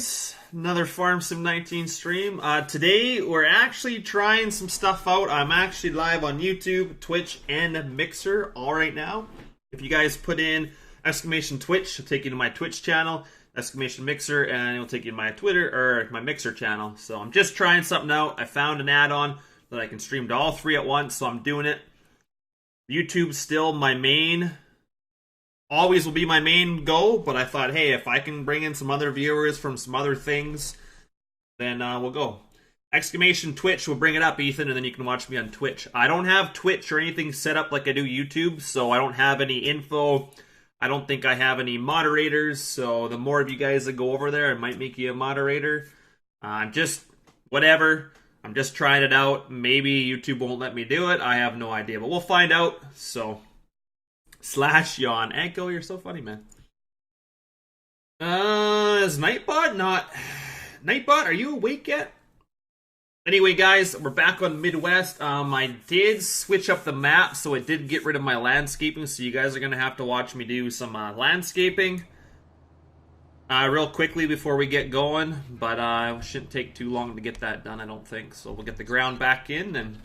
guys, another Farm Sim 19 stream. Today we're actually trying some stuff out. I'm actually live on YouTube, Twitch, and Mixer all right now. If you guys put in exclamation Twitch, it'll take you to my Twitch channel, exclamation Mixer, and it'll take you to my Twitter or my Mixer channel. So I'm just trying something out. I found an add-on that I can stream to all three at once, so I'm doing it. YouTube's still my main. Always will be my main go, but I thought, hey, if I can bring in some other viewers from some other things, then we'll go. Exclamation Twitch will bring it up, Ethan, and then you can watch me on Twitch. I don't have Twitch or anything set up like I do YouTube, so I don't have any info. I don't think I have any moderators, so the more of you guys that go over there, I might make you a moderator. Just whatever. I'm just trying it out. Maybe YouTube won't let me do it. I have no idea, but we'll find out. So... /yawn. Echo, you're so funny, man. Is Nightbot not... Nightbot, are you awake yet? Anyway, guys, we're back on Midwest. I did switch up the map, so it did get rid of my landscaping, so you guys are going to have to watch me do some landscaping real quickly before we get going, but it shouldn't take too long to get that done, I don't think. So we'll get the ground back in, and...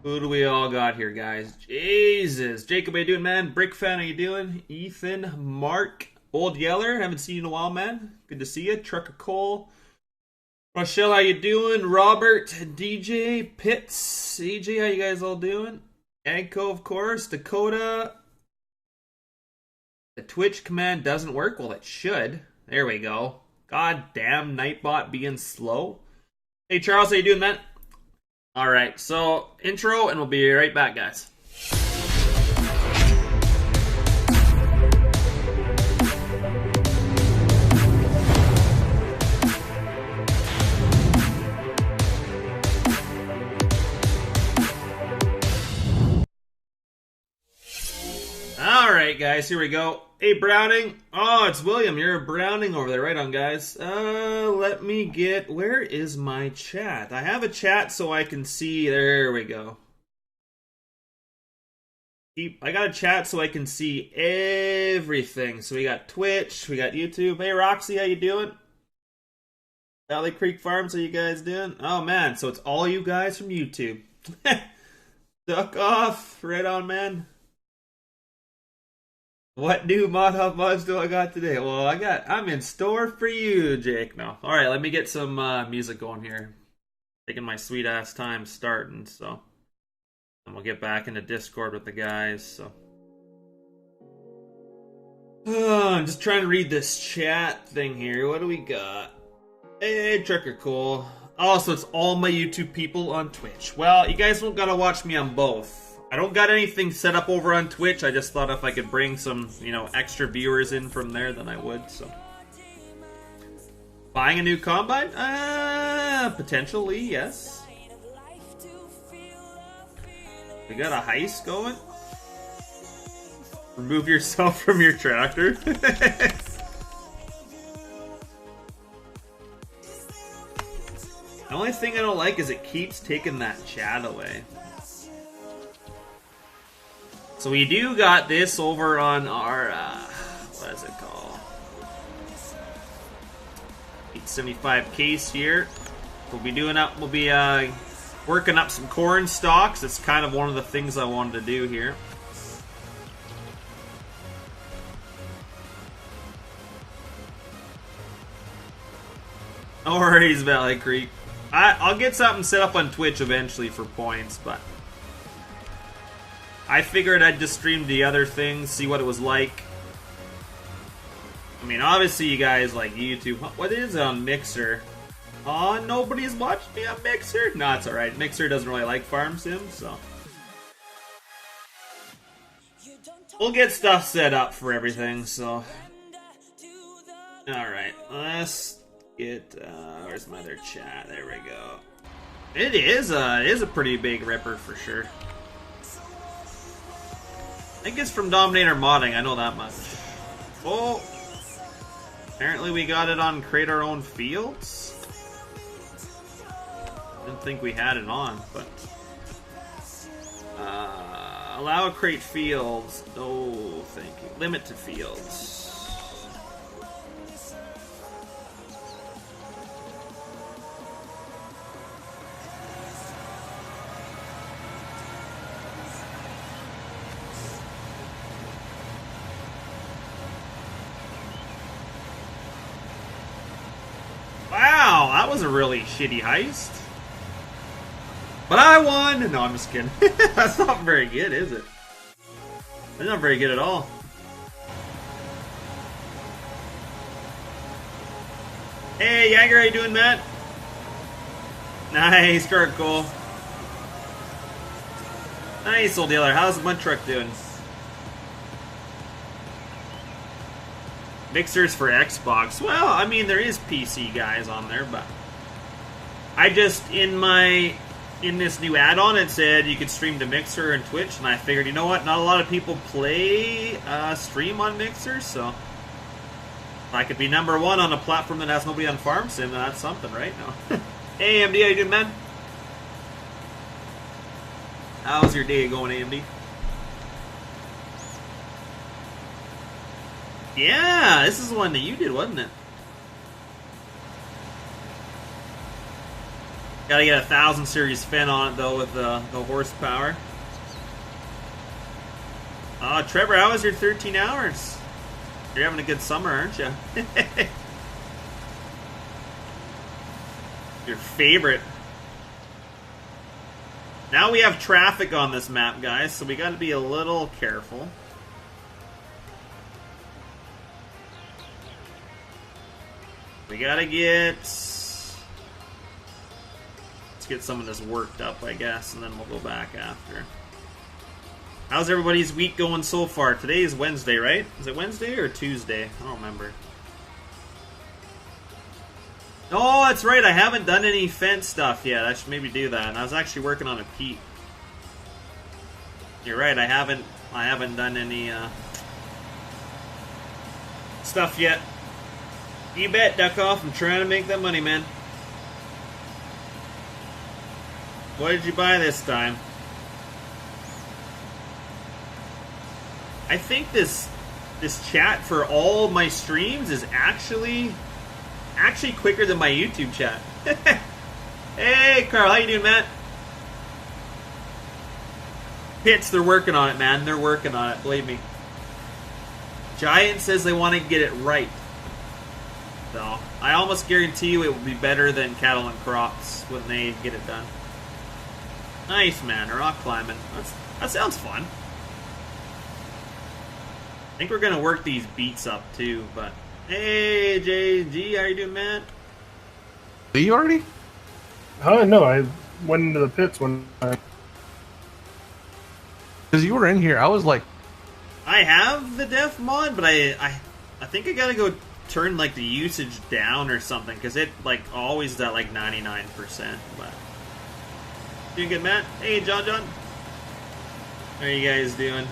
who do we all got here, guys? Jesus. Jacob, how you doing, man? Brick Fan, how you doing? Ethan, Mark, Old Yeller, haven't seen you in a while, man. Good to see you. Truck of Coal. Rochelle, how you doing? Robert, DJ, Pitts, AJ, how you guys all doing? Agco, of course. Dakota. The Twitch command doesn't work. Well, it should. There we go. God damn, Nightbot being slow. Hey, Charles, how you doing, man? Alright, so intro, and we'll be right back, guys. Alright, guys, here we go. Hey, Browning. Oh, it's William. You're a Browning over there. Right on, guys. Let me get... where is my chat? I have a chat so I can see... there we go. I got a chat so I can see everything. So we got Twitch, we got YouTube. Hey, Roxy, how you doing? Valley Creek Farms, how you guys doing? Oh, man, so it's all you guys from YouTube. Duck off. Right on, man. What new mod hub mods do I got today? Well, I'm in store for you, Jake. No. Alright, let me get some music going here. Taking my sweet ass time starting, so. And we'll get back into Discord with the guys, so. I'm just trying to read this chat thing here. What do we got? Hey, Trucker Cool. Oh, so it's all my YouTube people on Twitch. Well, you guys don't gotta watch me on both. I don't got anything set up over on Twitch. I just thought if I could bring some, extra viewers in from there, then I would, so. Buying a new combine? Potentially, yes. We got a heist going? Remove yourself from your tractor? The only thing I don't like is it keeps taking that chat away. So we do got this over on our, what is it called? 875 case here. We'll be working up some corn stalks. It's kind of one of the things I wanted to do here. No worries, Valley Creek. I'll get something set up on Twitch eventually for points, but I figured I'd just stream the other things, see what it was like. I mean, obviously you guys like YouTube. What is it on Mixer? Oh, nobody's watched me on Mixer? No, it's alright. Mixer doesn't really like Farm Sim, so. We'll get stuff set up for everything, so. Alright, let's get, where's my other chat? There we go. It is a pretty big ripper for sure. I think it's from Dominator Modding, I know that much. Oh! Apparently we got it on Create Our Own Fields? Didn't think we had it on, but... allow create fields. No, thank you. Limit to fields. was a really shitty heist. But I won! No, I'm just kidding. That's not very good, is it? That's not very good at all. Hey, Jagger, how you doing, Matt? Nice, start goal. Nice, old dealer. How's the mud truck doing? Mixers for Xbox. Well, I mean, there is PC guys on there, but I just, in this new add-on, it said you could stream to Mixer and Twitch, and I figured, you know what, not a lot of people play stream on Mixer, so if I could be #1 on a platform that has nobody on Farm Sim, that's something, right? No. Hey, AMD, how you doing, man? How's your day going, AMD? Yeah, this is the one that you did, wasn't it? Gotta get a 1000 series fin on it though with the horsepower. Trevor, how was your 13 hours? You're having a good summer, aren't you? Your favorite. Now we have traffic on this map, guys, so we gotta be a little careful. We gotta get... Let's get some of this worked up, I guess, and then we'll go back after. How's everybody's week going so far? Today is Wednesday, right? Is it Wednesday or Tuesday? I don't remember. Oh, that's right. I haven't done any fence stuff yet. I should maybe do that. And I was actually working on a peat. You're right. I haven't done any stuff yet. You bet, Duck Off. I'm trying to make that money, man. What did you buy this time? I think this chat for all my streams is actually quicker than my YouTube chat. Hey, Carl, how you doing, Matt? Pits, they're working on it, man. They're working on it, believe me. Giant says they want to get it right. So, I almost guarantee you it will be better than Cattle and Crops when they get it done. Nice, man. Rock climbing. That sounds fun. I think we're going to work these beats up, too, but... Hey, JG, how you doing, man? Are you already? No, I went into the pits when I... Because you were in here, I was like... I have the def mod, but I think I gotta go turn, like, the usage down or something, because it, like, always is at, like, 99%, but... Doing good, Matt? Hey, John. How are you guys doing?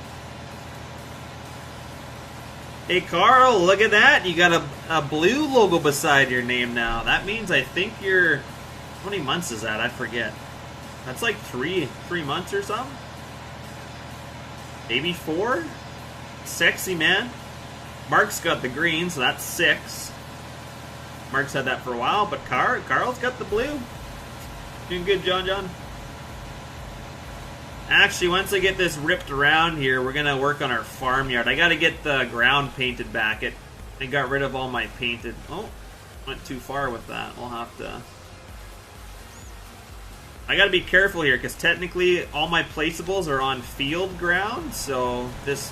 Hey, Carl, look at that. You got a blue logo beside your name now. That means I think you're... How many months is that? I forget. That's like three months or something? Maybe 4? Sexy, man. Mark's got the green, so that's 6. Mark's had that for a while, but Carl's got the blue. Doing good, John. Actually, once I get this ripped around here, we're going to work on our farmyard. I got to get the ground painted back. I got rid of all my painted... Oh, went too far with that. We'll have to... I got to be careful here, because technically all my placeables are on field ground, so this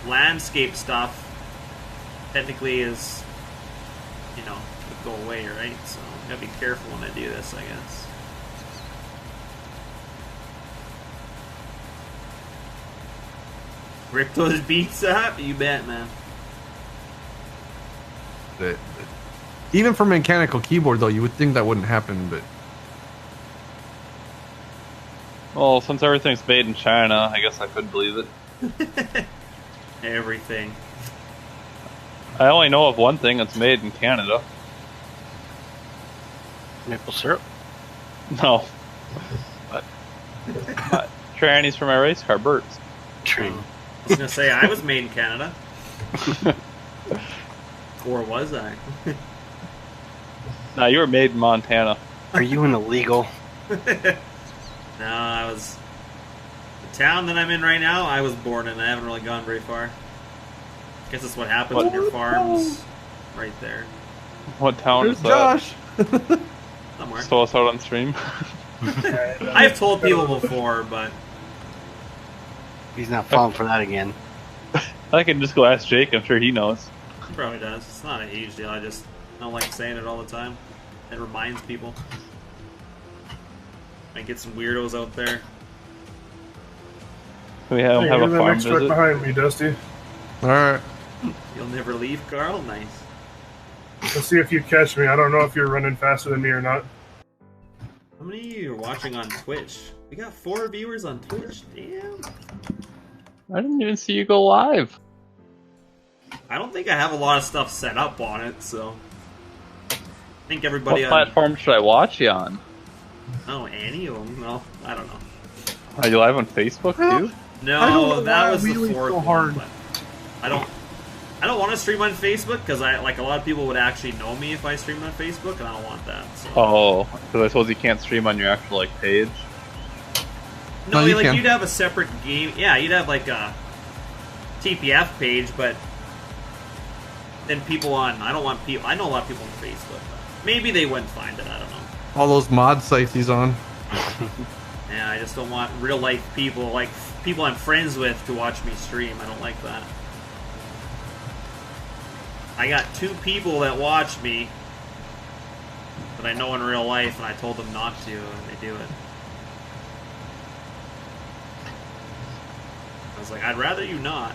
landscape stuff technically is, you know, would go away, right? So I got to be careful when I do this, I guess. Rip those beats up? You bet, man. Even for mechanical keyboard, though, you would think that wouldn't happen, but... Well, since everything's made in China, I guess I could believe it. Everything. I only know of one thing that's made in Canada. Maple syrup? No. But trannies for my race car, Bert's. Tree. I was going to say, I was made in Canada. Or was I? No, you were made in Montana. Are you an illegal? No, I was... The town that I'm in right now, I was born in. I haven't really gone very far. Guess that's what happens when your farm's right there. What town is that? Josh! Somewhere. Stole us out on stream. I've told people before, but He's not falling for that again. I can just go ask Jake. I'm sure he knows. he probably does. It's not a huge deal. I don't like saying it all the time. It reminds people. Might get some weirdos out there. We have Hey, a you're the farm next truck visit. behind me, Dusty. All right. You'll never leave, Carl? Nice. Let's see if you catch me. I don't know if you're running faster than me or not. How many of you are watching on Twitch? We got 4 viewers on Twitch. Damn. I didn't even see you go live. I don't think I have a lot of stuff set up on it, so... I think What everybody on... platform should I watch you on? Oh, any of them? No, I don't know. Are you live on Facebook too? No, I don't know that why was I'm the really fourth so one, hard. but I don't want to stream on Facebook because a lot of people would actually know me if I streamed on Facebook, and I don't want that. So. Oh, because I suppose you can't stream on your actual like page. No, No, you like can. you'd have a separate game. Yeah, you'd have like a TPF page, but then people on. I don't want people. I know a lot of people on Facebook. But maybe they wouldn't find it. I don't know. All those mod sites he's on. Yeah, I just don't want real life people, like people I'm friends with, to watch me stream. I don't like that. I got 2 people that watch me that I know in real life, and I told them not to, and they do it. I was like, I'd rather you not.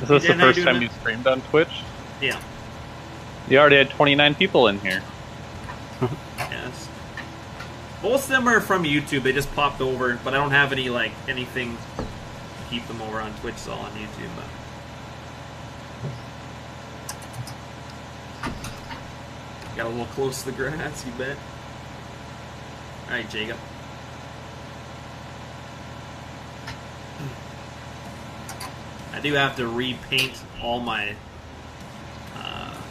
Is this Dan, the how you first doing, time man? you streamed on Twitch? Yeah. You already had 29 people in here. Yes. Most of them are from YouTube. They just popped over, but I don't have any anything to keep them over on Twitch. It's all on YouTube. But got a little close to the grass, you bet. All right, Jacob. I do have to repaint all my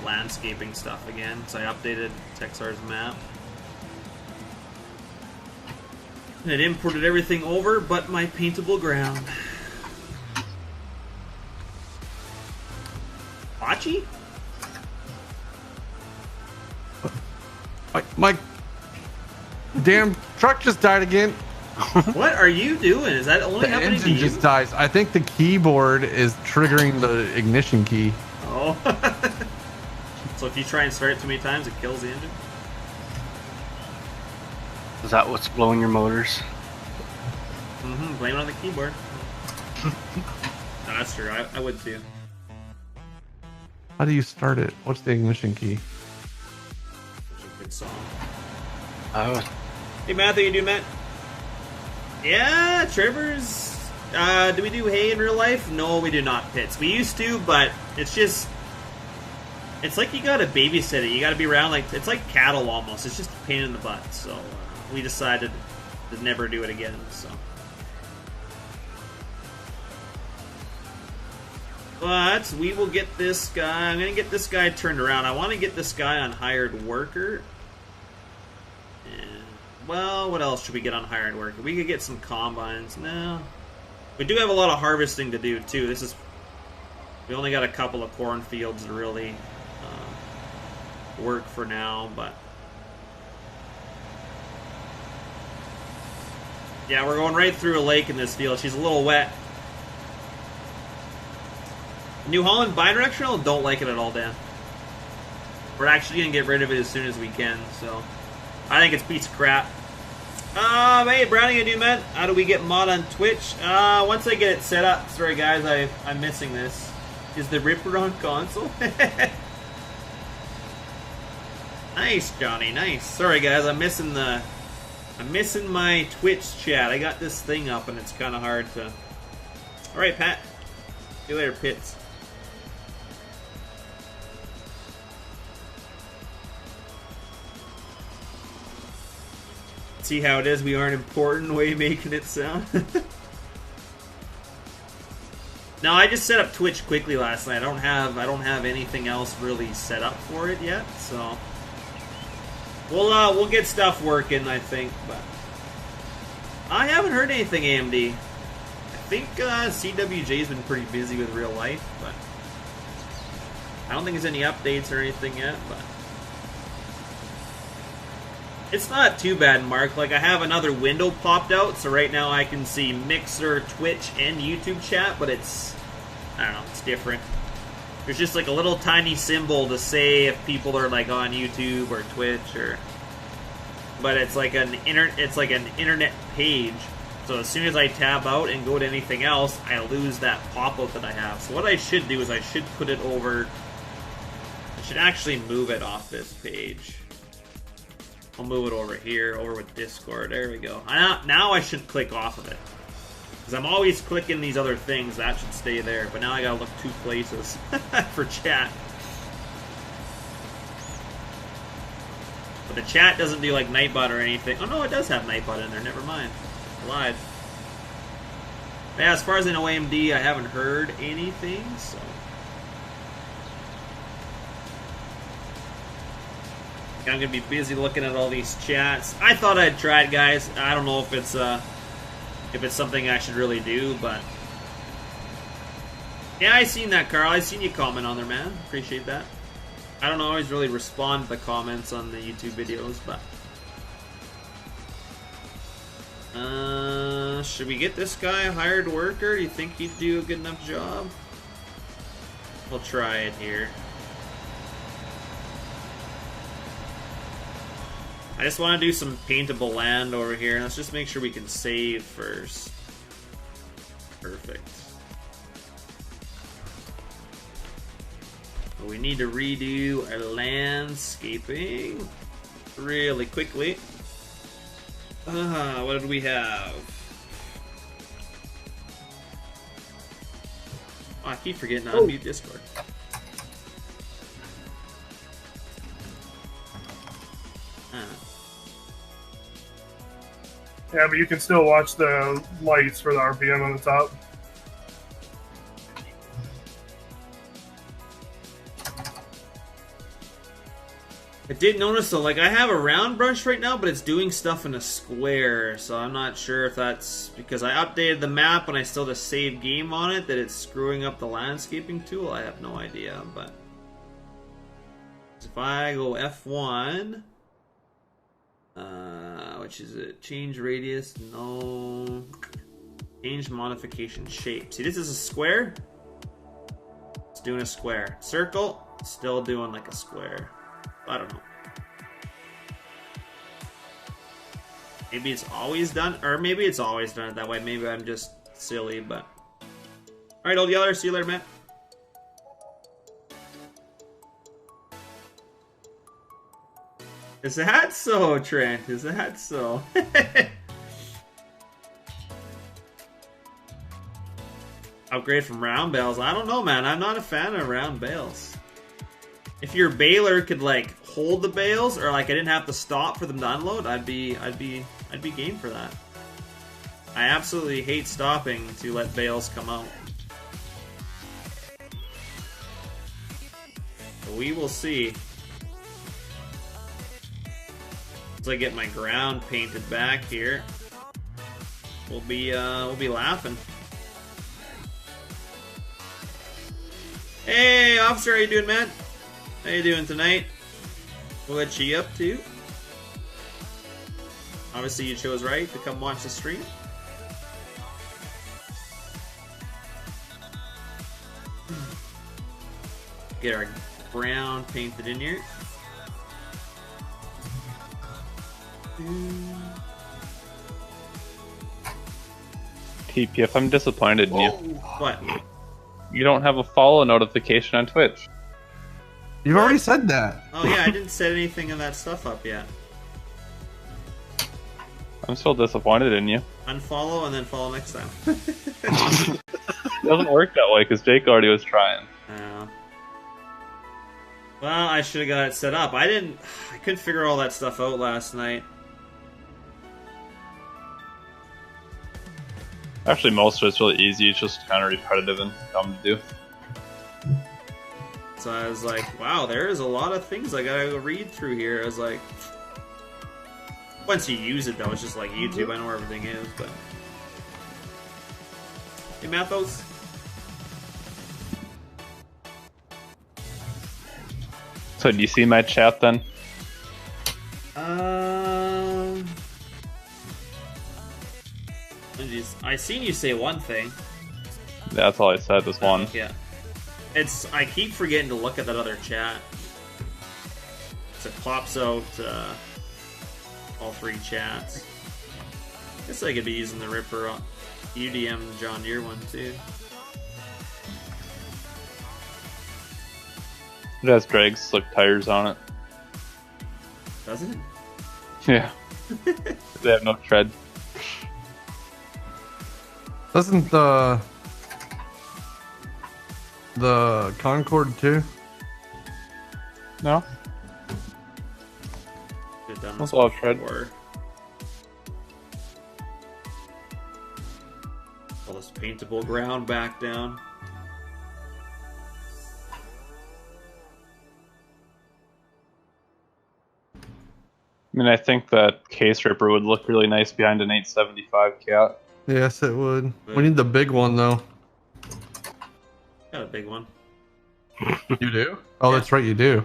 landscaping stuff again, so I updated Texar's map. And it imported everything over but my paintable ground. Bocce? My damn truck just died again. What are you doing? Is that only The happening to engine you? just dies. I think the keyboard is triggering the ignition key. Oh. So if you try and start it too many times, it kills the engine? Is that what's blowing your motors? Mm-hmm. Blame it on the keyboard. No, that's true. I would too. How do you start it? What's the ignition key? Such a good song. Oh, Hey, Matt, how you doing, Matt? Yeah, Trevor's. Do we do hay in real life? No, we do not, Pits. We used to, but it's just... It's like you gotta babysit it. You gotta be around, like... It's like cattle, almost. It's just a pain in the butt, so... we decided to never do it again, so... But we will get this guy... I'm gonna get this guy turned around. I want to get this guy on hired worker. And... well, what else should we get on hired worker? We could get some combines. No. We do have a lot of harvesting to do, too. This is... we only got a couple of cornfields to really work for now, but... yeah, we're going right through a lake in this field. She's a little wet. New Holland bidirectional? Don't like it at all, Dan. We're actually going to get rid of it as soon as we can, so... I think it's a piece of crap. Hey, Brownie, you do, man? How do we get mod on Twitch? Once I get it set up... sorry, guys, I'm missing this. Is the Ripper on console? Nice, Johnny, nice. Sorry, guys, I'm missing my Twitch chat. I got this thing up, and it's kind of hard to... Alright, Pat. See you later, Pits. See how it is? We aren't important the way you're making it sound. No, I just set up Twitch quickly last night. I don't have anything else really set up for it yet, so we'll get stuff working, I think. But I haven't heard anything, AMD. I think CWJ's been pretty busy with real life, but I don't think there's any updates or anything yet. But It's not too bad, Mark. Like, I have another window popped out, so right now I can see Mixer, Twitch, and YouTube chat, but it's, I don't know, it's different. There's just like a little tiny symbol to say if people are like on YouTube or Twitch or, but it's like an internet page. So as soon as I tab out and go to anything else, I lose that pop-up that I have. So what I should do is I should put it over, I should actually move it off this page. I'll move it over here, over with Discord. There we go. Now I should click off of it. Because I'm always clicking these other things. That should stay there. But now I gotta look 2 places for chat. But the chat doesn't do like Nightbot or anything. Oh no, it does have Nightbot in there. Never mind. I lied. But yeah, as far as I know AMD, I haven't heard anything, so... I'm gonna be busy looking at all these chats. I thought I'd try it, guys. I don't know if it's something I should really do, but yeah, I seen that, Carl. I seen you comment on there, man. Appreciate that. I don't always really respond to the comments on the YouTube videos, but should we get this guy a hired worker? Do you think he'd do a good enough job? We'll try it here. I just want to do some paintable land over here. Let's just make sure we can save first. Perfect. We need to redo our landscaping really quickly. What did we have? Oh, I keep forgetting to unmute Discord. Yeah, but you can still watch the lights for the RPM on the top. I did notice though, like I have a round brush right now, but it's doing stuff in a square, so I'm not sure if that's because I updated the map and I still just save game on it, that it's screwing up the landscaping tool. I have no idea, but if I go F1, which is it? Change radius, no. Change modification shape. See, this is a square. It's doing a square. Circle, still doing like a square. I don't know. Maybe it's always done, or maybe it's always done it that way. Maybe I'm just silly, but... Alright, old yeller, see you later, man. Is that so, Trent? Is that so? Upgrade from round bales. I don't know, man. I'm not a fan of round bales. If your baler could like hold the bales, or like I didn't have to stop for them to unload, I'd be game for that. I absolutely hate stopping to let bales come out. But we will see. Once I get my ground painted back here, we'll be laughing. Hey, officer, how you doing, man? How you doing tonight? What you up to? Obviously, you chose right to come watch the stream. Get our brown painted in here. TPF, I'm disappointed in you. What? You don't have a follow notification on Twitch. You've already said that. Oh yeah, I didn't set anything of that stuff up yet. I'm still disappointed in you. Unfollow and then follow next time. It doesn't work that way because Jake already was trying. Well, I should have got it set up. I couldn't figure all that stuff out last night. Actually, most of it's really easy. It's just kind of repetitive and dumb to do. So I was like, wow, there is a lot of things I gotta go read through here. I was like, once you use it though, it's just like YouTube. I know where everything is, but... Hey, Mathos. So do you see my chat then? I seen you say one thing. That's all I said. This one. Yeah. I keep forgetting to look at that other chat. So it pops out all 3 chats. Guess I could be using the Ripper UDM John Deere one too. It has drag slick tires on it. Doesn't it? Yeah. They have no tread. Doesn't the Concorde too? No. Could've done That's this all tread. before. All this paintable ground back down. I mean, I think that case ripper would look really nice behind an 875 cat. Yes, it would. We need the big one though. Got a big one. You do? Oh, Yeah. that's right, you do.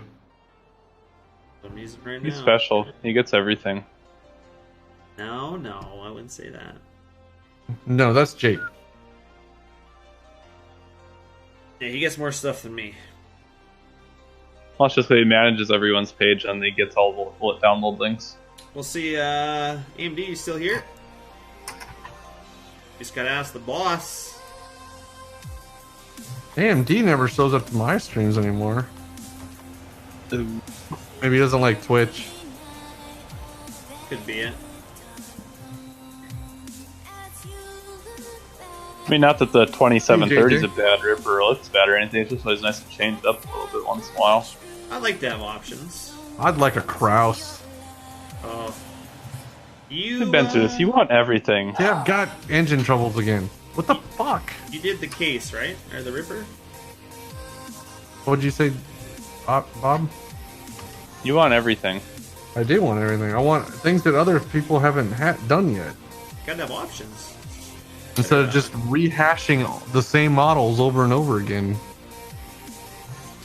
I'm using it right He's now. special. He gets everything. No, I wouldn't say that. No, that's Jake. Yeah, he gets more stuff than me. Plus, just that he manages everyone's page and he gets all the bullet download links. We'll see. AMD, you still here? Just gotta ask the boss. AMD never shows up to my streams anymore. Maybe he doesn't like Twitch. Could be it. I mean, not that the 2730 is Hey, a bad ripper or looks bad or anything. It's just always nice to change it up a little bit once in a while. I like to have options. I'd like a Kraus. Oh, You've been through this. You want everything. Yeah, I've got engine troubles again. What the fuck? You did the case, right? Or the Ripper? What'd you say, Bob? You want everything. I do want everything. I want things that other people haven't done yet. Gotta have options. Instead of just rehashing the same models over and over again.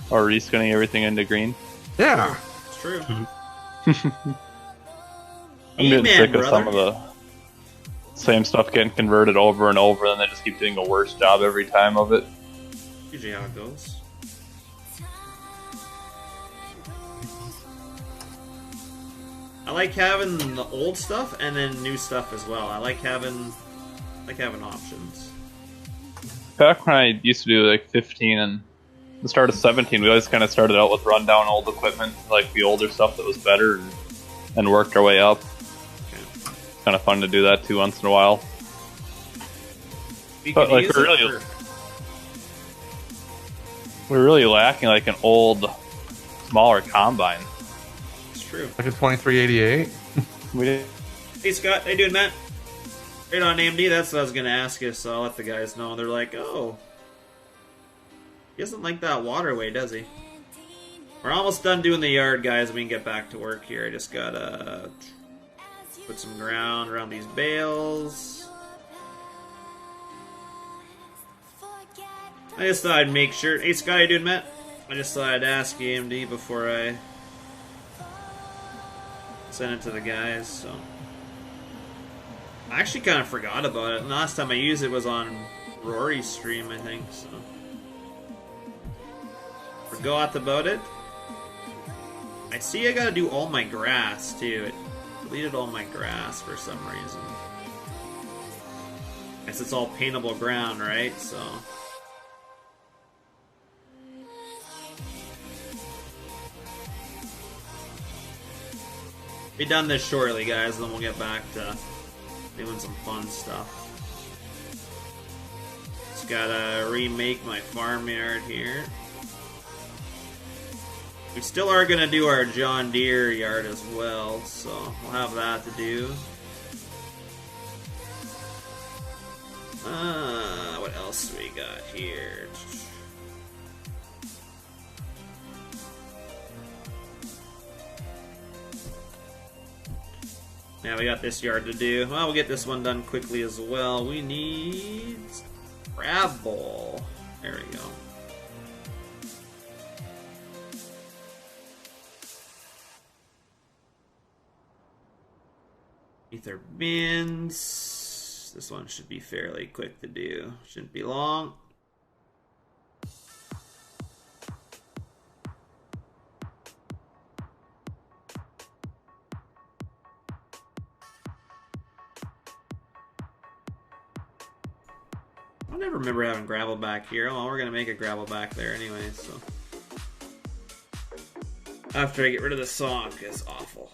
Or reskinning everything into green. Yeah. It's true. I'm getting Amen, sick of some of the same stuff getting converted over and over, and they just keep doing a worse job every time of it. Usually how it goes. I like having the old stuff and then new stuff as well. I like having options. Back when I used to do like 15 and the start of 17, we always kind of started out with rundown old equipment, like the older stuff that was better, and worked our way up. It's kind of fun to do that too once in a while. But like we're really lacking like an old, smaller combine. It's true. Like a 2388. We did. Hey Scott, how you doing, Matt? Right on AMD, that's what I was gonna ask you, so I'll let the guys know. They're like, oh, he doesn't like that waterway, does he? We're almost done doing the yard, guys. We can get back to work here. I just gotta put some ground around these bales. I just thought I'd make sure. Hey Scott, how you doing, Matt? I just thought I'd ask AMD before I send it to the guys, so. I actually kind of forgot about it. And the last time I used it was on Rory's stream, I think, so. Forgot about it. I see I gotta do all my grass, too. It deleted all my grass for some reason. Guess it's all paintable ground, right? So. Be done this shortly, guys, then we'll get back to doing some fun stuff. Just gotta remake my farmyard here. We still are gonna do our John Deere yard as well, so we'll have that to do. What else we got here? Now we got this yard to do. Well, we'll get this one done quickly as well. We need gravel. There we go. Ether bins. This one should be fairly quick to do. Shouldn't be long. I never remember having gravel back here. Oh, we're gonna make a gravel back there anyway, so. After I get rid of the sonk, it's awful.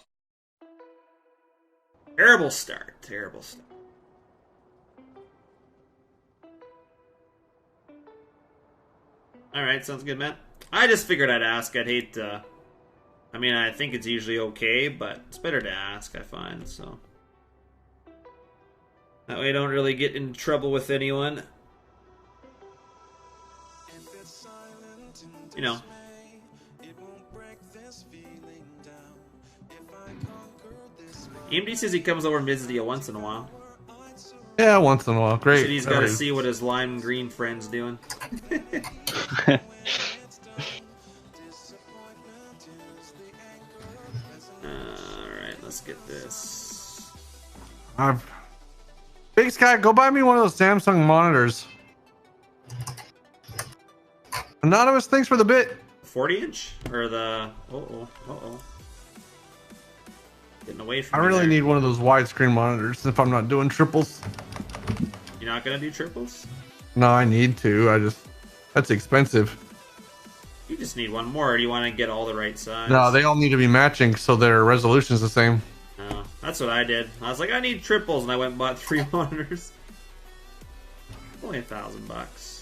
Terrible start. Terrible start. Alright, sounds good, man. I just figured I'd ask. I'd hate to... I mean, I think it's usually okay, but it's better to ask, I find, so. That way I don't really get in trouble with anyone. You know. EMD says he comes over and visits you once in a while. Yeah, once in a while. Great. So he's got to see what his lime green friend's doing. Alright, let's get this. Big Sky, go buy me one of those Samsung monitors. Anonymous, thanks for the bit. 40-inch? Or the... Uh-oh. Getting away from I really need one of those widescreen monitors if I'm not doing triples. You're not gonna do triples? No, I need to. That's expensive. You just need one more, or do you want to get all the right size? No, they all need to be matching so their resolution's the same. No, that's what I did. I was like, I need triples, and I went and bought 3 monitors. Only $1,000.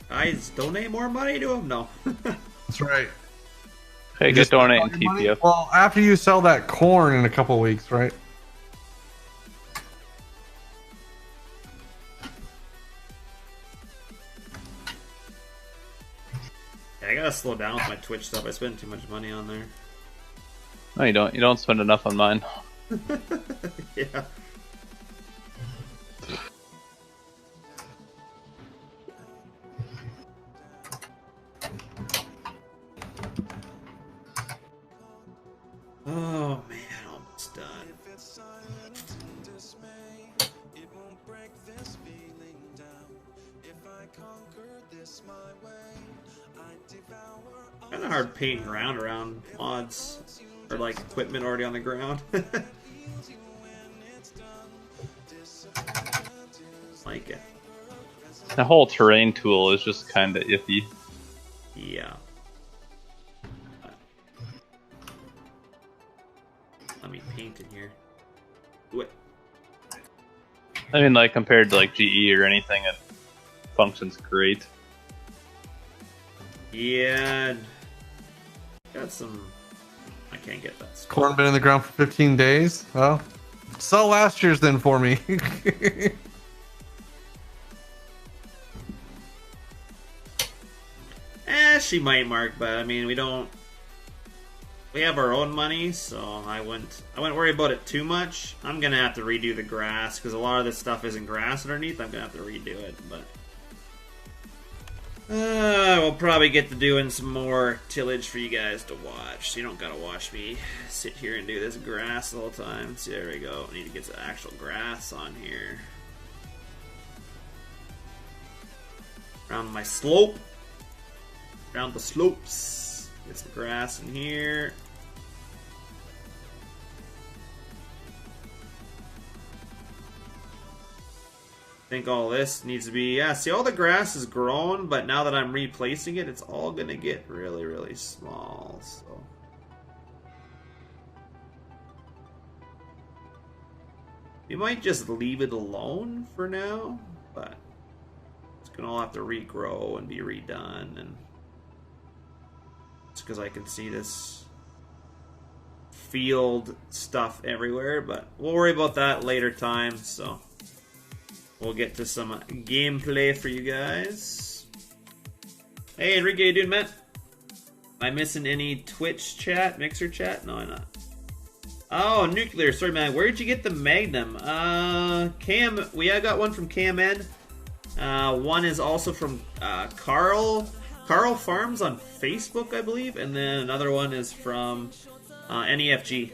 Guys, donate more money to him? No. That's right. Hey, just donate in TPF. Well, after you sell that corn in a couple weeks, right? Yeah, I gotta slow down with my Twitch stuff. I spend too much money on there. No, you don't. You don't spend enough on mine. Yeah. Oh man, almost done. Kind of hard painting ground around mods or like equipment already on the ground. Like it. The whole terrain tool is just kind of iffy. Yeah. Let me paint in here. Do it. I mean, like compared to like GE or anything, it functions great. Yeah. Got some. I can't get that. Corn been in the ground for 15 days. Well, sell last year's then for me. She might, Mark, but I mean, we don't. We have our own money, so I wouldn't worry about it too much. I'm gonna have to redo the grass because a lot of this stuff isn't grass underneath. I'm gonna have to redo it, but we'll probably get to doing some more tillage for you guys to watch. So you don't gotta watch me sit here and do this grass the whole time. See, there we go. I need to get some actual grass on here around my slope. Around the slopes. Get some grass in here. I think all this needs to be... Yeah, see, all the grass is grown, but now that I'm replacing it, it's all going to get really, really small. So you might just leave it alone for now, but it's going to all have to regrow and be redone. And because I can see this field stuff everywhere, but we'll worry about that later time, so we'll get to some gameplay for you guys. Hey Enrique, you doing, man? Am I missing any Twitch chat, Mixer chat? No, I'm not. Oh, Nuclear, sorry man, where'd you get the Magnum? Cam, I got one from Cam N. One is also from Carl Carl Farms on Facebook, I believe, and then another one is from NEFG.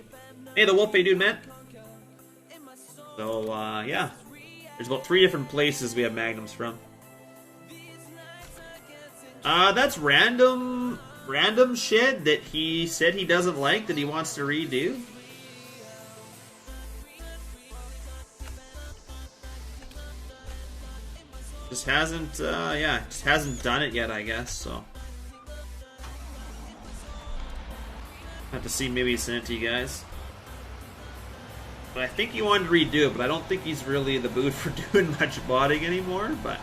Hey, the Wolf, hey dude, man. So, yeah. There's about 3 different places we have magnums from. That's random shit that he said he doesn't like, that he wants to redo. Just hasn't, just hasn't done it yet, I guess, so. Have to see, maybe send it to you guys. But I think he wanted to redo it, but I don't think he's really in the mood for doing much modding anymore, but...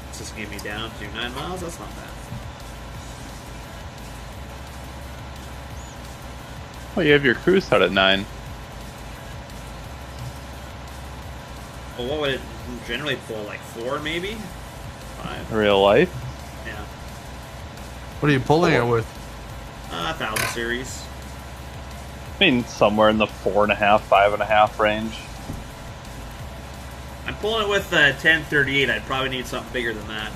Let's just get me down to 9 miles, that's not bad. Well, you have your cruise set at 9. Well, what would it generally pull? Like 4, maybe? 5? Real life? Yeah. What are you pulling it with? 1000 series. I mean, somewhere in the 4.5, 5.5 range. I'm pulling it with 1038. I'd probably need something bigger than that.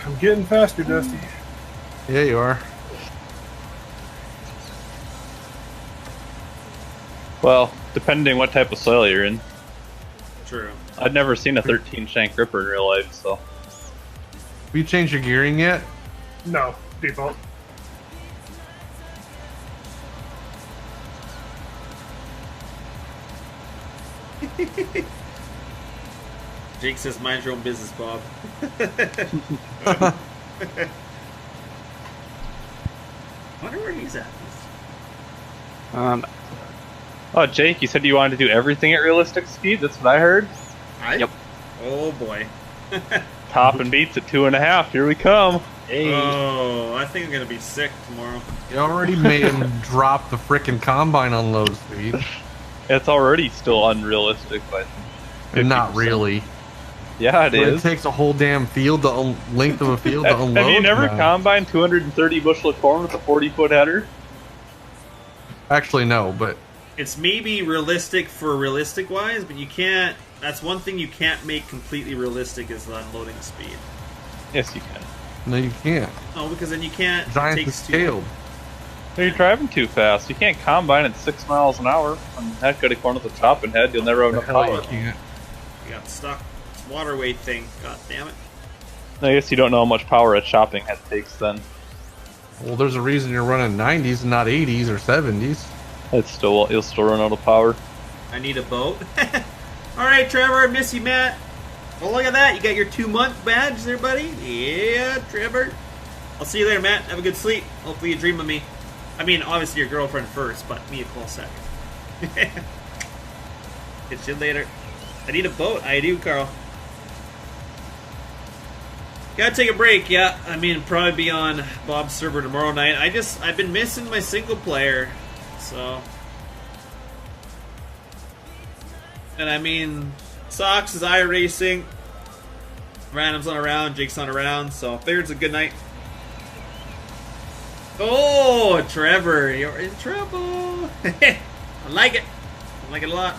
I'm getting faster, Dusty. Yeah, you are. Well, depending what type of soil you're in. True. I've never seen a 13 shank ripper in real life, so. Have you changed your gearing yet? No, default. Jake says, mind your own business, Bob. Wonder where he's at. Oh, Jake, you said you wanted to do everything at realistic speed? That's what I heard. Yep. Oh boy. Top and beats at 2.5. Here we come. Hey. Oh, I think I'm gonna be sick tomorrow. You already made him drop the frickin' combine on low speed. It's already still unrealistic, but Not really. yeah, it But is. it takes a whole damn field, length of a field to unload. Have you never No. combined 230 bushel of corn with a 40-foot header? Actually, no, but It's maybe realistic for realistic wise, but you can't. That's one thing you can't make completely realistic is the unloading speed. Yes, you can. no, you can't. No, because then you can't. It Giants is takes too scaled. You're driving too fast. You can't combine at 6 miles an hour. On that good a corn with a chopping head, you'll never have enough Hell, power. you can't. You got stuck. It's waterway thing. God damn it. I guess you don't know how much power a chopping head takes then. Well, there's a reason you're running 90s and not 80s or 70s. You'll still run out of power. I need a boat. Alright, Trevor. Miss you, Matt. Well, look at that. You got your 2-month badge there, buddy. Yeah, Trevor. I'll see you later, Matt. Have a good sleep. Hopefully you dream of me. I mean, obviously your girlfriend first, but me a close second. Catch you later. I need a boat. I do, Carl. Gotta take a break, yeah. I mean, probably be on Bob's server tomorrow night. I've been missing my single player, so. And I mean, Sox is iRacing. Random's on around, Jake's on around, so figured it's a good night. Oh, Trevor, you're in trouble. I like it. I like it a lot.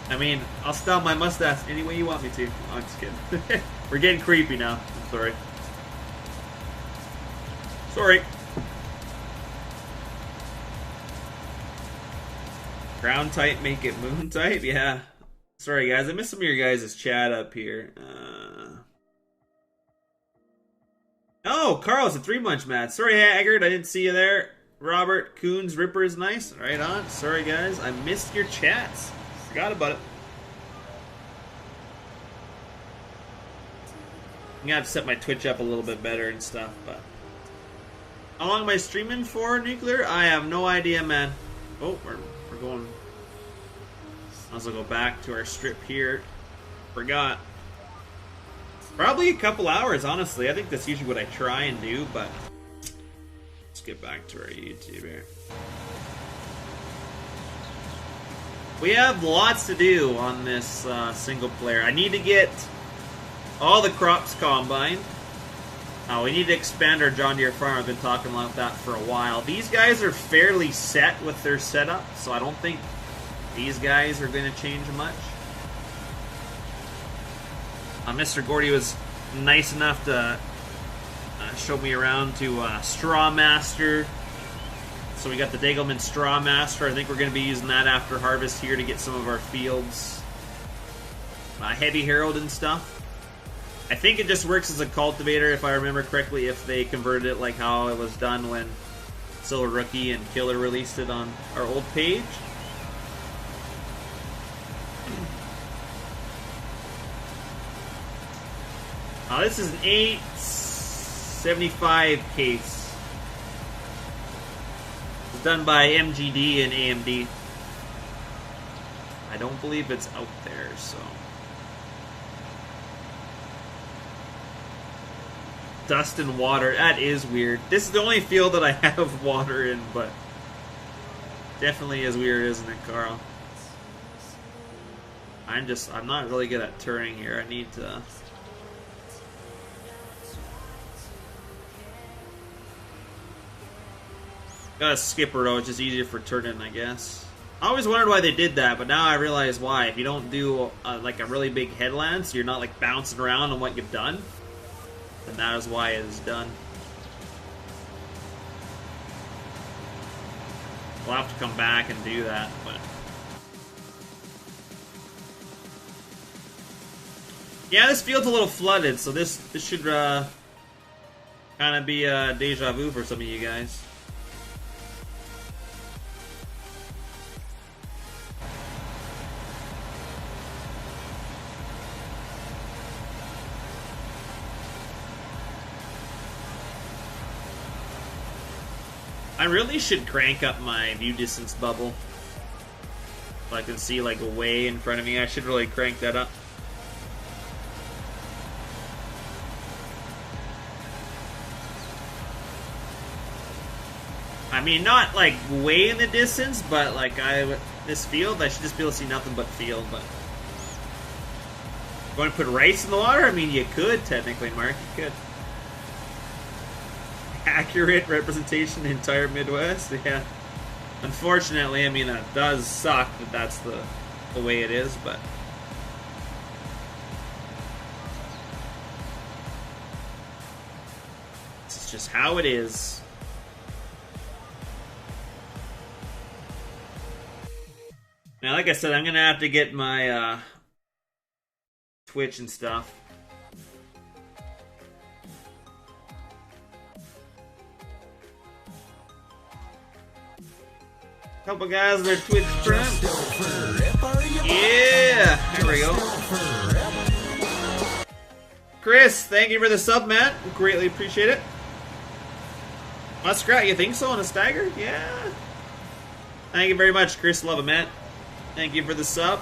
I mean, I'll style my mustache any way you want me to. I'm just kidding. We're getting creepy now. I'm sorry. Sorry. Ground type, make it moon type? Yeah. Sorry, guys. I missed some of your guys' chat up here. Oh, Carl's a 3-month match. Sorry, Haggard. I didn't see you there. Robert Coons Ripper is nice. Right on. Sorry, guys. I missed your chats. Forgot about it. I'm gonna have to set my Twitch up a little bit better and stuff, but how long am I streaming for, Nuclear? I have no idea, man. Oh, we're going. I'll also go back to our strip here. Forgot. Probably a couple hours, honestly. I think that's usually what I try and do, but let's get back to our YouTube here. We have lots to do on this single player. I need to get all the crops combined. We need to expand our John Deere farm. I've been talking about that for a while. These guys are fairly set with their setup, so I don't think these guys are going to change much. Mr. Gordy was nice enough to show me around to Straw Master. So we got the Degelman Straw Master. I think we're going to be using that after harvest here to get some of our fields heavy harrowed and stuff. I think it just works as a cultivator, if I remember correctly, if they converted it like how it was done when Silver Rookie and Killer released it on our old page. This is an 875 case. It's done by MGD and AMD. I don't believe it's out there, so... Dust and water. That is weird. This is the only field that I have water in, but definitely is weird, isn't it, Carl? I'm not really good at turning here. I need to... Got a skipper though, it's just easier for turning, I guess. I always wondered why they did that, but now I realize why. If you don't do like a really big headland, so you're not like bouncing around on what you've done, and that is why it is done. We'll have to come back and do that, but... Yeah, this field's a little flooded, so this should kind of be a deja vu for some of you guys. I really should crank up my view distance bubble so I can see like way in front of me. I should really crank that up. I mean, not like way in the distance, but like this field, I should just be able to see nothing but field. But going to put rice in the water? I mean, you could technically, Mark. You could. Accurate representation of the entire Midwest, yeah. Unfortunately, I mean, that does suck that that's the way it is, but... This is just how it is. Now, like I said, I'm gonna have to get my Twitch and stuff. Couple guys, their Twitch friends. Yeah, there we go. Chris, thank you for the sub, man. Greatly appreciate it. Muskrat, you think so on a stagger? Yeah. Thank you very much, Chris. Love it, man. Thank you for the sub.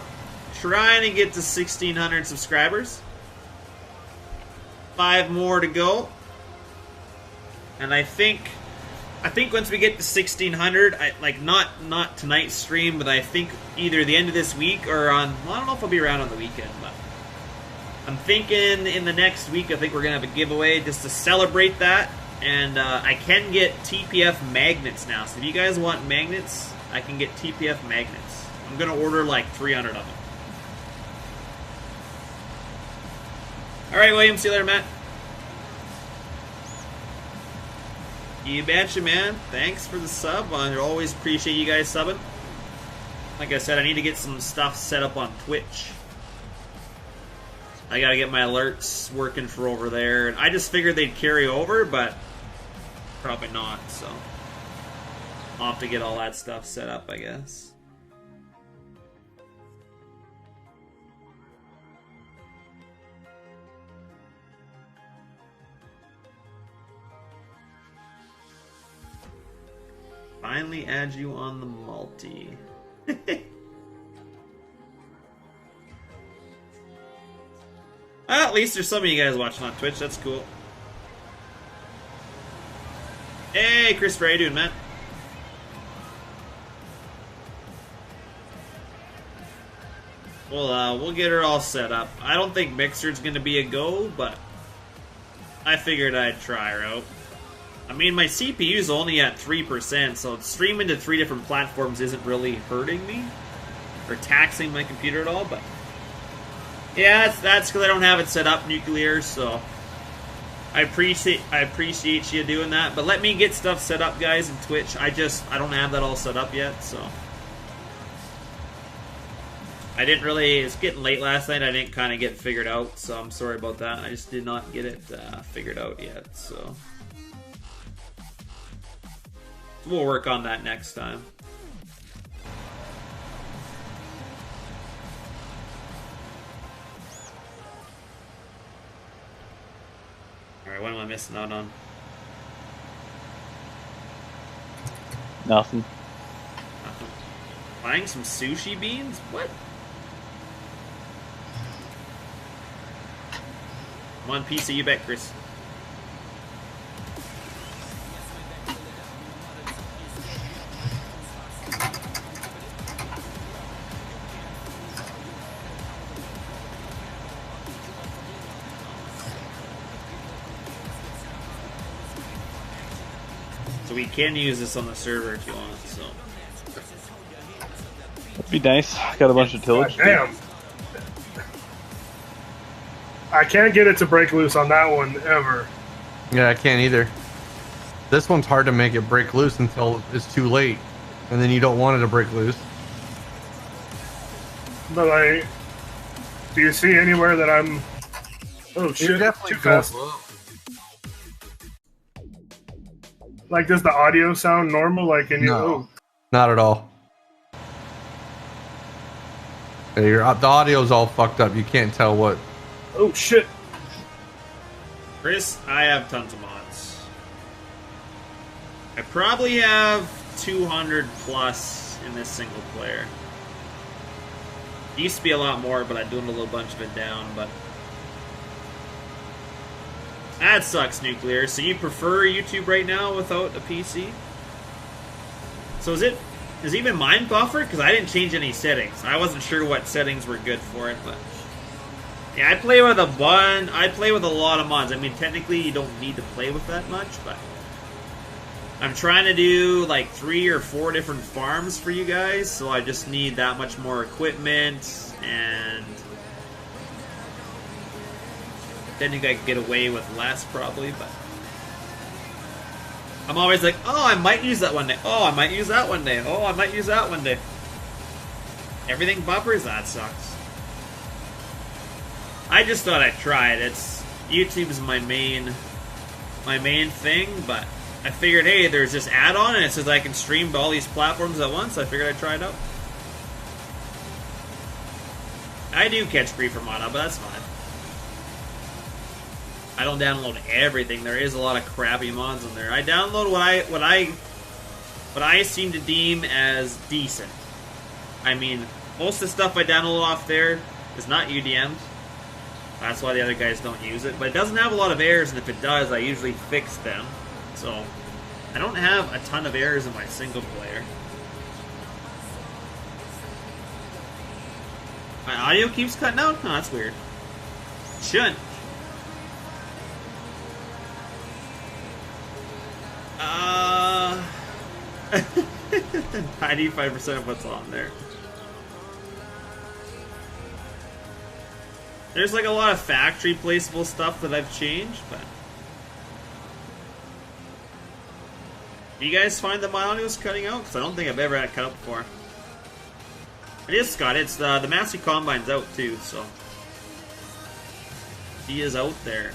Trying to get to 1,600 subscribers. 5 more to go. And I think once we get to 1,600, not tonight's stream, but I think either the end of this week or on, well, I don't know if I'll be around on the weekend, but I'm thinking in the next week, I think we're going to have a giveaway just to celebrate that, and I can get TPF magnets now, so if you guys want magnets, I can get TPF magnets. I'm going to order like 300 of them. Alright, William, see you later, Matt. You betcha, man. Thanks for the sub. I always appreciate you guys subbing. Like I said, I need to get some stuff set up on Twitch. I gotta get my alerts working for over there. And I just figured they'd carry over, but probably not, so I'll have to get all that stuff set up, I guess. Finally add you on the multi. Well, at least there's some of you guys watching on Twitch. That's cool. Hey, Christopher, how you doing, man? We'll get her all set up. I don't think Mixer's gonna be a go, but I figured I'd try her out. I mean, my CPU's only at 3%, so streaming to 3 different platforms isn't really hurting me or taxing my computer at all, but yeah, that's because I don't have it set up, Nuclear, so I appreciate you doing that. But let me get stuff set up, guys, in Twitch. I don't have that all set up yet, so I didn't really. It's getting late last night. I didn't kind of get it figured out, so I'm sorry about that. I just did not get it figured out yet, so we'll work on that next time. Alright, what am I missing out on? Nothing. Buying some sushi beans? What? Come on, PC, you bet, Chris. So we can use this on the server if you want, so. That'd be nice. Got a bunch of tillage. Damn. I can't get it to break loose on that one ever. Yeah, I can't either. This one's hard to make it break loose until it's too late, and then you don't want it to break loose. But do you see anywhere that I'm? Oh shit! You're definitely Too going fast. slow. Like, does the audio sound normal? Like, in your? No. Oh, Not at all. Yeah, the audio's all fucked up. You can't tell what. oh shit! Chris, I have tons of mods. I probably have 200 plus in this single player. It used to be a lot more, but I dwindled a little bunch of it down, but that sucks, Nuclear. So you prefer YouTube right now without a PC? So is even mine buffered? Because I didn't change any settings. I wasn't sure what settings were good for it, but yeah, I play with a lot of mods. I mean, technically you don't need to play with that much, but I'm trying to do like 3 or 4 different farms for you guys, so I just need that much more equipment, and I think I could get away with less probably, but I'm always like, oh, I might use that one day. Oh, I might use that one day. Oh, I might use that one day. Everything buffers? That sucks. I just thought I'd try it. YouTube's my main thing, but I figured, hey, there's this add-on and it says I can stream to all these platforms at once. I figured I'd try it out. I do catch grief from Mono, but that's fine. I don't download everything. There is a lot of crappy mods in there. I download what I seem to deem as decent. I mean, most of the stuff I download off there is not UDMs. That's why the other guys don't use it. But it doesn't have a lot of errors, and if it does, I usually fix them. So I don't have a ton of errors in my single player. My audio keeps cutting out? Oh, that's weird. Shouldn't. 95% of what's on there. There's like a lot of factory placeable stuff that I've changed, but do you guys find that my audio is cutting out? Because I don't think I've ever had it cut out before. It is, Scott. It's the Master Combine's out too, so he is out there.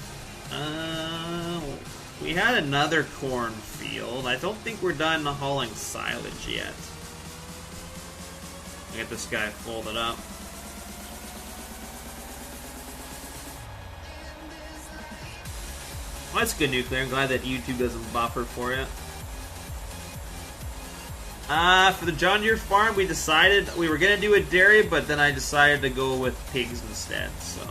We had another cornfield. I don't think we're done hauling silage yet. I'll get this guy folded up. Well, that's good, Nuclear. I'm glad that YouTube doesn't buffer for you. For the John Deere farm, we decided we were going to do a dairy, but then I decided to go with pigs instead, so.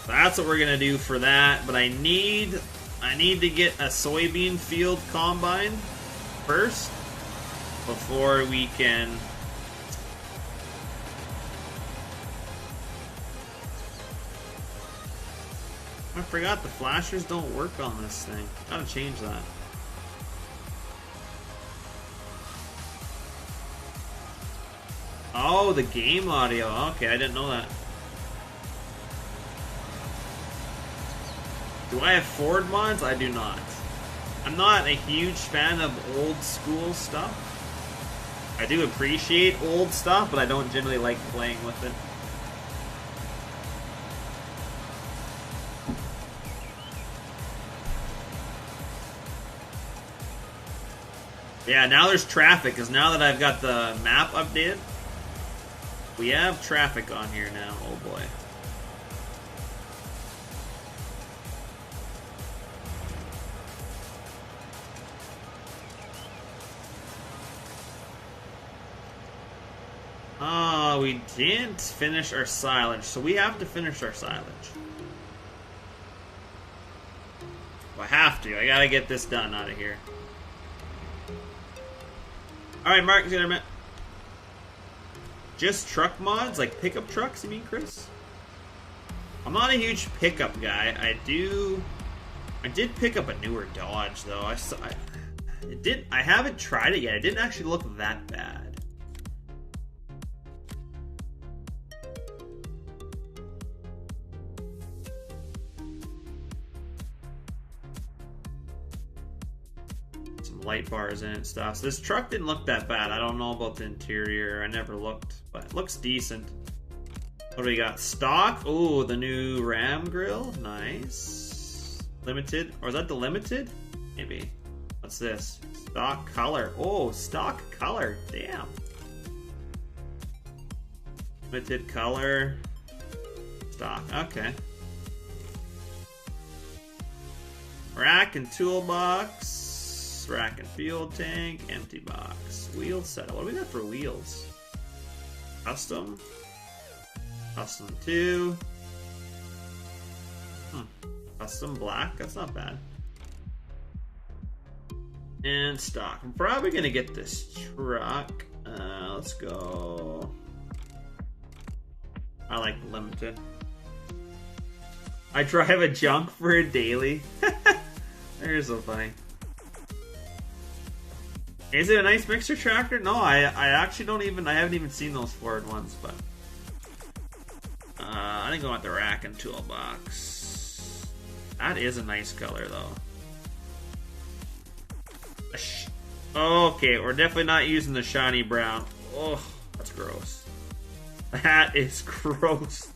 That's what we're going to do for that, but I need to get a soybean field combine first. before we can... I forgot the flashers don't work on this thing. Gotta change that. Oh, the game audio. Okay, I didn't know that. Do I have Ford mods? I do not. I'm not a huge fan of old school stuff. I do appreciate old stuff, but I don't generally like playing with it. Yeah, now there's traffic, because now that I've got the map updated, we have traffic on here now. Oh boy. Oh, we didn't finish our silage, so we have to finish our silage. Well, I have to. I gotta get this done out of here. Alright, Mark, is gonna just truck mods, like pickup trucks, you mean, Chris? I'm not a huge pickup guy. I did pick up a newer Dodge though. I haven't tried it yet. It didn't actually look that bad. Light bars in it and stuff. So this truck didn't look that bad. I don't know about the interior. I never looked, but it looks decent. What do we got? Stock. Oh, the new Ram grill. Nice. Limited. Or is that the limited? Maybe. What's this? Stock color. Oh, stock color. Damn. Limited color. Stock. Okay. Rack and toolbox. Rack and fuel tank, empty box, wheel setup. What do we got for wheels? Custom, custom 2, custom black. That's not bad. And stock. I'm probably gonna get this truck. Let's go. I like limited. I drive a junk for a daily. They're so funny. Is it a nice mixer tractor? No, I actually I haven't even seen those Ford ones, but I think I want the rack and toolbox. That is a nice color though. Okay, we're definitely not using the shiny brown. Oh, that's gross. That is gross.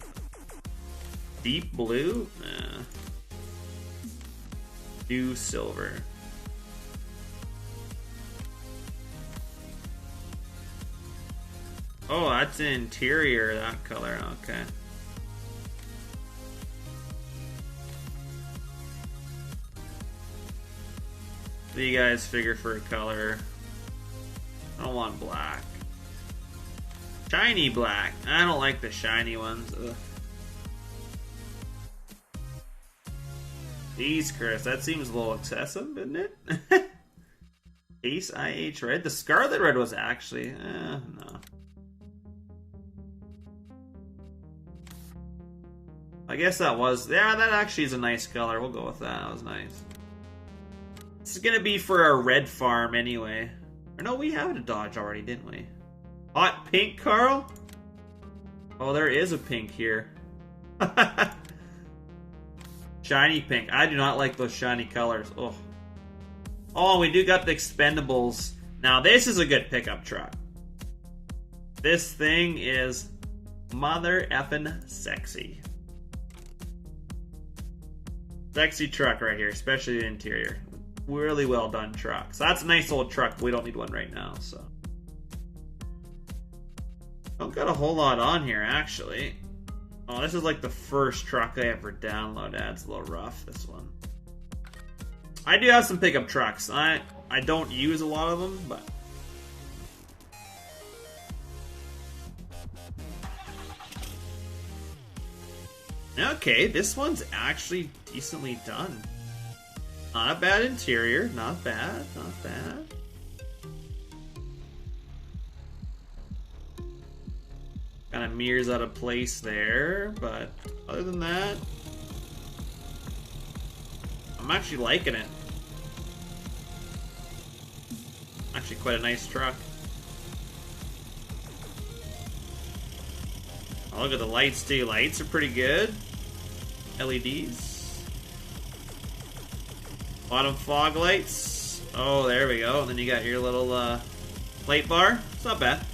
Deep blue? New silver. Oh, that's the interior, that color. Okay. What do you guys figure for a color? I don't want black. Shiny black. I don't like the shiny ones. Ugh. Jeez, Chris, that seems a little excessive, isn't it? Ace IH red. The Scarlet red was actually... no. I guess that was... Yeah, that actually is a nice color. We'll go with that. That was nice. This is going to be for our red farm anyway. Or no, we have a Dodge already, didn't we? Hot pink, Carl? Oh, there is a pink here. Shiny pink. I do not like those shiny colors. Oh. Oh, we do got the expendables. Now, this is a good pickup truck. This thing is mother effing sexy. Sexy truck right here, especially the interior. Really well done truck. So that's a nice old truck. We don't need one right now, so. Don't got a whole lot on here, actually. Oh, this is like the first truck I ever downloaded. It's a little rough, this one. I do have some pickup trucks. I don't use a lot of them, but... Okay, this one's actually decently done. Not a bad interior. Not bad. Not bad. mirrors out of place there, but other than that, I'm actually liking it. Actually quite a nice truck. Oh, look at the lights too. Lights are pretty good. LEDs. Bottom fog lights. Oh, there we go. And then you got your little light bar. It's not bad.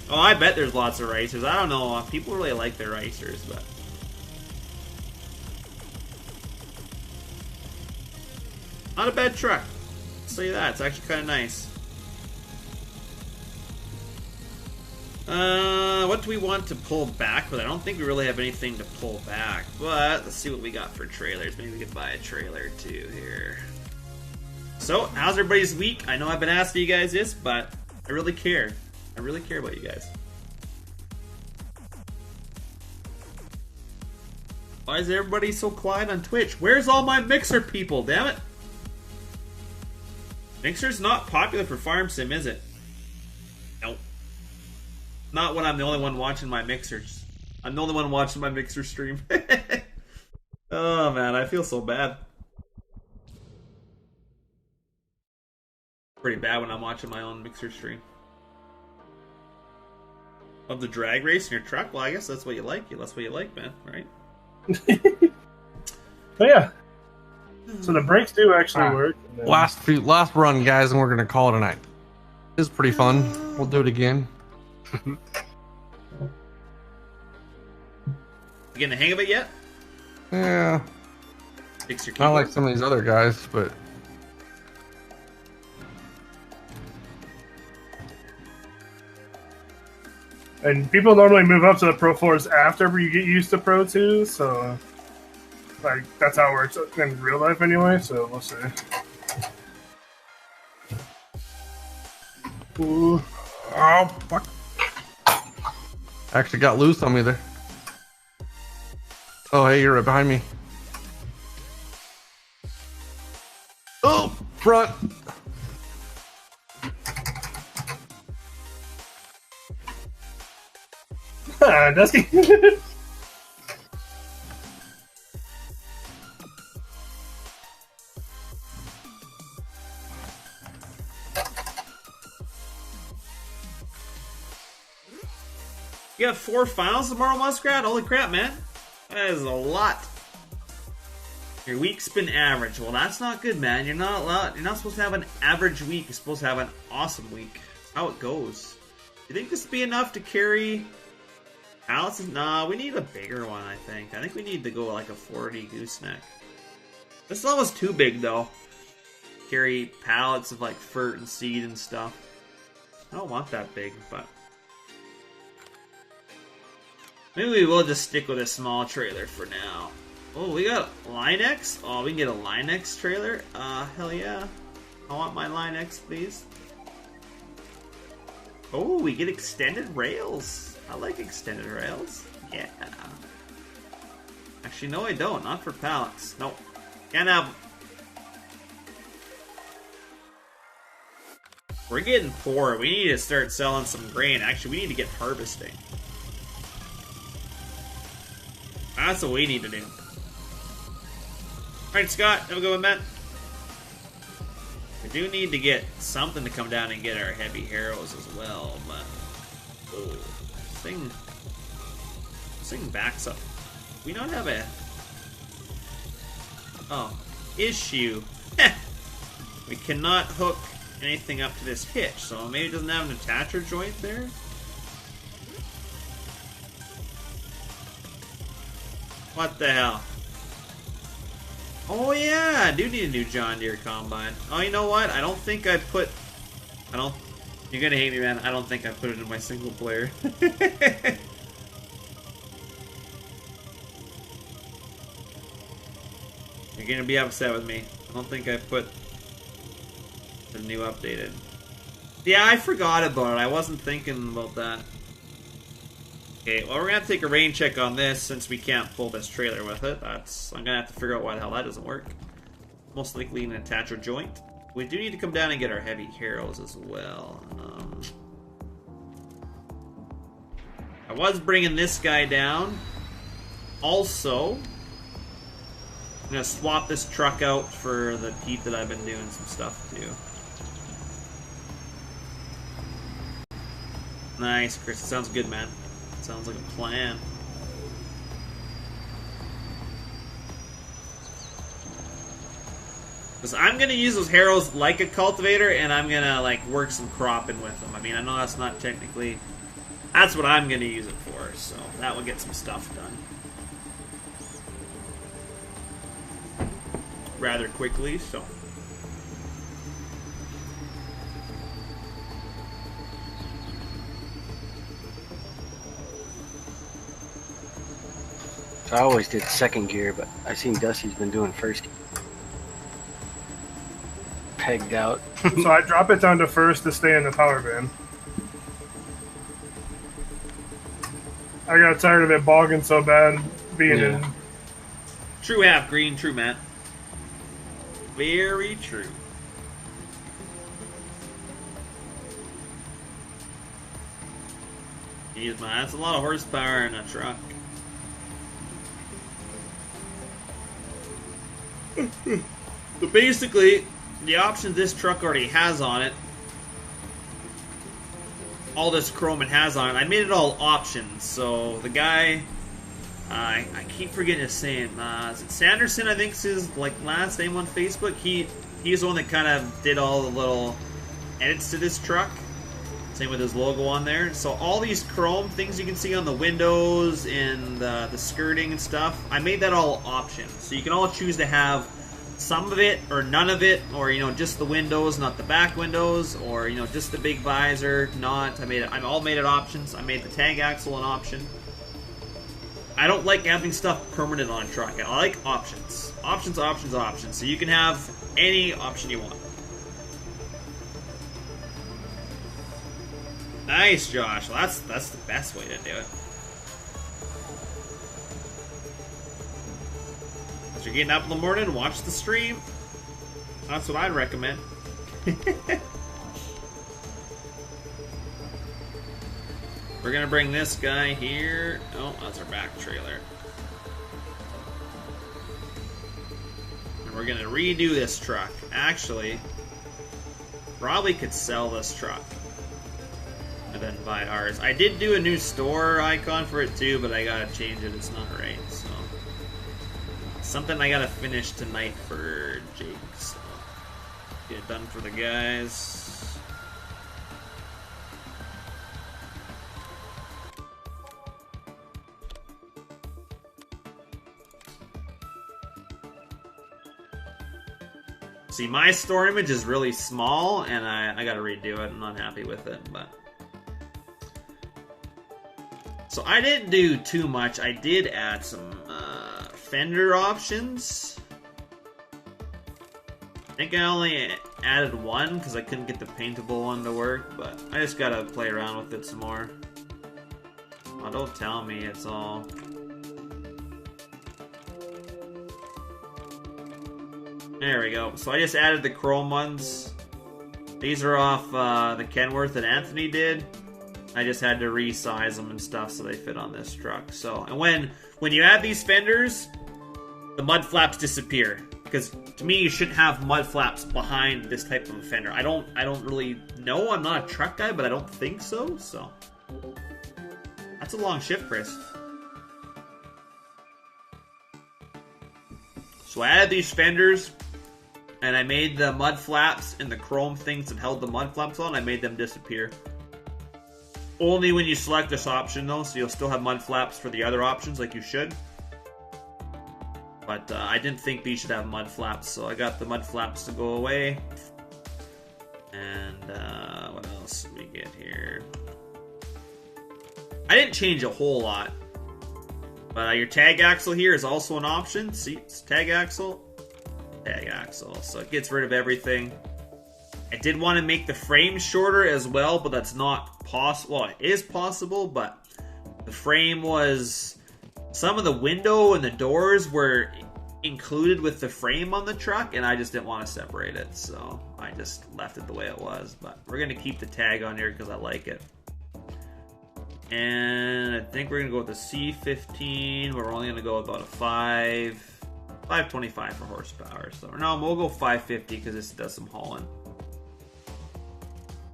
Oh, I bet there's lots of racers. I don't know. People really like their racers, but... not a bad truck. I'll tell you that. It's actually kind of nice. What do we want to pull back with? I don't think we really have anything to pull back, but let's see what we got for trailers. Maybe we could buy a trailer too here. So, how's everybody's week? I know I've been asking you guys this, but I really care. I really care about you guys. Why is everybody so quiet on Twitch? Where's all my Mixer people, damn it? Mixer's not popular for Farm Sim, is it? Nope. Not when I'm the only one watching my Mixers. I'm the only one watching my Mixer stream. Oh man, I feel so bad. Pretty bad when I'm watching my own Mixer stream. Of the drag race in your truck? Well, I guess that's what you like. That's what you like, man, right? But yeah. So the brakes do actually work. Last run, guys, and we're gonna call it a night. It was pretty fun. We'll do it again. You getting the hang of it yet? Yeah. Fix your Not keyboard. like some of these other guys, but And people normally move up to the Pro 4s after you get used to Pro 2, so like that's how it works in real life anyway, so we'll see. Ooh. oh fuck! Actually got loose on me there. Oh hey, you're right behind me. Oh, front. Dusty. You got 4 finals tomorrow, Muskrat? Holy crap, man. That is a lot. Your week's been average. Well, that's not good, man. You're not supposed to have an average week. You're supposed to have an awesome week. That's how it goes. You think this would be enough to carry pallets? Nah, we need a bigger one, I think. I think we need to go like a 40 gooseneck. This is almost too big, though. Carry pallets of like fert and seed and stuff. I don't want that big, but... maybe we will just stick with a small trailer for now. Oh, we got Line X? Oh, we can get a Line X trailer? Hell yeah. I want my Line X, please. Oh, we get extended rails. I like extended rails. Yeah. Actually, no I don't. Not for pallets. Nope. Can't have them. We're getting poor. We need to start selling some grain. Actually, we need to get harvesting. That's what we need to do. Alright, Scott. Have a good one, man. We do need to get something to come down and get our heavy harrows as well, but... oh, this thing backs up. We don't have a... oh, issue. We cannot hook anything up to this hitch, so maybe it doesn't have an attacher joint there? What the hell? Oh yeah, I do need a new John Deere combine. Oh, you know what? I don't think I put... you're gonna hate me, man. I don't think I put it in my single player. You're gonna be upset with me. I don't think I put the new updated. Yeah, I forgot about it. I wasn't thinking about that. Okay, well, we're gonna have to take a rain check on this since we can't pull this trailer with it. I'm gonna have to figure out why the hell that doesn't work. Most likely an attacher joint. We do need to come down and get our heavy harrows as well. I was bringing this guy down. Also, I'm gonna swap this truck out for the Pete that I've been doing some stuff to. Nice, Chris. It sounds good, man. Sounds like a plan. Because I'm going to use those harrows like a cultivator, and I'm going to like work some cropping with them. I mean, I know that's not technically... That's what I'm going to use it for, so that will get some stuff done. Rather quickly, so... So I always did second gear, but I seen Dusty's been doing first gear. Pegged out. So I drop it down to first to stay in the power bin. I got tired of it bogging so bad being in. True half green, true Matt. Very true. Jeez, man, that's a lot of horsepower in a truck. But basically, the options this truck already has on it, all this chrome it has on it, I made it all options. So the guy, I keep forgetting his name. Is it Sanderson? I think is his like last name on Facebook. He's the one that kind of did all the little edits to this truck. Same with his logo on there. So all these chrome things you can see on the windows and the skirting and stuff, I made that all options. So you can all choose to have some of it or none of it, or you know, just the windows, not the back windows, or you know, just the big visor, not. I all made it options. I made the tag axle an option. I don't like having stuff permanent on a truck. I like options. Options, options, options. So you can have any option you want. Nice, Josh. Well, that's the best way to do it. As you're getting up in the morning, watch the stream. That's what I'd recommend. We're gonna bring this guy here. Oh, that's our back trailer. And we're gonna redo this truck. Actually, probably could sell this truck and then buy ours. I did do a new store icon for it too, but I gotta change it. It's not right, so something I gotta finish tonight for Jake. So get it done for the guys. See, my store image is really small, and I gotta redo it. I'm not happy with it, but... So I didn't do too much. I did add some fender options. I think I only added one, because I couldn't get the paintable one to work, but I just gotta play around with it some more. Oh, don't tell me it's all... There we go. So I just added the chrome ones. These are off the Kenworth that Anthony did. I just had to resize them and stuff so they fit on this truck. So, and when you add these fenders, the mud flaps disappear. Because to me, you shouldn't have mud flaps behind this type of a fender. I don't really know. I'm not a truck guy, but I don't think so. So that's a long shift, Chris. So I added these fenders, and I made the mud flaps and the chrome things that held the mud flaps on, I made them disappear. Only when you select this option though, so you'll still have mud flaps for the other options like you should. But I didn't think these should have mud flaps, so I got the mud flaps to go away. And what else did we get here? I didn't change a whole lot. But your tag axle here is also an option. See, it's tag axle. Tag axle. So it gets rid of everything. I did want to make the frame shorter as well, but that's not possible. Well, it is possible, but the frame was... Some of the window and the doors were included with the frame on the truck, and I just didn't want to separate it, so I just left it the way it was. But we're going to keep the tag on here because I like it. And I think we're gonna go with the C15. We're only gonna go with about a 525 for horsepower. So no, we'll go 550 because this does some hauling.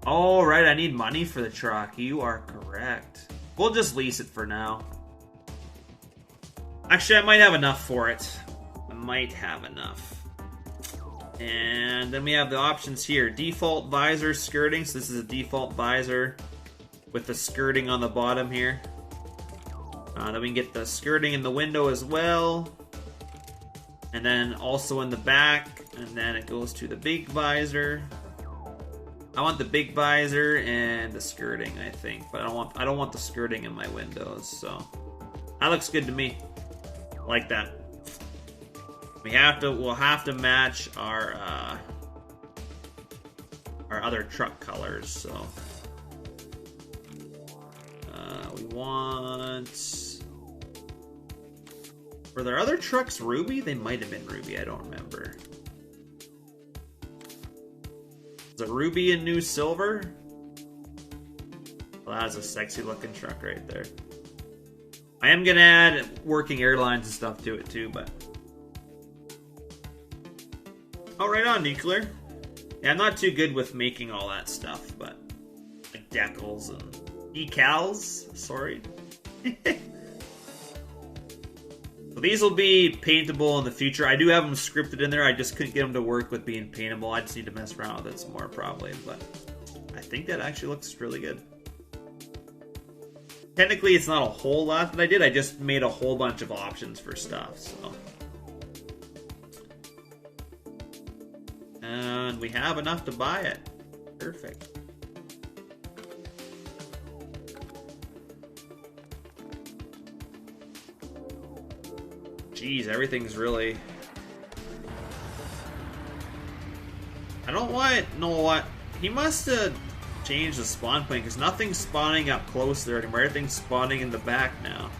All right, I need money for the truck. You are correct. We'll just lease it for now. Actually, I might have enough for it. I might have enough. And then we have the options here. Default visor skirting. So this is a default visor with the skirting on the bottom here. Then we can get the skirting in the window as well. And then also in the back. And then it goes to the big visor. I want the big visor and the skirting, I think. But I don't want the skirting in my windows, so that looks good to me. Like that. We'll have to match our other truck colors, so we want. Were there other trucks ruby? They might have been ruby, I don't remember. Is it ruby and new silver? Well, that's a sexy looking truck right there. I am gonna add working airlines and stuff to it too, but oh, right on, Nuclear. Yeah, I'm not too good with making all that stuff, but like decals and decals. Sorry. So these will be paintable in the future. I do have them scripted in there. I just couldn't get them to work with being paintable. I just need to mess around with it some more probably, but I think that actually looks really good. Technically, it's not a whole lot that I did. I just made a whole bunch of options for stuff, so. And we have enough to buy it. Perfect. Jeez, everything's really... I don't know what... He must have changed the spawn point, because nothing's spawning up close there anymore. Everything's spawning in the back now.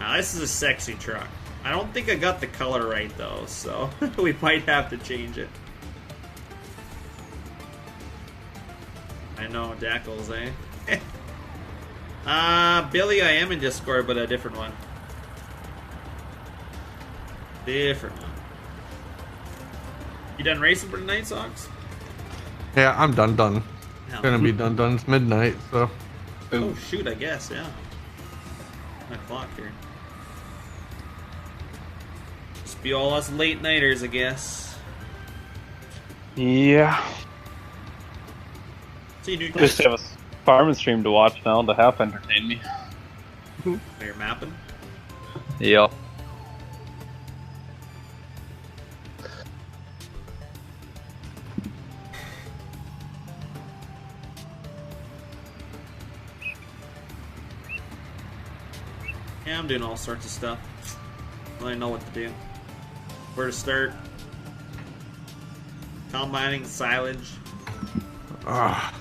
Now, this is a sexy truck. I don't think I got the color right, though, so we might have to change it. I know, Dackles, eh? Billy, I am in Discord, but a different one. Different one. You done racing for tonight, Socks? Yeah, I'm done. No. Gonna be done. It's midnight, so. Oh, shoot, I guess, yeah. 9 o'clock here. Just be all us late nighters, I guess. Yeah. See you, Just have a farming stream to watch now to half entertain me. You're mapping? Yeah. Yeah, I'm doing all sorts of stuff. I don't really know what to do. Where to start? Combining silage. Ah.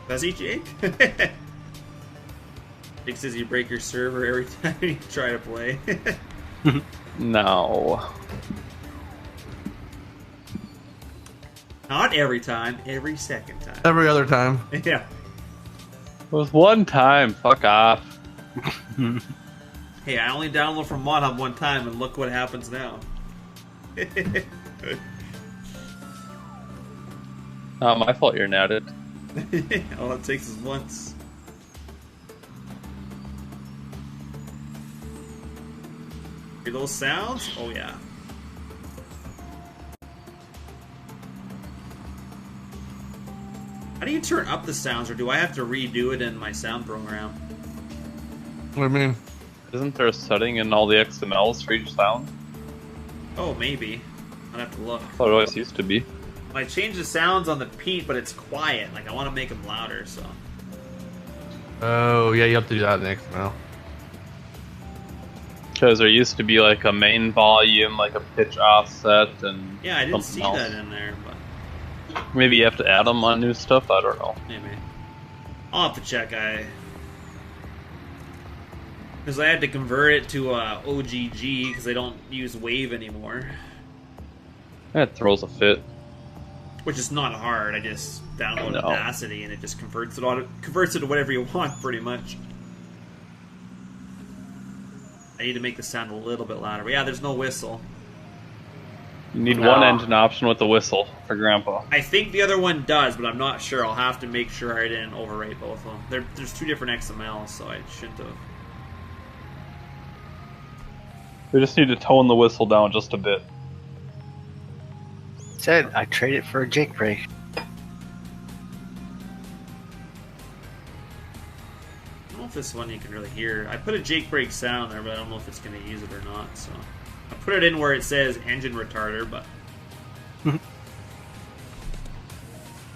Does he, Jake? Jake says you break your server every time you try to play. No. Not every time, every second time. Every other time. Yeah. It was one time. Fuck off. Hey, I only download from ModHub one time, and look what happens now. Not my fault you're natted. All it takes is once. Hear those sounds? Oh yeah. How do you turn up the sounds, or do I have to redo it in my sound program? What do you mean? Isn't there a setting in all the XMLs for each sound? Oh, maybe. I'd have to look. I thought it always used to be. I changed the sounds on the Pete, but it's quiet. Like, I want to make them louder, so. Oh, yeah, you have to do that next now. Because there used to be like a main volume, like a pitch offset, and Yeah, I didn't see something that else. in there, but Maybe you have to add them on new stuff. I don't know. maybe. I'll have to check. Because I had to convert it to OGG, because they don't use Wave anymore. That throws a fit. which is not hard. I just download No. Audacity and it just converts it to whatever you want, pretty much. I need to make the sound a little bit louder. But yeah, there's no whistle. You need No. one engine option with the whistle for Grandpa. I think the other one does, but I'm not sure. I'll have to make sure I didn't overwrite both of them. There's two different XMLs, so I shouldn't have. We just need to tone the whistle down just a bit. Said I traded for a Jake break. I don't know if this one you can really hear. I put a Jake brake sound there, but I don't know if it's going to use it or not. So I put it in where it says engine retarder, but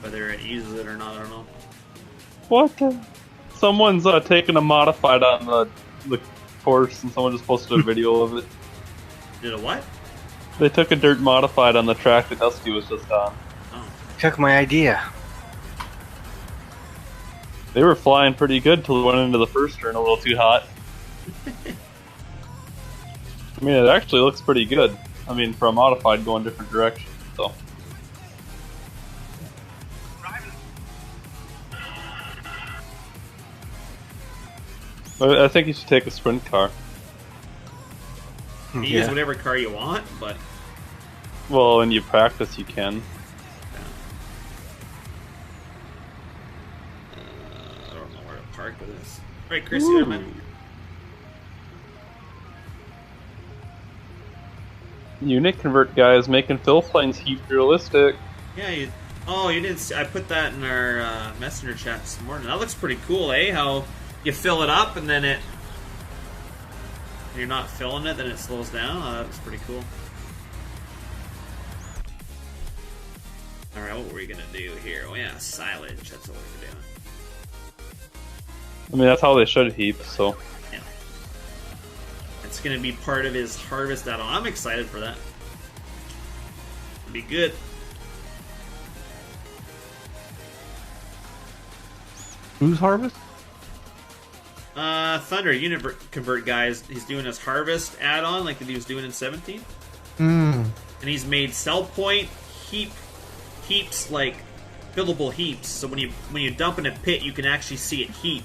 whether it uses it or not, I don't know. What? Someone's taking a modified on the course, and someone just posted a video of it. Did a what? They took a dirt modified on the track that Husky was just on. Oh, Took my idea. They were flying pretty good till we went into the first turn a little too hot. I mean, it actually looks pretty good. I mean, for a modified going different directions, so. I think you should take a sprint car. you use whatever car you want, but Well, when you practice, you can. I don't know where to park with this. Right, Chris, you there, man? Unit convert guys making fill planes heap realistic. Yeah, you didn't see, I put that in our messenger chat this morning. That looks pretty cool, eh? How you fill it up and then you're not filling it, then it slows down. That was pretty cool. Alright, what were we gonna do here? Oh yeah, silage, that's what we were doing. I mean, that's how they should heap, so. Yeah. It's gonna be part of his harvest add-on. I'm excited for that. It'll be good. Who's harvest? Thunder unit convert guys. He's doing his harvest add-on like that he was doing in 17. Hmm. And he's made sell point heaps, like fillable heaps. So when you dump in a pit, you can actually see it heap.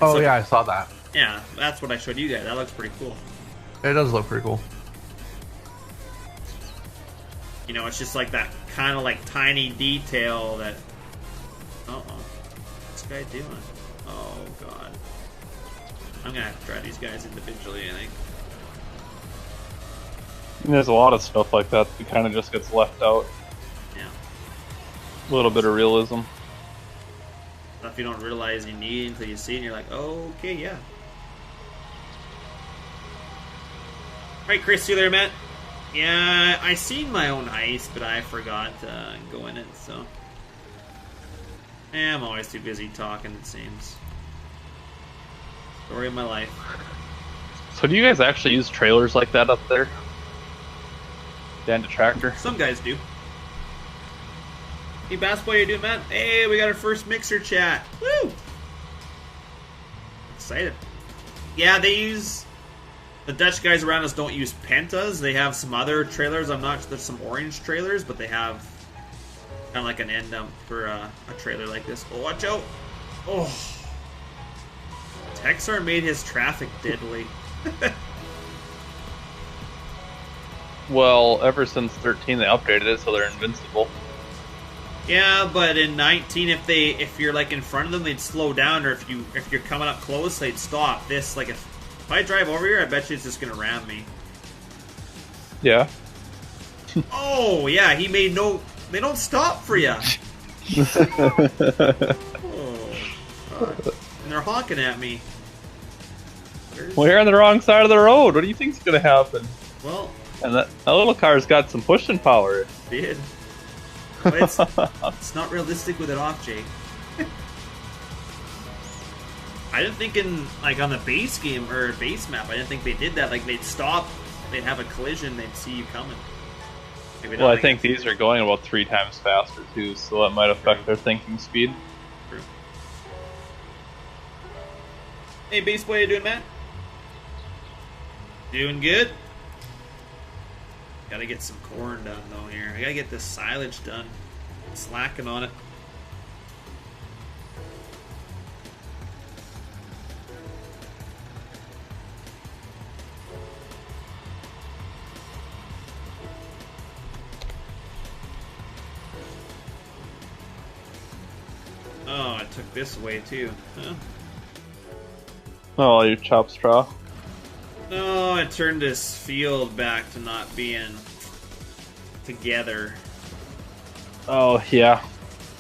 Oh So- yeah, I saw that. Yeah, that's what I showed you guys. That looks pretty cool. It does look pretty cool. You know, it's just like that kind of like tiny detail that. Uh-oh. What's this guy doing? Oh god. I'm gonna have to try these guys individually, I think. And there's a lot of stuff like that that kind of just gets left out. Yeah. A little bit of realism. Stuff you don't realize you need until you see it and you're like, oh, okay, yeah. Alright, Chris, you there, Matt? Yeah, I seen my own ice, but I forgot to go in it, so. I'm always too busy talking, it seems. Story of my life. So do you guys actually use trailers like that up there? Down to tractor? Some guys do. Hey, basketball, you doing, Matt? Hey, we got our first mixer chat. Woo! Excited. Yeah, they use... The Dutch guys around us don't use Pentas. They have some other trailers. I'm not... There's some orange trailers, but they have kind of like an end dump for a trailer like this. Oh, watch out! Oh! Texar made his traffic deadly. Well, ever since 13 they updated it so they're invincible. Yeah, but in 19, if you're like in front of them, they'd slow down, or if you're coming up close, they'd stop. This, like, if I drive over here, I bet you it's just gonna ram me. Yeah. Oh yeah, he made no. They don't stop for you. Oh, God. And they're honking at me. Well, you're on the wrong side of the road. What do you think's gonna happen? Well, And that little car's got some pushing power. did. But it's not realistic with it off, Jake. I didn't think on the base game or base map, I didn't think they did that. Like, they'd stop, they'd have a collision, they'd see you coming. Maybe Well, not, I think these are going about 3 times faster too, so that might affect their thinking speed. True. Hey, base boy, how you doing, man? Doing good? Gotta get some corn done though here. I gotta get this silage done. Slacking on it. Oh, I took this away too. Huh? Oh, your chop straw. No, I turned this field back to not being together. Oh yeah,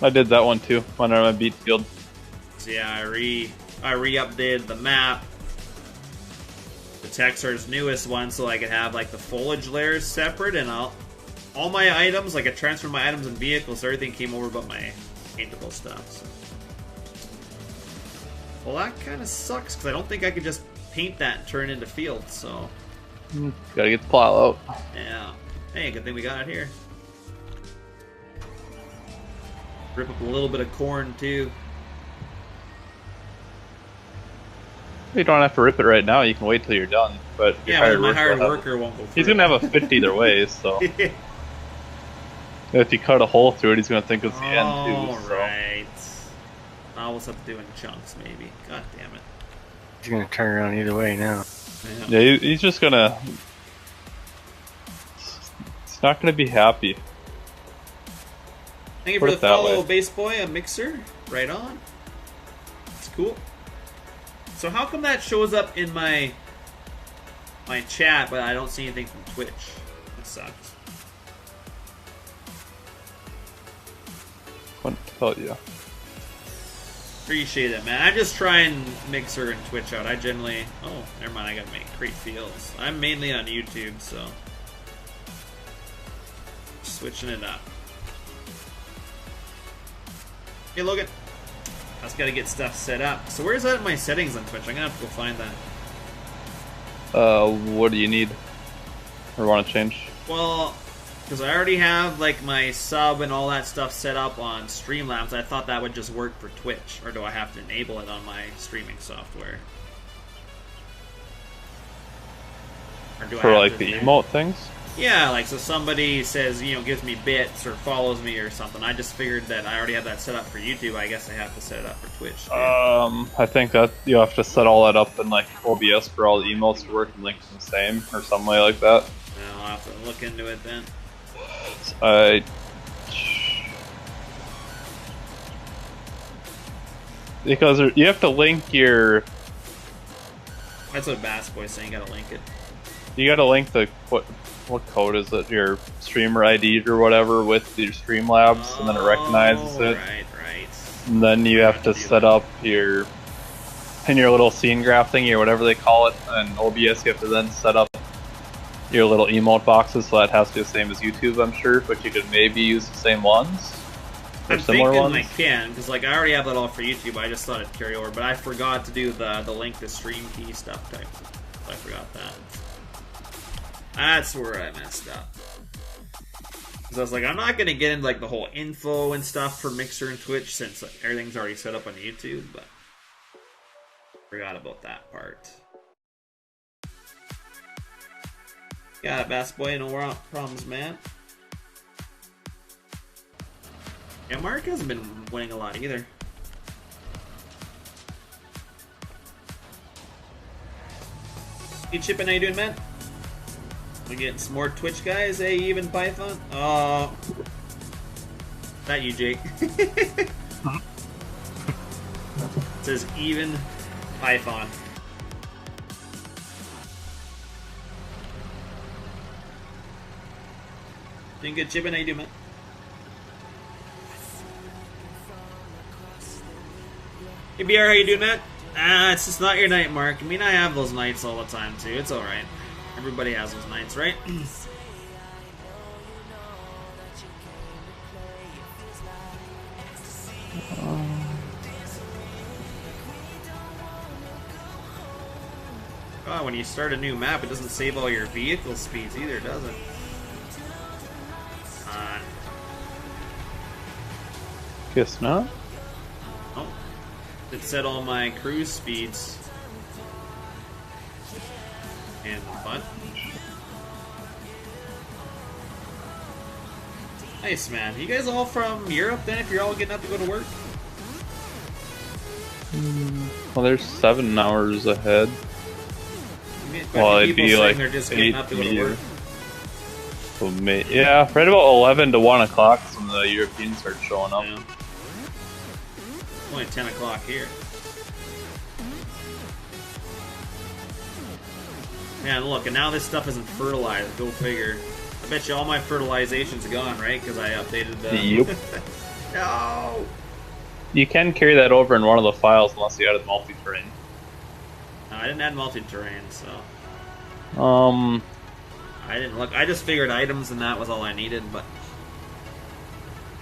I did that one too. Went on my beet field. So yeah, I re-updated the map. The Texar's newest one, so I could have like the foliage layers separate, and all my items, like I transferred my items and vehicles, everything came over but my paintable stuff. So. Well, that kind of sucks because I don't think I could just paint that and turn it into fields. So Gotta get the plow out. yeah. Hey, good thing we got it here. Rip up a little bit of corn too. You don't have to rip it right now. You can wait till you're done. But your Yeah, but my hired worker won't go through. He's gonna have a 50 either way. So if you cut a hole through it, he's gonna think it's the end too. So. Right. I always have to do it in chunks, maybe. God damn it. He's gonna turn around either way now. Yeah, he's just gonna. He's not gonna be happy. Thank you Put for the it that follow, way. Base Boy, a mixer. Right on. It's cool. So how come that shows up in my chat, but I don't see anything from Twitch? That sucks. Couldn't tell you. Appreciate it, man. I just try and Mixer and Twitch out. I generally... Oh, never mind. I gotta make Crate Fields. I'm mainly on YouTube, so... Switching it up. Hey, Logan. I just gotta get stuff set up. So where's that in my settings on Twitch? I'm gonna have to go find that. What do you need? Or want to change? Well... Because I already have like my sub and all that stuff set up on Streamlabs. I thought that would just work for Twitch. Or do I have to enable it on my streaming software? Or do For I have like to the enable- emote things? Yeah, like so somebody says, you know, gives me bits or follows me or something. I just figured that I already have that set up for YouTube. I guess I have to set it up for Twitch too. I think that you have to set all that up in like OBS for all the emotes to work and links the same or something like that. I'll have to look into it then. Because you have to link your. That's what Bass Boy's saying. Gotta link it. You gotta link the what code is it? Your streamer ID or whatever with your Streamlabs, and then it recognizes it. Right. And then you have to set up your in your little scene graph thingy or whatever they call it, and OBS. You have to then set up your little emote boxes, so that has to be the same as YouTube, I'm sure. But you could maybe use the same ones or I'm similar thinking ones. I can, because like I already have that all for YouTube. I just thought it'd carry over, but I forgot to do the link to stream key stuff type. So I forgot that. That's where I messed up. Because I was like, I'm not gonna get into like the whole info and stuff for Mixer and Twitch since like, everything's already set up on YouTube, but forgot about that part. Got it, Bass Boy, no problems, man. Yeah, Mark hasn't been winning a lot either. Hey, Chip, how you doing, man? We getting some more Twitch guys, hey, even Python? That you, Jake. It says even Python. Doing good, Chip, how you doing, man? Hey, BR, how you doing, man? It's just not your night, Mark. I mean, I have those nights all the time, too. It's alright. Everybody has those nights, right? Oh, when you start a new map, it doesn't save all your vehicle speeds either, does it? Guess not. Oh. It set all my cruise speeds. And what? Nice, man. You guys all from Europe then? If you're all getting up to go to work? Well, there's 7 hours ahead. But Well, it'd people be saying like they're just getting 8 up to go to here. work. So yeah, right about 11 to 1 o'clock is when the Europeans start showing up. Yeah. Only 10 o'clock here. Man, look, and now this stuff isn't fertilized. Go figure. I bet you all my fertilization's gone, right? Because I updated the... Yep. No! You can carry that over in one of the files unless you added multi-terrain. No, I didn't add multi-terrain, so... I didn't look. I just figured items and that was all I needed, but...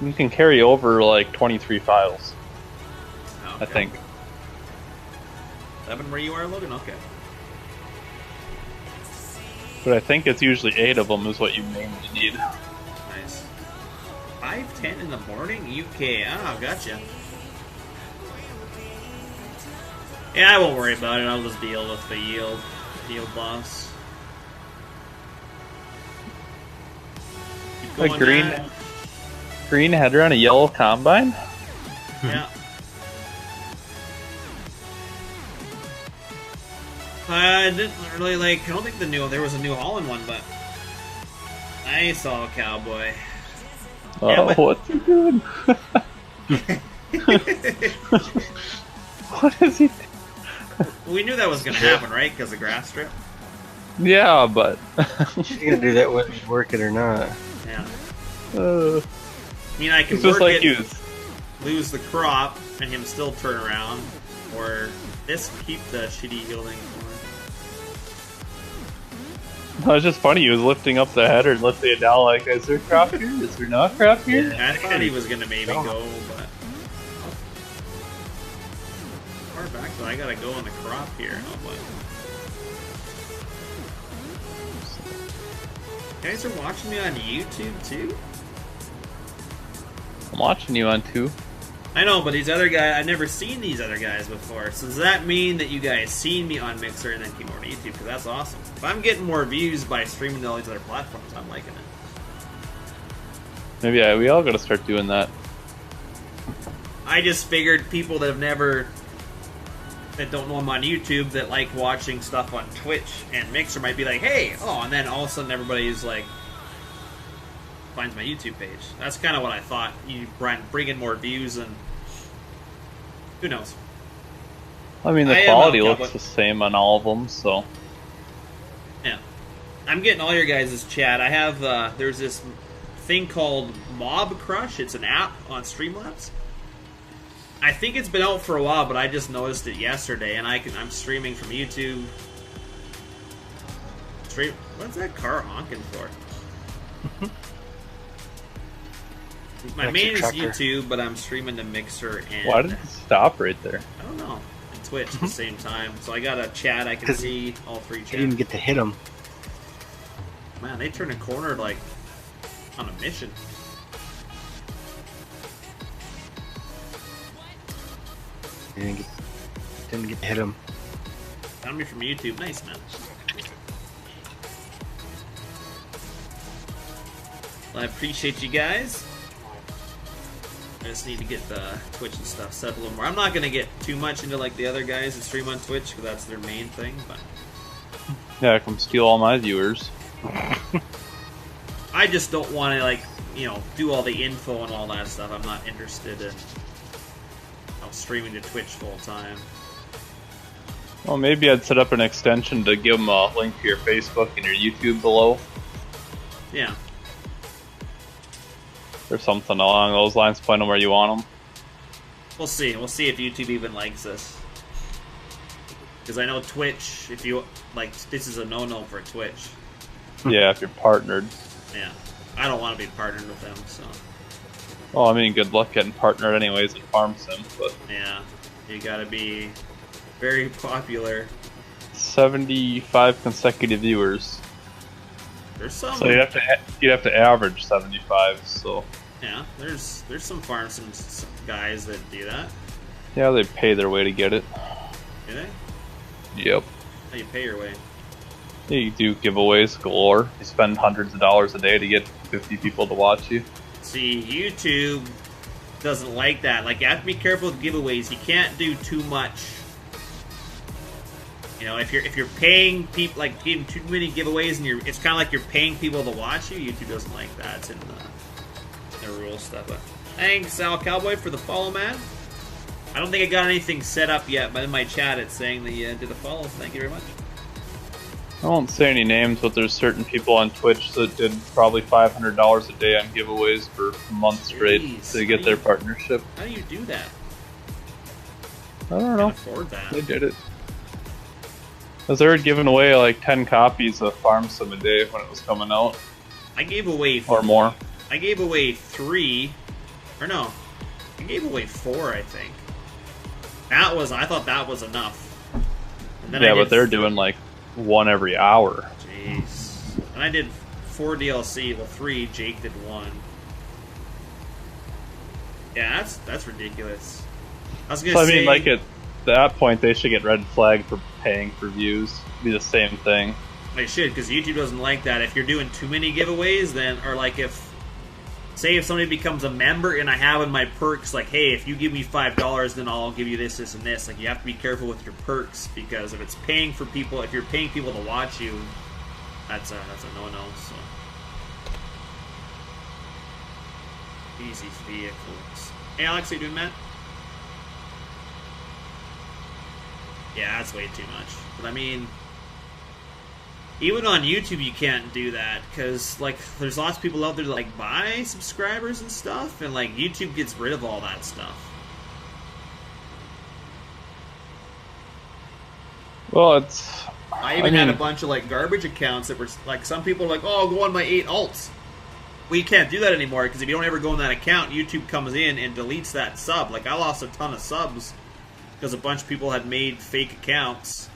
You can carry over like 23 files, Oh, I think. 7 where you are, Logan? Okay. But I think it's usually 8 of them is what you mainly need. Nice. 5:10 in the morning? UK. Oh, gotcha. Yeah, I won't worry about it. I'll just deal with the yield loss. Keep A going, green, Matt. green header on a yellow combine? Yeah. I didn't really like. I don't think there was a New Holland one, but I saw a cowboy. Oh, Yeah, but- what's he doing? What is he? We knew that was going to happen, right? Because of grass strip. Yeah, but She's gonna do that whether you work it or not. Yeah. uh, I mean, I can it's just work like it, you. lose the crop, and him still turn around, or this keep the shitty yielding. No, it's just funny. He was lifting up the header and lifting it down. Like, is there crop here? Is there not crop here? I thought he was going to maybe go, but far back, but I gotta go in the crop here. Oh boy. You guys are watching me on YouTube too? I'm watching you on 2. I know, but these other guys, I've never seen these other guys before. So does that mean that you guys seen me on Mixer and then came over to YouTube? Because that's awesome. If I'm getting more views by streaming to all these other platforms, I'm liking it. Maybe we all gotta start doing that. I just figured people that don't know I'm on YouTube that like watching stuff on Twitch and Mixer might be like, hey, oh, and then all of a sudden everybody's like, finds my YouTube page. That's kind of what I thought. You bring in more views and who knows? I mean, the I am quality out, looks Cowboy. the same on all of them, so. Yeah. I'm getting all your guys' chat. I have, there's this thing called Mob Crush. It's an app on Streamlabs. I think it's been out for a while, but I just noticed it yesterday, and I'm streaming from YouTube. What's that car honking for? My That's main a is trucker. YouTube, but I'm streaming to Mixer and Why did it stop right there? I don't know, and Twitch at the same time. So I got a chat. I can 'Cause see all 3 I didn't even chats. get to hit him. Man, they turned a corner like on a mission. Didn't get to hit him. Found me from YouTube. Nice, man. Well, I appreciate you guys. I just need to get the Twitch and stuff set up a little more. I'm not going to get too much into like the other guys that stream on Twitch because that's their main thing, but Yeah, come steal all my viewers. I just don't want to like, do all the info and all that stuff. I'm not interested in streaming to Twitch full time. Well, maybe I'd set up an extension to give them a link to your Facebook and your YouTube below, Yeah. or something along those lines. Point them where you want them. We'll see. We'll see if YouTube even likes this. Because I know Twitch, if you like, this is a no-no for Twitch. Yeah, if you're partnered. Yeah, I don't want to be partnered with them. So Well, I mean, good luck getting partnered anyways in Farm Sim, but yeah, you got to be very popular. 75 consecutive viewers. There's some. So you'd have to average 75. So Yeah, there's some farm some guys that do that. yeah, they pay their way to get it. Do they? Yep. How you pay your way? Yeah, you do giveaways galore. You spend hundreds of dollars a day to get 50 people to watch you. See, YouTube doesn't like that. Like, you have to be careful with giveaways. You can't do too much. You know, if you're paying people, like giving too many giveaways, and it's kind of like you're paying people to watch you. YouTube doesn't like that. It's in the rules stuff. But thanks, Al Cowboy, for the follow, man. I don't think I got anything set up yet, but in my chat it's saying that you did a follow. So thank you very much. I won't say any names, but there's certain people on Twitch that did probably $500 a day on giveaways for months straight to get their partnership. How do you do that? I don't know. Afford that. They did it. Because they were giving away like 10 copies of Farm Sim a day when it was coming out. I gave away or more. I gave away 3, or no, I gave away 4. I think I thought that was enough. And then yeah, but they're doing like 1 every hour. Jeez. And I did 4 DLC. Well, 3. Jake did 1. Yeah, that's ridiculous. I was gonna say. I mean, like at that point, they should get red flagged for paying for views. Be the same thing. They should, because YouTube doesn't like that. If you're doing too many giveaways, then, or like if somebody becomes a member and I have in my perks, like, hey, if you give me $5, then I'll give you this, this, and this. Like, you have to be careful with your perks, because if it's paying for people, if you're paying people to watch you, that's a no-no. So, easy vehicles. Hey, Alex, how you doing, Matt? Yeah, that's way too much. But I mean, even on YouTube you can't do that, because like there's lots of people out there that like buy subscribers and stuff, and like YouTube gets rid of all that stuff. Well, I mean, had a bunch of like garbage accounts that were like, some people are like, oh, I'll go on my 8 alts. Well, you can't do that anymore, because if you don't ever go in that account, YouTube comes in and deletes that sub. Like, I lost a ton of subs because a bunch of people had made fake accounts,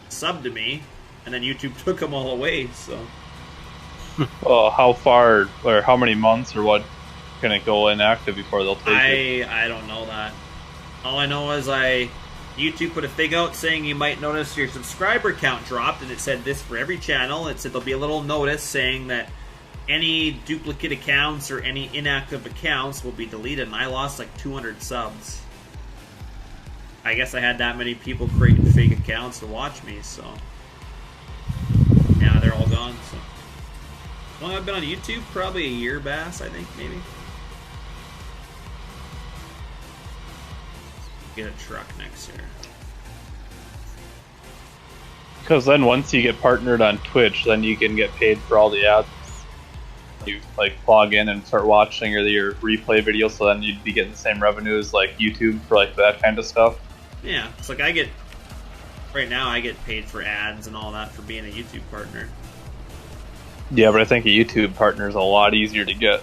subbed to me, and then YouTube took them all away. So, well, how far or how many months or what can it go inactive before they'll take it? I don't know that. All I know is YouTube put a thing out saying you might notice your subscriber count dropped, and it said this for every channel. It said there'll be a little notice saying that any duplicate accounts or any inactive accounts will be deleted, and I lost like 200 subs. I guess I had that many people creating fake accounts to watch me, so yeah, they're all gone. So, how long I've been on YouTube? Probably a year, Bass, I think, maybe. Get a truck next year. Because then once you get partnered on Twitch, then you can get paid for all the ads. You like log in and start watching your replay videos, so then you'd be getting the same revenues like YouTube for like that kind of stuff. Yeah, it's like right now I get paid for ads and all that for being a YouTube partner. Yeah, but I think a YouTube partner is a lot easier to get.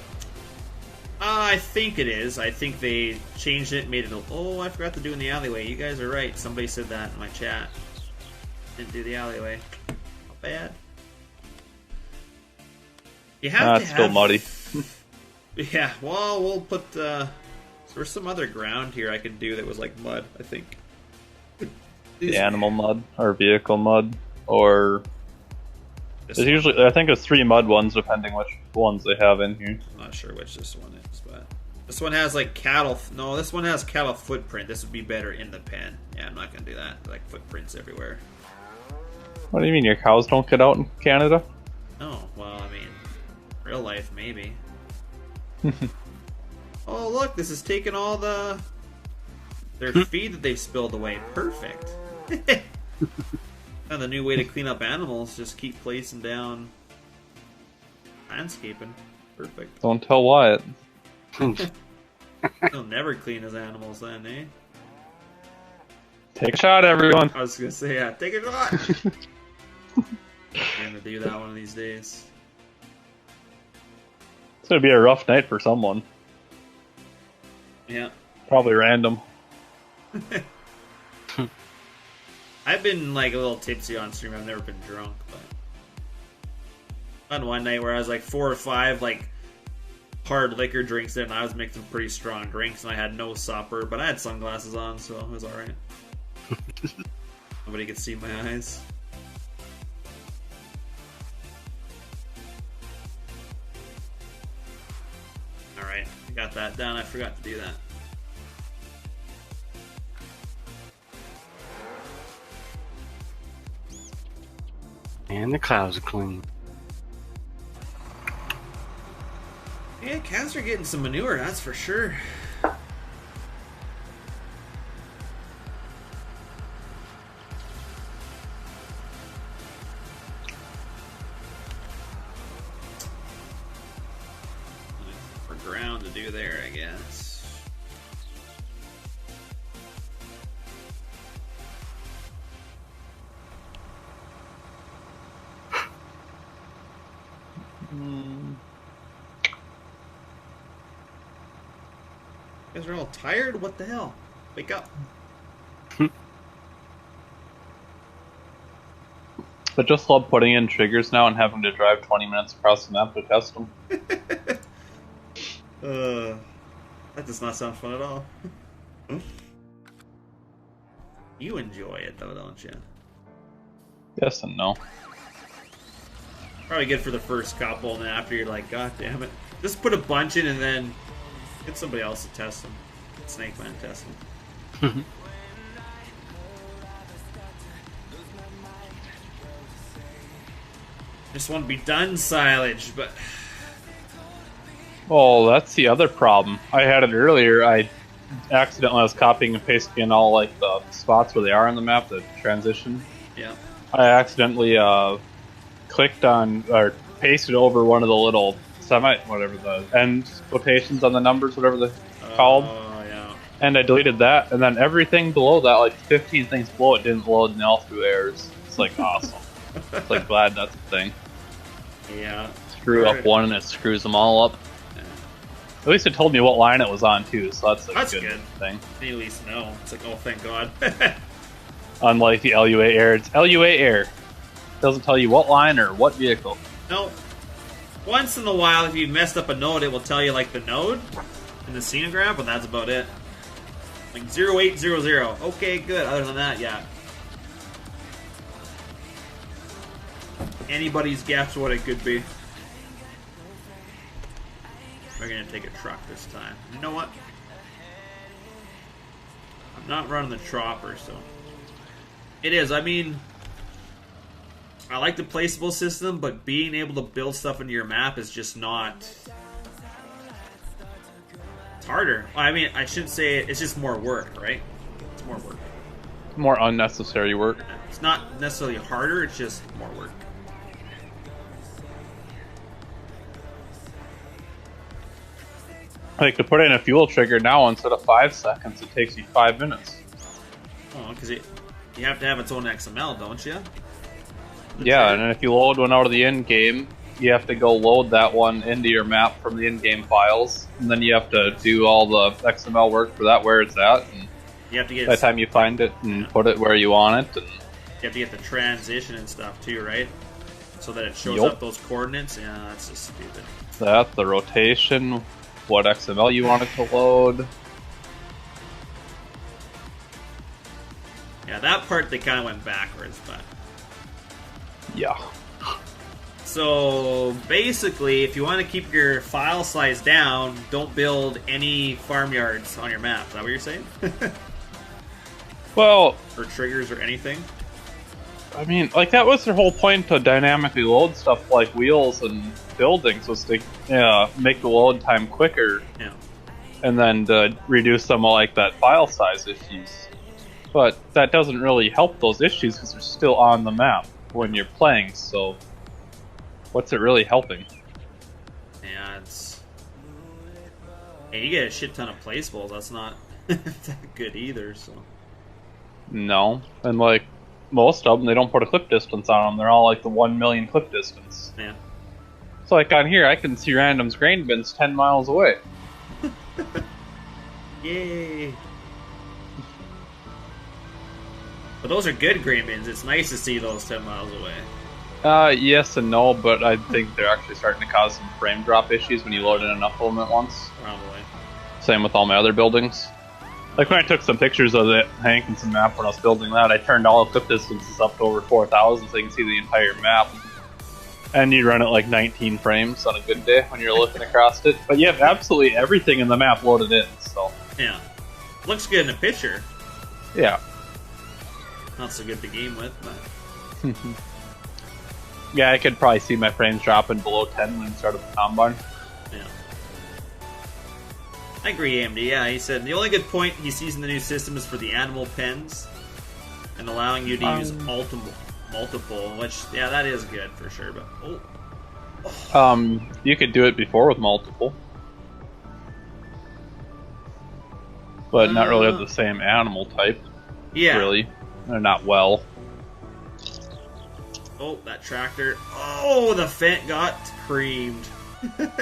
I think it is. I think they changed it, made it oh, I forgot to do in the alleyway. You guys are right. Somebody said that in my chat. Didn't do the alleyway. Not bad. You have to it's still muddy. Yeah, well, we'll put there's some other ground here I could do that was like mud, I think. The animal mud or vehicle mud, or there's usually, I think there's 3 mud ones depending which ones they have in here. I'm not sure which this one is, but this one has like cattle. No, this one has cattle footprint. This would be better in the pen. Yeah, I'm not gonna do that. Like footprints everywhere. What do you mean your cows don't get out in Canada? Oh, well, I mean, real life maybe. Oh, look, this is taking all their feed that they've spilled away. Perfect. And the new way to clean up animals, just keep placing down landscaping. Perfect. Don't tell Wyatt. He'll never clean his animals then, eh? Take a shot, everyone. I was gonna say, yeah, take a shot. I'm gonna do that one of these days. It's gonna be a rough night for someone. Yeah. Probably random. I've been like a little tipsy on stream. I've never been drunk, but on one night where I was like 4 or 5 like hard liquor drinks in, and I was mixing pretty strong drinks, and I had no supper, but I had sunglasses on, so it was alright. Nobody could see my eyes. Alright. I got that done. I forgot to do that. And the clouds are clean. Yeah, cows are getting some manure, that's for sure. For ground to do there, I guess. You guys are all tired? What the hell? Wake up. I just love putting in triggers now and having to drive 20 minutes across the map to test them. That does not sound fun at all. You enjoy it though, don't you? Yes and no. Probably good for the first couple, and then after you're like, God damn it. Just put a bunch in and then get somebody else to test them. Snake Man test them. Just want to be done silage, but... Oh, that's the other problem. I had it earlier. I accidentally was copying and pasting in all like the spots where they are on the map, the transition. Yeah. I accidentally clicked on or pasted over one of the little whatever the end quotations on the numbers, whatever they're called. Oh, yeah. And I deleted that, and then everything below that, like 15 things below it, didn't load and all through errors. It's like awesome. It's like glad that's a thing. Yeah. Screw up one and it screws them all up. Yeah. At least it told me what line it was on too, so that's a That's good good. thing. You at least know. It's like, oh, thank God. Unlike the LUA error, it's LUA error. It doesn't tell you what line or what vehicle. No. Once in a while, if you messed up a node, it will tell you like the node in the scenogram, but that's about it. Like 0800. Okay, good. Other than that, yeah. Anybody's guess what it could be. We're gonna take a truck this time. You know what? I'm not running the chopper, so it is. I mean, I like the placeable system, but being able to build stuff into your map is just not. It's harder. I mean, I shouldn't say it, it's just more work, right? It's more work. More unnecessary work. It's not necessarily harder, it's just more work. Like to put in a fuel trigger now, instead of 5 seconds, it takes you 5 minutes. Oh, because you have to have its own XML, don't you? Yeah, and then if you load one out of the in-game, you have to go load that one into your map from the in-game files, and then you have to do all the XML work for that where it's at, and You have to get by the time you find it and put it where you want it, and you have to get the transition and stuff too, right? So that it shows Yup. up those coordinates. Yeah, that's just stupid. that, the rotation, what XML you want it to load. Yeah, that part they kind of went backwards, but. Yeah. So basically, if you want to keep your file size down, don't build any farmyards on your map. Is that what you're saying? Well, Or triggers or anything? I mean, like that was their whole point to dynamically load stuff like wheels and buildings, was to make the load time quicker, Yeah. and then to reduce some of like that file size issues. But that doesn't really help those issues because they're still on the map when you're playing. So, what's it really helping? Yeah, it's. Hey, you get a shit ton of placeables. That's not that good either. So. No, and like most of them, they don't put a clip distance on them. They're all like the 1 million clip distance. Yeah. So like on here, I can see random's grain bins 10 miles away. Yay! But those are good grain bins. It's nice to see those 10 miles away. Yes and no, but I think they're actually starting to cause some frame drop issues when you load in enough of them at once. Probably. Same with all my other buildings. Like when I took some pictures of it, Hank, and some map when I was building that, I turned all the clip distances up to over 4,000 so you can see the entire map. And you run it like 19 frames on a good day when you're looking across it. But you have absolutely everything in the map loaded in, so... Yeah. Looks good in a picture. Yeah. Not so good to game with, but... Yeah, I could probably see my frames dropping below 10 when we start the combine. Yeah. I agree, AMD. Yeah, he said the only good point he sees in the new system is for the animal pens and allowing you to use multiple, which, yeah, that is good for sure, but... You could do it before with multiple. But not really of the same animal type. Yeah. Really. They're not well. Oh, that tractor. Oh, the Fent got creamed. It's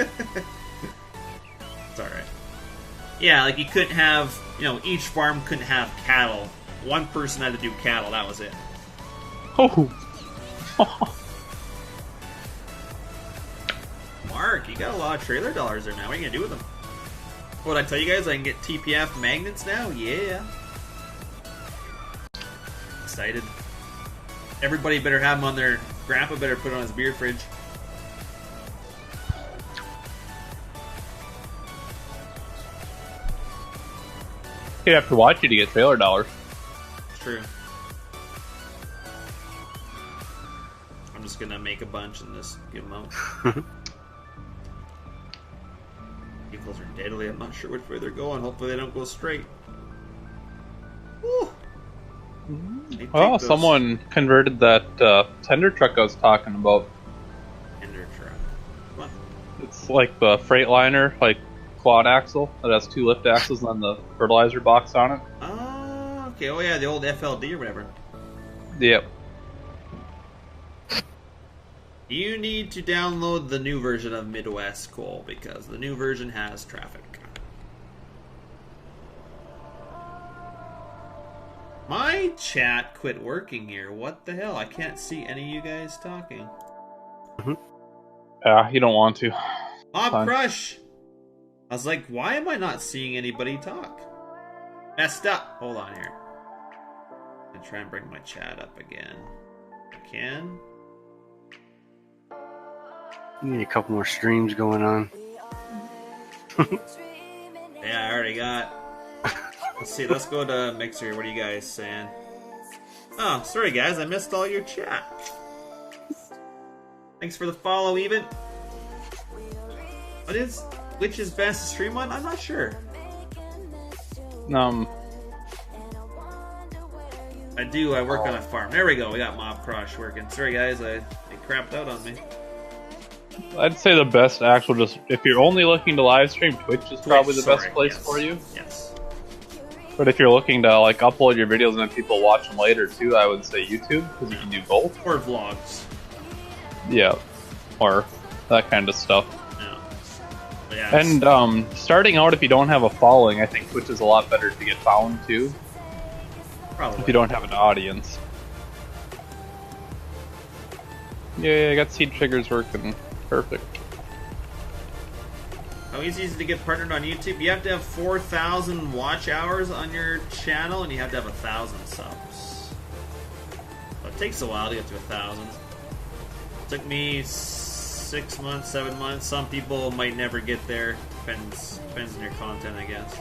alright. Yeah, like you couldn't have, each farm couldn't have cattle. One person had to do cattle, that was it. Oh. Mark, you got a lot of trailer dollars there now. What are you going to do with them? What did I tell you guys? I can get TPF magnets now? Yeah. Excited. Everybody better have them on their... Grandpa better put it on his beer fridge. You'd have to watch you to get trailer dollars. It's true. I'm just gonna make a bunch and just give them out. Vehicles are deadly. I'm not sure which way they're going. Hopefully they don't go straight. Woo. Oh, someone converted that tender truck I was talking about. Tender truck. What? It's like the Freightliner, like quad axle that has 2 lift axles and the fertilizer box on it. Oh, okay. Oh yeah, the old FLD or whatever. Yep. You need to download the new version of Midwest Coal because the new version has traffic. My chat quit working here. What the hell? I can't see any of you guys talking. Yeah, you don't want to. Mob Crush! I was like, why am I not seeing anybody talk? Messed up. Hold on here. I'm gonna try and bring my chat up again. I can. You need a couple more streams going on. Yeah, I already got. Let's see, let's go to Mixer. What are you guys saying? Oh, sorry guys, I missed all your chat. Thanks for the follow, even. Which is best to stream on? I'm not sure. I work on a farm. There we go, we got Mob Crush working. Sorry guys, they crapped out on me. I'd say the best actual, just if you're only looking to live stream, Twitch is probably the best place for you. Yes. But if you're looking to like upload your videos and then people watch them later too, I would say YouTube because you can do both. Or vlogs. Yeah, or that kind of stuff. Yeah. And starting out, if you don't have a following, I think Twitch is a lot better to get found too. Probably. If you don't have an audience. Yeah, I got seed triggers working perfect. How easy is it to get partnered on YouTube? You have to have 4,000 watch hours on your channel, and you have to have 1,000 subs. So it takes a while to get to 1,000. It took me 6 months, 7 months. Some people might never get there. Depends on your content, I guess.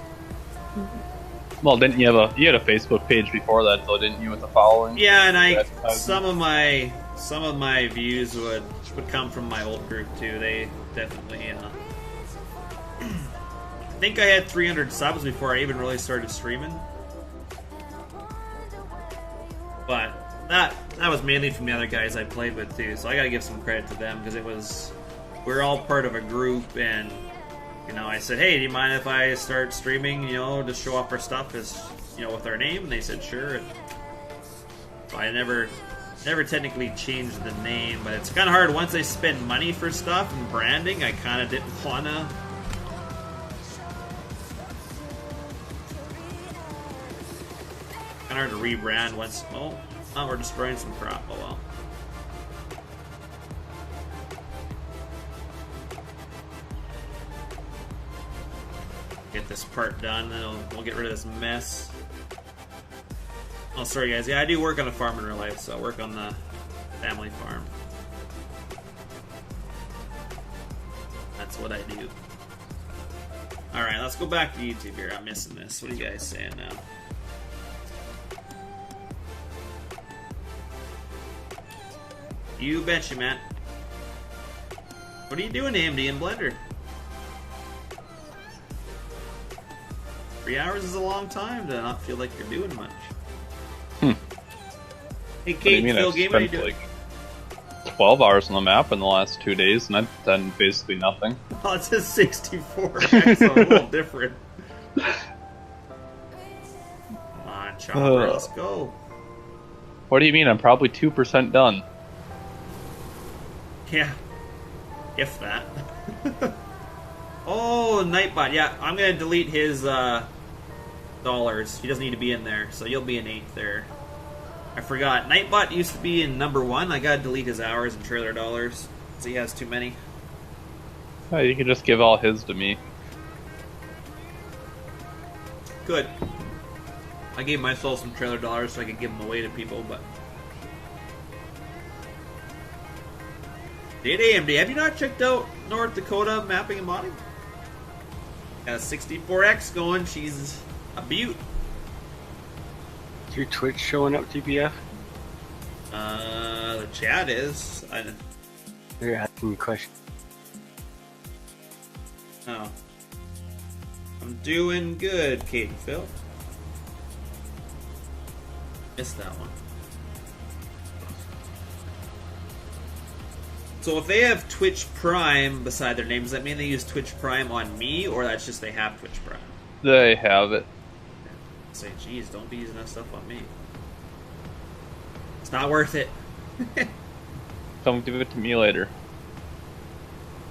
Well, didn't you have you had a Facebook page before that, though, didn't you, with the following? Yeah, and some of my views would come from my old group too. They definitely. I think I had 300 subs before I even really started streaming. But that was mainly from the other guys I played with too, so I gotta give some credit to them because we're all part of a group, and I said, hey, do you mind if I start streaming, to show off our stuff as with our name? And they said sure. And so I never technically changed the name, but it's kind of hard once I spend money for stuff and branding. I kind of didn't wanna. Kind of hard to rebrand once. Oh, we're destroying some crop. Oh well. Get this part done, then we'll get rid of this mess. Oh, sorry guys. Yeah, I do work on a farm in real life, so I work on the family farm. That's what I do. Alright, let's go back to YouTube here. I'm missing this. What are you guys saying now? You betcha, man. What are you doing, AMD and Blender? 3 hours is a long time to not feel like you're doing much. Hey, Kate, Phil Game, what are you doing? Like 12 hours on the map in the last 2 days, and I've done basically nothing. Oh, it's a 64X, so a little different. Come on, Chopper, let's go. What do you mean? I'm probably 2% done. Yeah. If that. Oh, Nightbot. Yeah, I'm going to delete his dollars. He doesn't need to be in there, so you'll be an 8 there. I forgot. Nightbot used to be in number 1. I got to delete his hours and trailer dollars, because he has too many. Oh, you can just give all his to me. Good. I gave myself some trailer dollars so I could give them away to people, but... Did AMD, have you not checked out North Dakota mapping and modding? Got a 64X going, she's a beaut. Is your Twitch showing up, TPF? The chat is. They're asking me questions. Oh. I'm doing good, Kate and Phil. Missed that one. So if they have Twitch Prime beside their name, does that mean they use Twitch Prime on me, or that's just they have Twitch Prime? They have it. Say, geez, don't be using that stuff on me. It's not worth it. Don't give it to me later.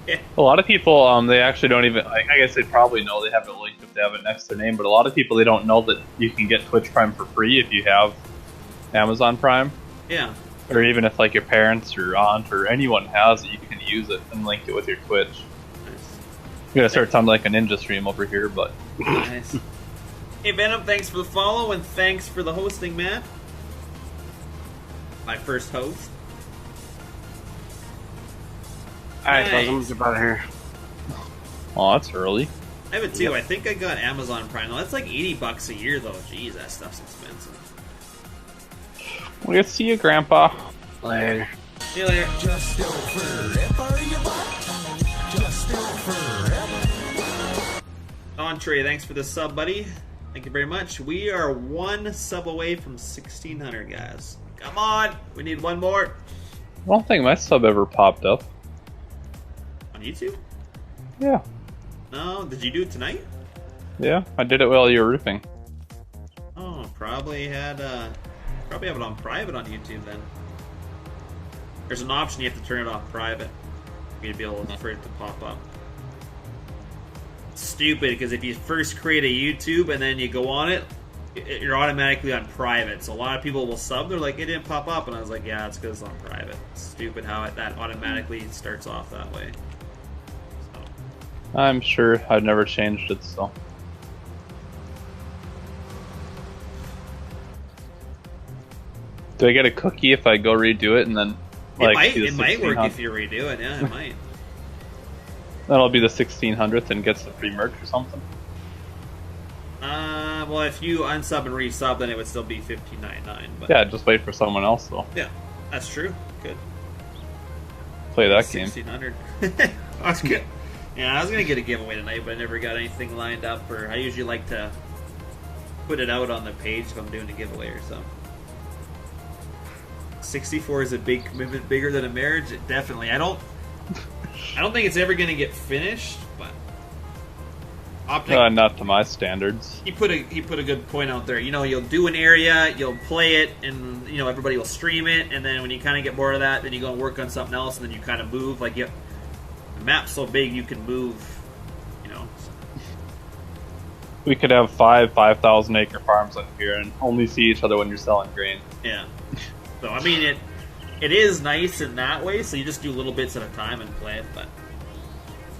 Yeah. A lot of people, they actually don't even, I guess they probably know they have it linked if they have it next to their name, but a lot of people, they don't know that you can get Twitch Prime for free if you have Amazon Prime. Yeah. Or even if like your parents or aunt or anyone has it, you can use it and link it with your Twitch. Nice. I'm gonna start sounding like a ninja stream over here, but... Nice. Hey Venom, thanks for the follow and thanks for the hosting, man. My first host. Alright, Nice. fellas, I'm just about here. Oh, that's early. I have it too. Yep. I think I got Amazon Prime. That's like $80 a year, though. Jeez, that stuff's expensive. We'll see you, Grandpa. Later. See you later. Just still forever, you just still forever. Entree, thanks for the sub, buddy. Thank you very much. We are one sub away from 1,600, guys. Come on, we need one more. I don't think my sub ever popped up. On YouTube? Yeah. No, did you do it tonight? Yeah, I did it while you were roofing. Oh, probably had probably have it on private on YouTube then. There's an option you have to turn it off private for you to be able for it to pop up. Stupid, because if you first create a YouTube and then you go on it, you're automatically on private. So a lot of people will sub, they're like, it didn't pop up, and I was like, yeah, it's because it's on private. It's stupid how that automatically starts off that way. So. I'm sure I've never changed it, so... Do I get a cookie if I go redo it and then like it might work if you redo it, yeah, it might. That'll be the 1600th and gets the free merch or something. Well, if you unsub and resub, then it would still be $15.99. But Yeah, just wait for someone else though. yeah, that's true. Good. Play that game. 1,600. That's good. Yeah, I was gonna get a giveaway tonight, but I never got anything lined up. Or I usually like to put it out on the page if I'm doing a giveaway or something. 64 is a big commitment, bigger than a marriage. Definitely. I don't think it's ever going to get finished, but Optic, Not to my standards. he put a good point out there. You know, you'll do an area, you'll play it, and you know everybody will stream it, and then when you kind of get bored of that, then you go and work on something else, and then you kind of move. Like, the map's so big, you can move. You know. We could have 5,000 acre farms up here and only see each other when you're selling grain. Yeah. So I mean, it is nice in that way. So you just do little bits at a time and play it, but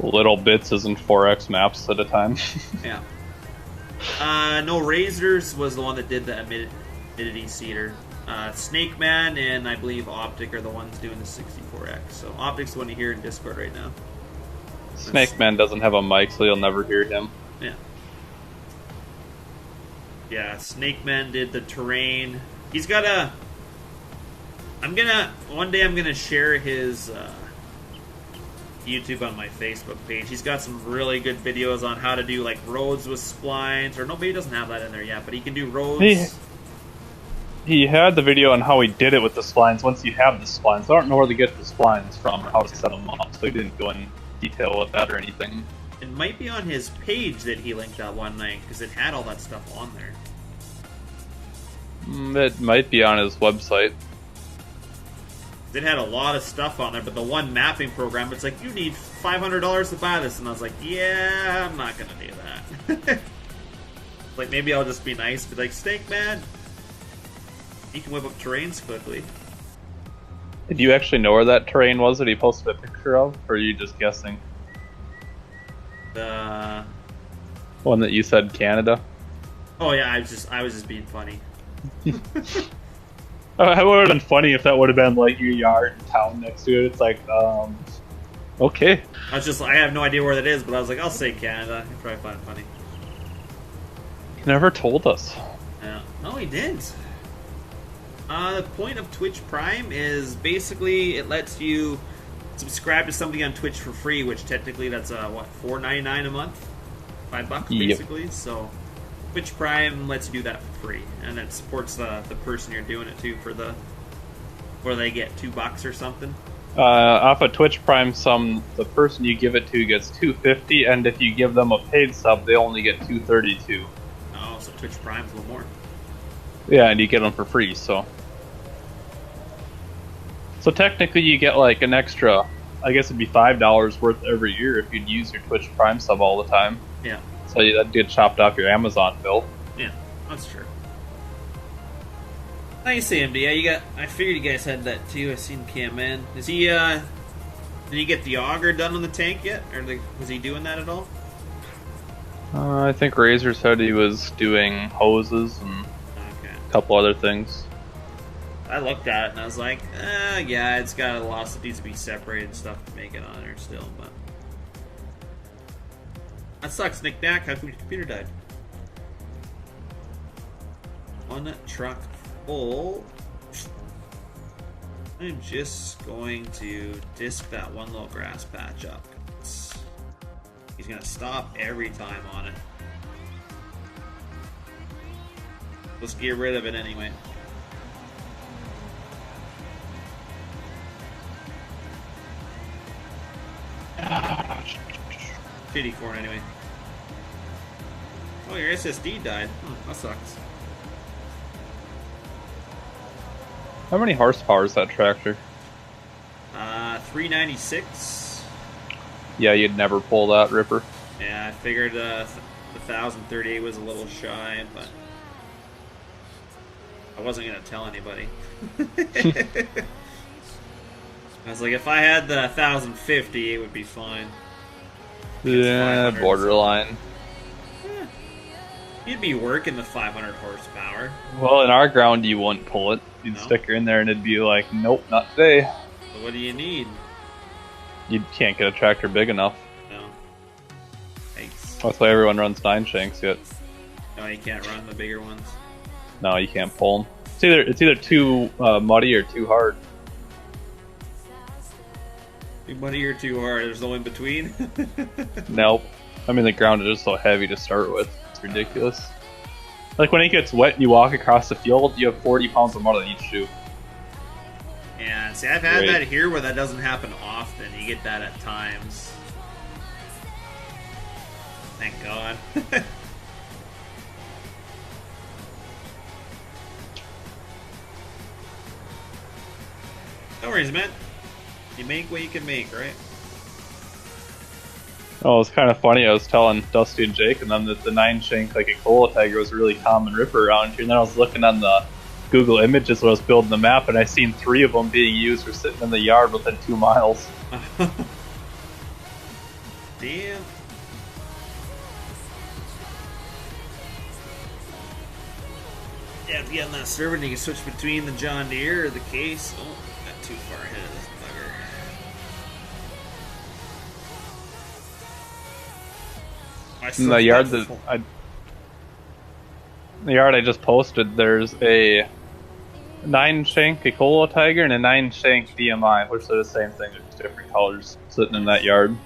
Little bits isn't 4x maps at a time. yeah. No, Razors was the one that did the humidity seeder. Snake Man and I believe Optic are the ones doing the 64X. So Optic's the one you hear in Discord right now. Snake Man doesn't have a mic, so you'll never hear him. Yeah. Yeah, Snake Man did the terrain. He's got a... One day I'm gonna share his YouTube on my Facebook page. He's got some really good videos on how to do like roads with splines, or nobody doesn't have that in there yet, but he can do roads. He had the video on how he did it with the splines once you have the splines. I don't know where to get the splines from or how to set them up, so he didn't go in detail with that or anything. It might be on his page that he linked that one night, because it had all that stuff on there. It might be on his website. It had a lot of stuff on there, but the one mapping program, it's like, you need $500 to buy this, and I was like, yeah, I'm not gonna do that. Like, maybe I'll just be nice, be like, Snake Man, you can whip up terrains quickly. Did you actually know where that terrain was that he posted a picture of, or are you just guessing? The one that you said Canada? Oh yeah, I was just being funny. It would have been funny if that would have been like your yard and town next to it. It's like, okay. I have no idea where that is, but I was like, I'll say Canada. You'll probably find it funny. He never told us. Yeah. No, he didn't. The point of Twitch Prime is basically it lets you subscribe to something on Twitch for free, which technically that's what, $4.99 a month, $5 basically. Yep. So Twitch Prime lets you do that for free, and it supports the person you're doing it to for where they get $2 or something. Off of Twitch Prime, the person you give it to gets $2.50, and if you give them a paid sub, they only get $2.32. Oh, so Twitch Prime's a little more. Yeah, and you get them for free, so technically you get like an extra, I guess it'd be $5 worth every year if you'd use your Twitch Prime sub all the time. Yeah. So that'd get chopped off your Amazon bill. Yeah, that's true. Nice, AMD. Yeah, I figured you guys had that too. I seen Cam in. Is he? Did he get the auger done on the tank yet, or was he doing that at all? I think Razor said he was doing hoses and a couple other things. I looked at it and I was like, yeah, it's got a lot that needs to be separated and stuff to make it on there still, but that sucks, Nick Knack. How come your computer died? One truck full. I'm just going to disc that one little grass patch up. He's gonna stop every time on it. Let's get rid of it anyway. Shitty corn anyway. Oh, your SSD died. That sucks. How many horsepower is that tractor? 396. Yeah, you'd never pull that ripper. Yeah, I figured the 1038 was a little shy, but I wasn't gonna tell anybody. I was like, if I had the 1050, it would be fine. Yeah, borderline. Yeah. You'd be working the 500 horsepower. Well, in our ground, you wouldn't pull it. You'd stick her in there, and it'd be like, nope, not today. So what do you need? You can't get a tractor big enough. No. Thanks. That's why everyone runs 9 shanks yet. No, you can't run the bigger ones. No, you can't pull them. It's either too muddy or too hard. Too muddy or too hard? There's no in between? Nope. I mean, the ground is just so heavy to start with. It's ridiculous. Like, when it gets wet and you walk across the field, you have 40 pounds of mud on each shoe. Yeah, see, I've had that here where that doesn't happen often. You get that at times. Thank God. No worries, man. You make what you can make, right? Oh, it's kind of funny. I was telling Dusty and Jake and them that the 9 shank, like a cola tiger, was a really common ripper around here. And then I was looking on the Google Images when I was building the map, and I seen 3 of them being used for sitting in the yard within 2 miles. Damn. Yeah, if you get on that server and you can switch between the John Deere or the case. Oh, got too far ahead of this I In still the yard have that the yard I just posted, there's a 9-shank Ecolo Tiger and a 9-shank DMI, which are the same thing, just different colors, sitting in that yard.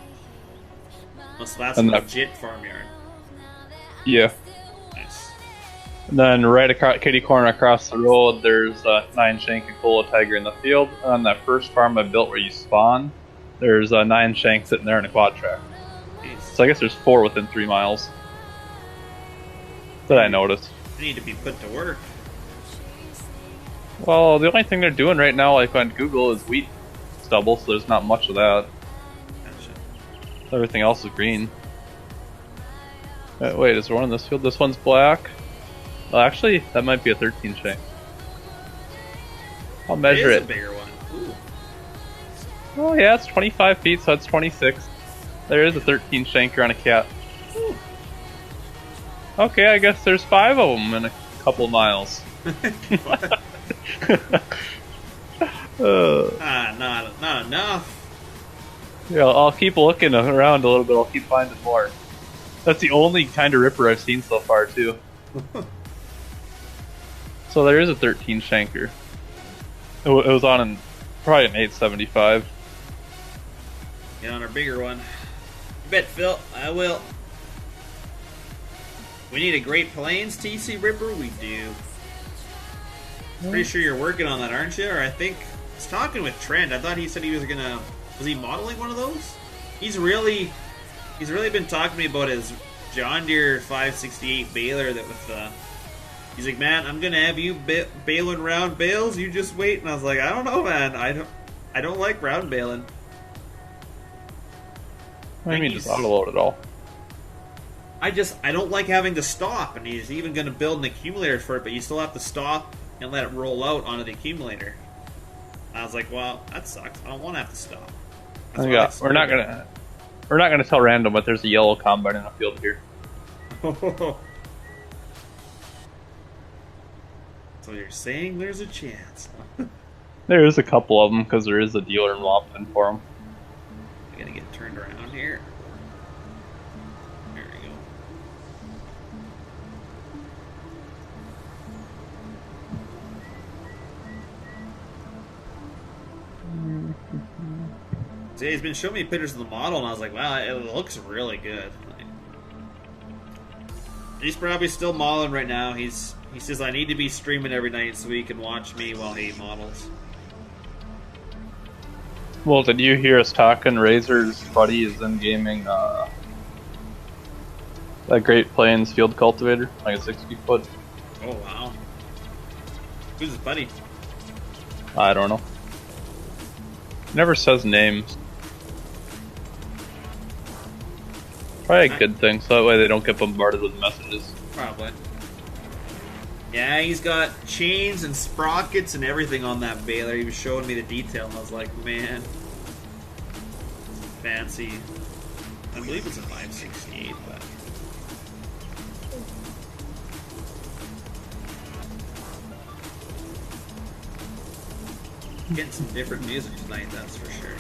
Oh, so that's a And that- legit farmyard. Yeah. Nice. And then right across kitty corner across the road, there's a 9-shank Ecolo Tiger in the field. And on that first farm I built where you spawn, there's a 9-shank sitting there in a quad track. Jeez. So I guess there's 4 within 3 miles that I noticed. They need to be put to work. Well, the only thing they're doing right now, like on Google, is wheat stubble, so there's not much of that. Gotcha. Everything else is green. Wait, is there one in this field? This one's black. Well, actually, that might be a 13 shank. I'll measure It is it. a bigger one. Ooh. Oh yeah, it's 25 feet, so it's 26. There is a 13 shanker on a cat. Ooh. Okay, I guess there's 5 of them in a couple miles. Not enough. Yeah, I'll keep looking around a little bit. I'll keep finding more. That's the only kind of ripper I've seen so far, too. So there is a 13 shanker. It was on probably an 875. Get on our bigger one. You bet, Phil. I will. We need a Great Plains TC Ripper? We do. Pretty sure you're working on that, aren't you? Or I think I was talking with Trent. I thought he said he was gonna. Was he modeling one of those? He's really been talking to me about his John Deere 568 baler that with he's like, man, I'm gonna have you baling round bales. You just wait. And I was like, I don't know, man. I don't like round baling. I mean, just auto-load it all. I don't like having to stop, and he's even going to build an accumulator for it, but you still have to stop and let it roll out onto the accumulator. I was like, well, that sucks. I don't want to have to stop. That's why I like We're not gonna tell random, but there's a yellow combine in the field here. So you're saying there's a chance? Huh? There is a couple of them because there is a dealer involved in for them. I gotta get turned around here. There we go. See, he's been showing me pictures of the model, and I was like, wow, it looks really good. He's probably still modeling right now. He says, I need to be streaming every night so he can watch me while he models. Well, did you hear us talking? Razor's buddy is in gaming that Great Plains field cultivator, like a 60-foot. Oh, wow. Who's his buddy? I don't know. Never says names. Probably a good thing, so that way they don't get bombarded with messages. Probably. Yeah, he's got chains and sprockets and everything on that baler. He was showing me the detail, and I was like, man. Fancy. I believe it's a 568, but... Getting some different music tonight, that's for sure.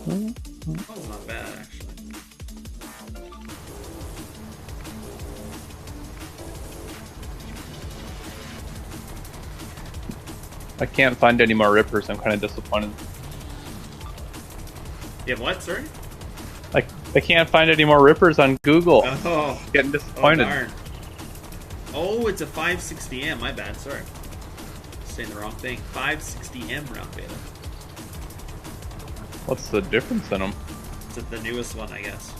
Oh, not bad, actually. I can't find any more rippers. I'm kind of disappointed. You have what, sorry? I can't find any more rippers on Google. Oh, Getting disappointed. darn. Oh, it's a 560M. My bad. Sorry. Saying the wrong thing. 560M round beta. What's the difference in them? It's the newest one, I guess.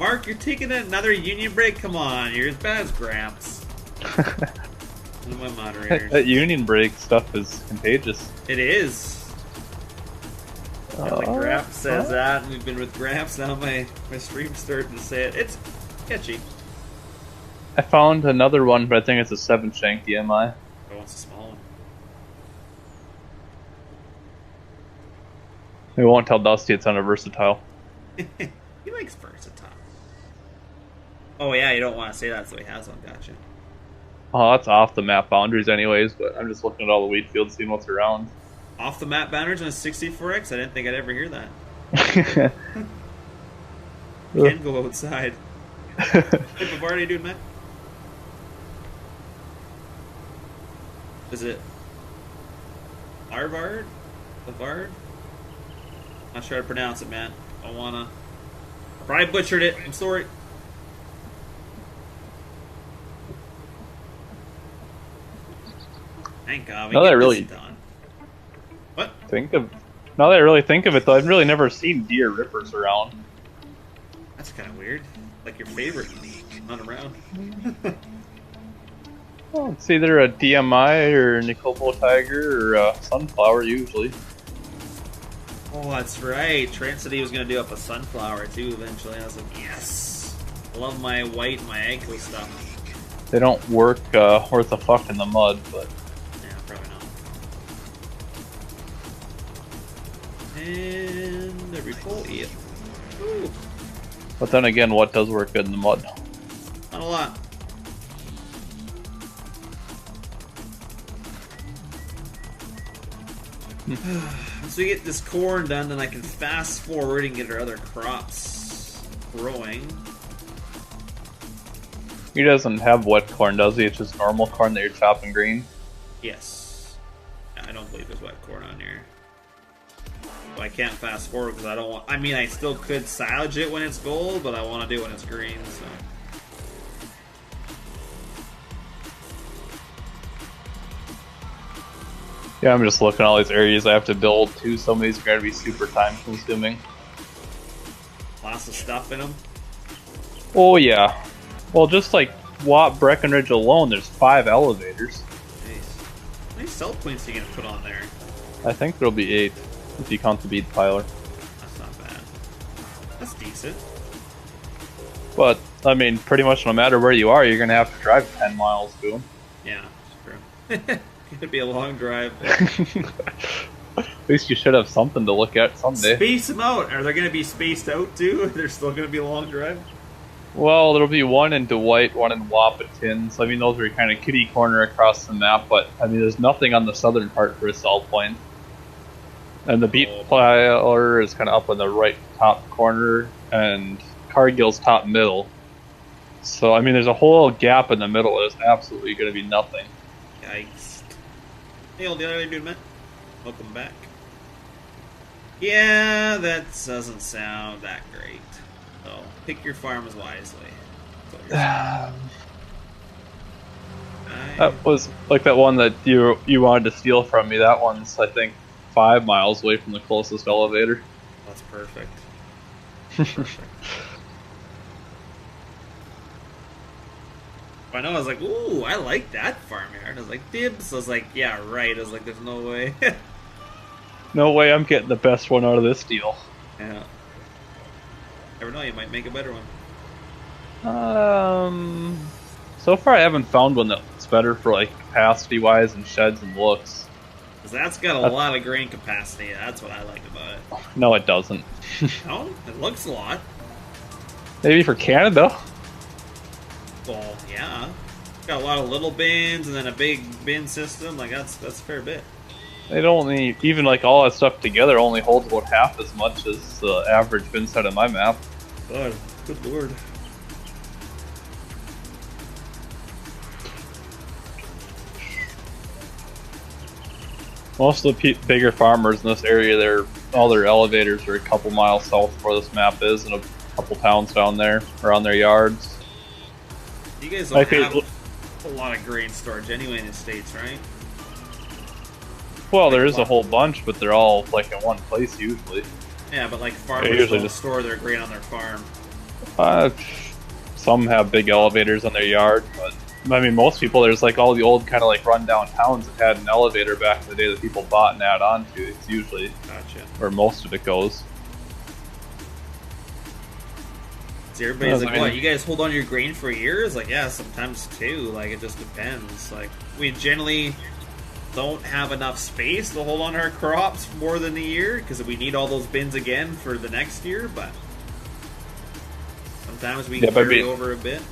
Mark, you're taking another union break? Come on, you're as bad as Gramps. One of my moderators. That union break stuff is contagious. It is. Like Gramps says that, and we've been with Gramps, now my stream's starting to say it. It's catchy. I found another one, but I think it's a 7-shank DMI. Oh, it's a small one. We won't tell Dusty it's on a versatile. He likes versatile. Oh yeah, you don't want to say that, so he has one. Gotcha. Oh, that's off the map boundaries anyways, but I'm just looking at all the wheat fields, seeing what's around. Off the map boundaries on a 64X? I didn't think I'd ever hear that. Can go outside. Hey, Bavard, how you doing, man? Is it Arvard? Bavard? Not sure how to pronounce it, man. I wanna. I probably butchered it. I'm sorry. Thank God we Now that I get really this done. What? Now that I really think of it, though, I've really never seen deer rippers around. That's kind of weird. Like your favorite, not around. Well, it's either a DMI or a Nicobo Tiger or a Sunflower usually. Oh, that's right. Trent said he was going to do up a sunflower too eventually. I was like, yes. I love my white and my Agco stuff. They don't work worth a fuck in the mud, but Yeah, probably not. And there we go. Yep. Ooh, but then again, what does work good in the mud? not a lot. Once we get this corn done, then I can fast forward and get our other crops growing. He doesn't have wet corn, does he? It's just normal corn that you're chopping green. Yes. I don't believe there's wet corn on here. But I can't fast forward because I don't want. I mean, I still could silage it when it's gold, but I want to do it when it's green. So. Yeah, I'm just looking at all these areas I have to build too. Some of these are going to be super time consuming. Lots of stuff in them. Oh yeah. Well, just like Watt Breckenridge alone, there's 5 elevators. Jeez. How many cell points are you gonna put on there? I think there'll be 8 if you count the bead piler. That's not bad. That's decent. But I mean, pretty much no matter where you are, you're going to have to drive 10 miles to them. Yeah, it's true. It'd be a long drive. At least you should have something to look at someday. Space them out. Are they gonna be spaced out too? Or they're still gonna be a long drive? Well, there'll be one in Dwight, one in Wahpeton. So I mean, those are kind of kitty corner across the map. But I mean, there's nothing on the southern part for a sell point. And the beat piler is kind of up in the right top corner, and Cargill's top middle. So I mean, there's a whole gap in the middle. There's absolutely going to be nothing. Yikes. Hey, old the other dude, man. Welcome back. Yeah, that doesn't sound that great. So pick your farms wisely. That was like that one that you wanted to steal from me. That one's, I think, 5 miles away from the closest elevator. That's perfect. Perfect. I know, I was like, ooh, I like that farmyard. I was like, dibs. I was like, yeah, right. I was like, there's no way. No way I'm getting the best one out of this deal. Yeah. Never know, you might make a better one. So far I haven't found one that's better for like capacity wise and sheds and looks. Because that's got a lot of grain capacity. That's what I like about it. No, it doesn't. No, it looks a lot. Maybe for Canada. Well, yeah. Got a lot of little bins and then a big bin system. Like that's a fair bit. It only, even like all that stuff together, only holds about half as much as the average bin set on my map. God, good lord. Most of the bigger farmers in this area, all their elevators are a couple miles south of where this map is, and a couple towns down there around their yards. You guys don't have a lot of grain storage anyway in the States, right? Well, there is a whole bunch, but they're all like in one place usually. Yeah, but like farmers usually don't just store their grain on their farm. Some have big elevators on their yard, but I mean, most people, there's like all the old kind of like rundown towns that had an elevator back in the day that people bought and add on to. It's usually where most of it goes. So everybody's like, what, you guys hold on to your grain for a year? It's like, yeah, sometimes two. Like, it just depends. Like, we generally don't have enough space to hold on to our crops for more than a year because we need all those bins again for the next year, but sometimes we can carry over a bit.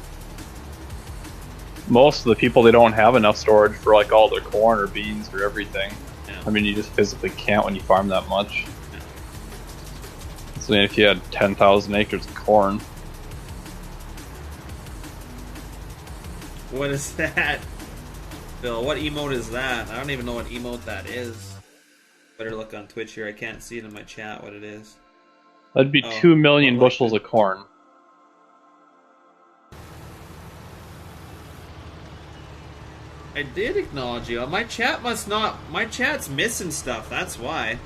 Most of the people, they don't have enough storage for like all their corn or beans or everything. Yeah. I mean, you just physically can't when you farm that much. So if you had 10,000 acres of corn, What is that? Bill, what emote is that? I don't even know what emote that is. Better look on Twitch here. I can't see it in my chat what it is. that'd be Oh, 2 million well, like bushels it. of corn. I did acknowledge you. My chat must not... My chat's missing stuff. That's why.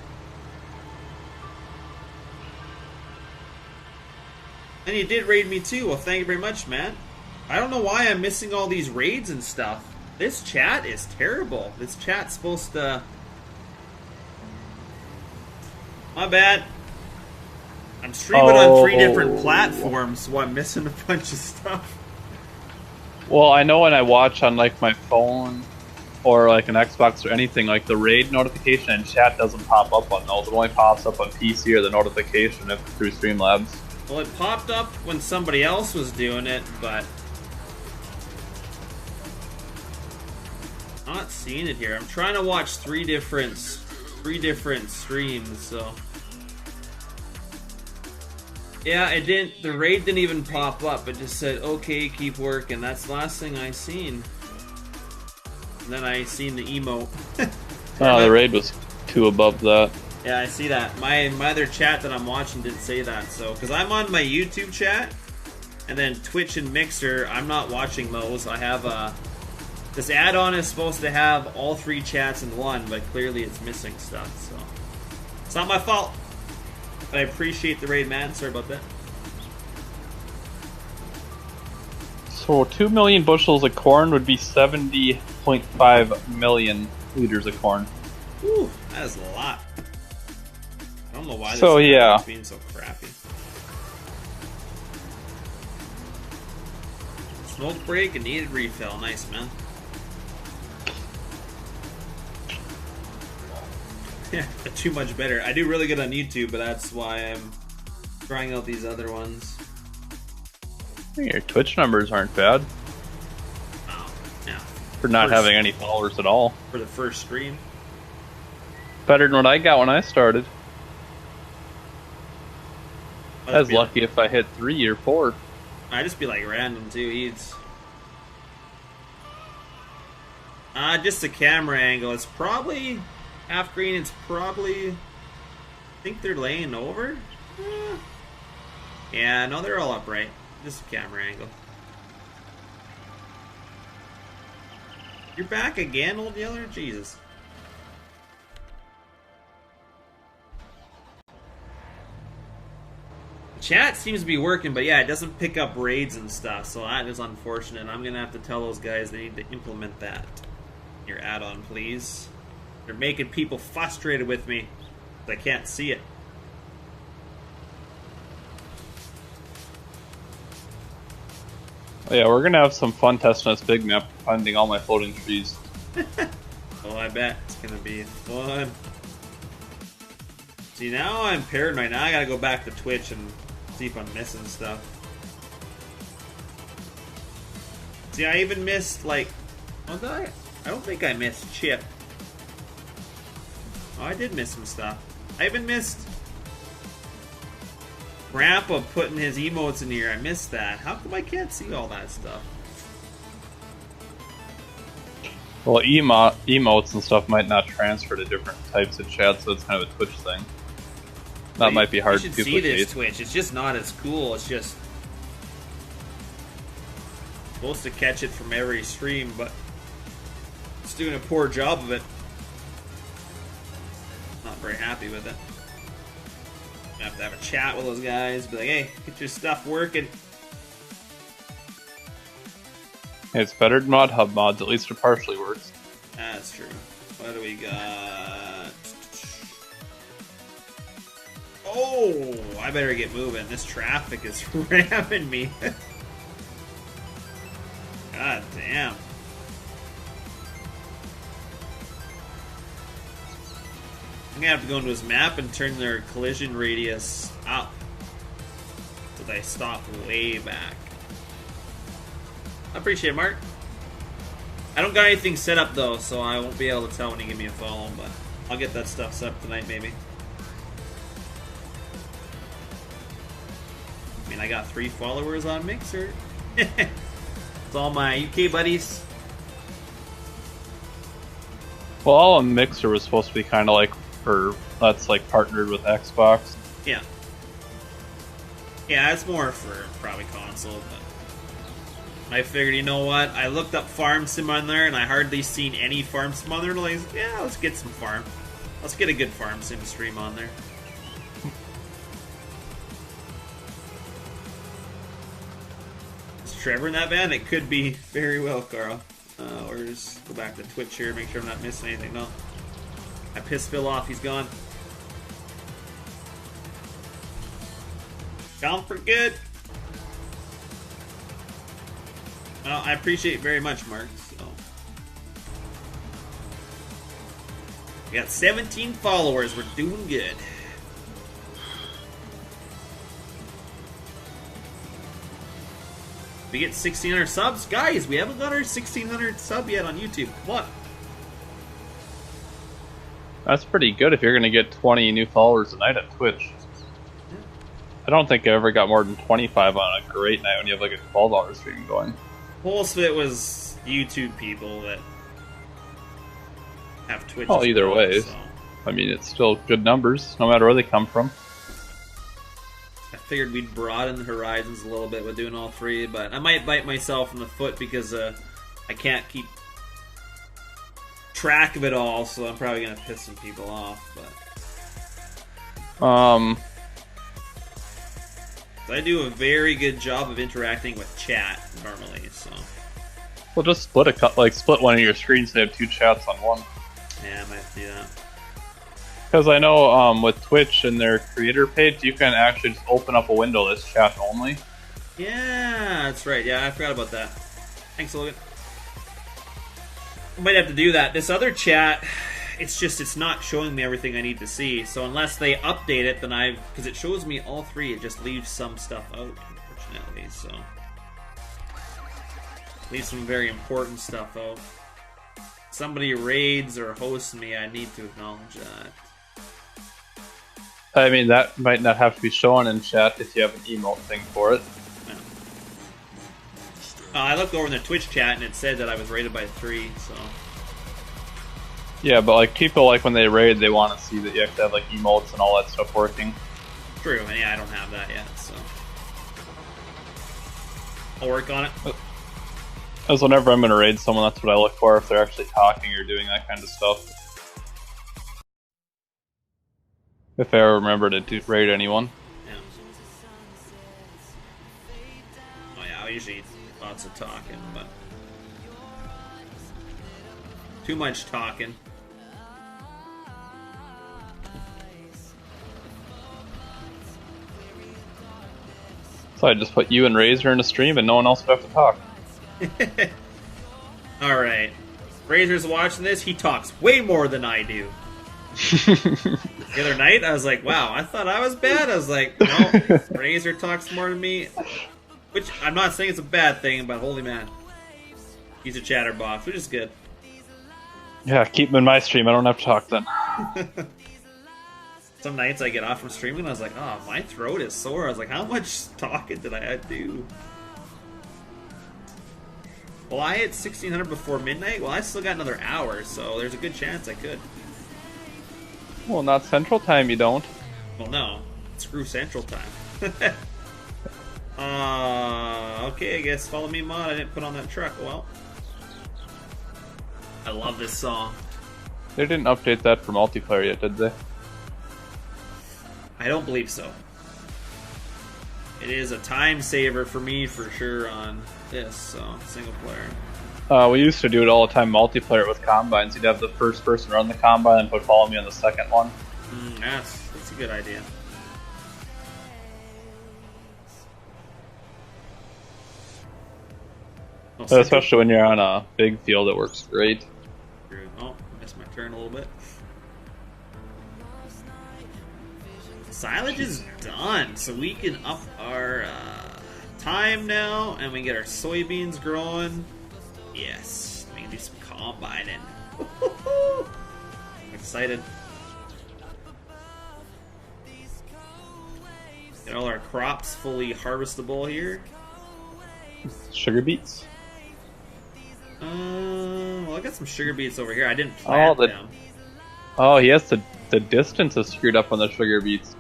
And you did raid me too. Well, thank you very much, man. I don't know why I'm missing all these raids and stuff. This chat is terrible. This chat's supposed to... My bad. I'm streaming on 3 different platforms, so I'm missing a bunch of stuff. Well, I know when I watch on like my phone or like an Xbox or anything, like the raid notification and chat doesn't pop up on those. It only pops up on PC or the notification if through Streamlabs. Well, it popped up when somebody else was doing it, but... Not seeing it here. I'm trying to watch 3 different streams, so... Yeah, it didn't. The raid didn't even pop up. It just said, "Okay, keep working." That's the last thing I seen. And then I seen the emote. Oh, the raid was 2 above that. Yeah, I see that. My other chat that I'm watching didn't say that. So, because I'm on my YouTube chat, and then Twitch and Mixer, I'm not watching those. I have this add-on is supposed to have all 3 chats in one, but clearly it's missing stuff. So, it's not my fault. But I appreciate the raid, man. Sorry about that. So 2 million bushels of corn would be 70.5 million liters of corn. Whew, that is a lot. I don't know why this is being so crappy. Smoke break and needed refill. Nice, man. Yeah, too much better. I do really good on YouTube, but that's why I'm trying out these other ones. I think your Twitch numbers aren't bad Oh, yeah. for not having any followers at all. For the first stream. Better than what I got when I started. I was lucky if I hit 3 or 4. I just be like random too. He's just the camera angle. It's probably half green. It's probably. I think they're laying over. Yeah, no, they're all upright. Just a camera angle. You're back again, old Yeller? Jesus. Chat seems to be working, but yeah, it doesn't pick up raids and stuff, so that is unfortunate. I'm gonna have to tell those guys they need to implement that. Your add-on, please. They're making people frustrated with me. I can't see it. Oh, yeah, we're gonna have some fun testing this big map, finding all my floating trees. Oh, I bet it's gonna be fun. See, now I'm paranoid. Now I gotta go back to Twitch and see if I'm missing stuff. See, I even missed, like... Oh, did I? I don't think I missed Chip. Oh, I did miss some stuff. I even missed... Grandpa putting his emotes in here. I missed that. How come I can't see all that stuff? Well, emotes and stuff might not transfer to different types of chat, so it's kind of a Twitch thing. That might be hard to duplicate. You should see this Twitch. It's just not as cool. It's just supposed to catch it from every stream, but it's doing a poor job of it. Not very happy with it. I have to have a chat with those guys. Be like, hey, get your stuff working. It's better than Mod Hub mods. At least it partially works. That's true. What do we got? Oh, I better get moving. This traffic is ramming me. God damn. I'm gonna have to go into his map and turn their collision radius up so they stop way back. I appreciate it, Mark. I don't got anything set up though, so I won't be able to tell when you give me a follow, but I'll get that stuff set up tonight maybe. and I got 3 followers on Mixer. It's all my UK buddies. Well, all on Mixer was supposed to be kind of like, that's like partnered with Xbox. Yeah. Yeah, it's more for probably console, but I figured, you know what? I looked up Farm Sim on there, and I hardly seen any Farm Sim on there. And I was like, yeah, let's get some farm. Let's get a good Farm Sim stream on there. Is Trevor in that band? It could be very well, Carl. Or just go back to Twitch here, make sure I'm not missing anything. No. I pissed Phil off, he's gone. Gone for good. Well, I appreciate it very much, Mark. So. We got 17 followers, we're doing good. We get 1,600 subs? Guys, we haven't got our 1,600 sub yet on YouTube. Come on. That's pretty good if you're going to get 20 new followers a night at Twitch. I don't think I ever got more than 25 on a great night when you have like a 12-hour stream going. Most of it was YouTube people that have Twitch. Well, either way. So. I mean, it's still good numbers, no matter where they come from. I figured we'd broaden the horizons a little bit with doing all 3, but I might bite myself in the foot because I can't keep track of it all, so I'm probably going to piss some people off, but... I do a very good job of interacting with chat normally, so... Well, just split one of your screens and have 2 chats on one. Yeah, I might have to do that. Because I know with Twitch and their creator page, you can actually just open up a window that's chat only. Yeah, that's right. Yeah, I forgot about that. Thanks, Logan. I might have to do that. This other chat, it's not showing me everything I need to see. So unless they update it, then because it shows me all 3, it just leaves some stuff out, unfortunately. So leaves some very important stuff out. Somebody raids or hosts me, I need to acknowledge that. I mean, that might not have to be shown in chat if you have an emote thing for it. Yeah. I looked over in the Twitch chat and it said that I was rated by 3, so... Yeah, but like people, like when they raid, they want to see that you have to have like emotes and all that stuff working. True, and yeah, I don't have that yet, so... I'll work on it. As whenever I'm going to raid someone, that's what I look for, if they're actually talking or doing that kind of stuff. If I ever remember to raid anyone. Yeah. Oh yeah, I usually lots of talking, but... Too much talking. So I just put you and Razor in a stream and no one else would have to talk. Alright. Razor's watching this, he talks way more than I do. The other night, I was like, wow, I thought I was bad. I was like, no, Razor talks more than me. Which, I'm not saying it's a bad thing, but holy man. He's a chatterbox, which is good. Yeah, keep him in my stream, I don't have to talk then. Some nights I get off from streaming and I was like, oh, my throat is sore. I was like, how much talking did I do? Well, I hit 1600 before midnight. Well, I still got another hour, so there's a good chance I could. Well, not Central Time, you don't. Well, no. Screw Central Time. Okay, I guess follow me, mod. I didn't put on that truck. Well, I love this song. They didn't update that for multiplayer yet, did they? I don't believe so. It is a time saver for me for sure on this, so single player. We used to do it all the time multiplayer with combines. You'd have the first person run the combine and put follow me on the second one. That's a good idea. So especially when you're on a big field, it works great. Oh, missed my turn a little bit. Silage is done, so we can up our time now, and we get our soybeans growing. Yes, we can do some combining. I'm excited. Get all our crops fully harvestable here. Sugar beets. Well, I got some sugar beets over here. I didn't plant them. Oh, yes, the distance is screwed up on the sugar beets.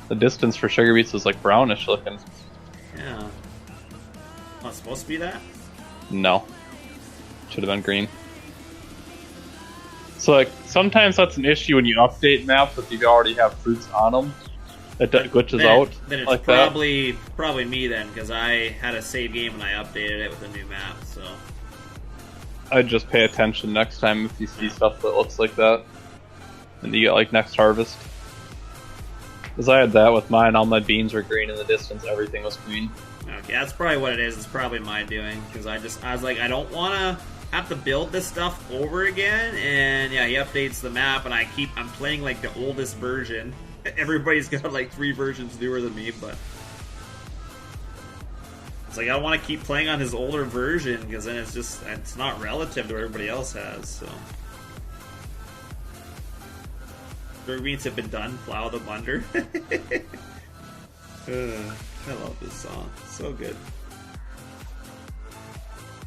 The distance for sugar beets is like brownish looking. Yeah. Not supposed to be that? No. Should have been green. So like sometimes that's an issue when you update maps if you already have fruits on them. It glitches out. Then it's like probably me then, because I had a save game and I updated it with a new map. So I'd just pay attention next time if you see stuff that looks like that, and you get like next harvest. Because I had that with mine. All my beans were green in the distance. Everything was green. okay, that's probably what it is. It's probably my doing, because I was like, I don't want to have to build this stuff over again. And yeah, he updates the map, and I'm playing like the oldest version. Everybody's got like 3 versions newer than me, but it's like I want to keep playing on his older version, because then it's not relative to what everybody else has. So sugar beets have been done. Plow them under. I love this song. So good.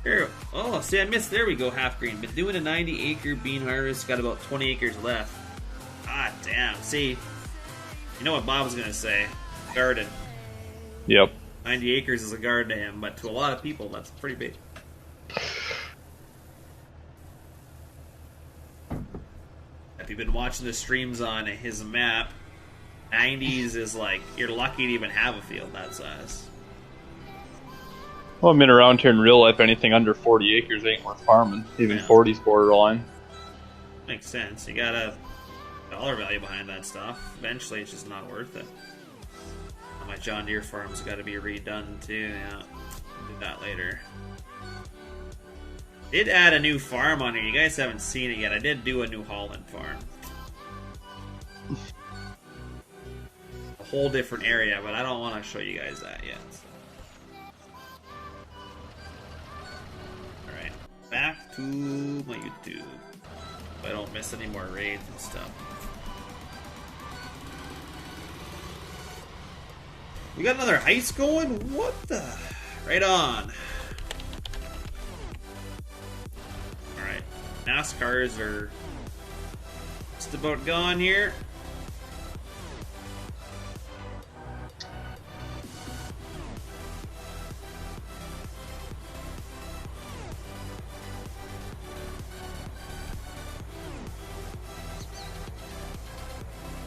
Here. Oh, see, I missed. There we go. Half green. Been doing a 90-acre bean harvest. Got about 20 acres left. Ah, damn. See. You know what Bob was gonna say? Garden. Yep. 90 acres is a garden to him, but to a lot of people, that's pretty big. If you've been watching the streams on his map, 90s is like, you're lucky to even have a field that size. Well, I mean, around here in real life, anything under 40 acres ain't worth farming. Even 40's borderline. Makes sense. You got a dollar value behind that stuff. Eventually, it's just not worth it. My John Deere farm's got to be redone too. Yeah, I'll do that later. Did add a new farm on here. You guys haven't seen it yet. I did do a New Holland farm. A whole different area, but I don't want to show you guys that yet. Alright, back to my YouTube. So I don't miss any more raids and stuff. We got another ice going? What the? Right on. Alright. NASCARs are just about gone here.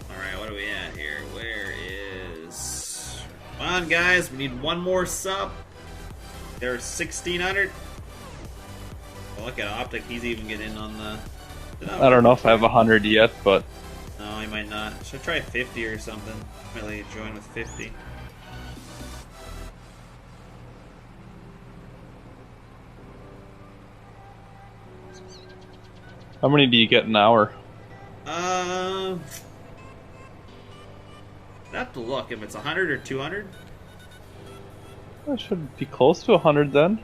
Alright, what are we at here? Where is... Come on, guys. We need one more sub. There's 1,600. Oh, look at Optic. He's even getting in on the... I don't know if I have 100 yet, but... No, he might not. Should I try 50 or something? Might let you join with 50. How many do you get an hour? I'd have to look if it's 100 or 200. That should be close to 100 then.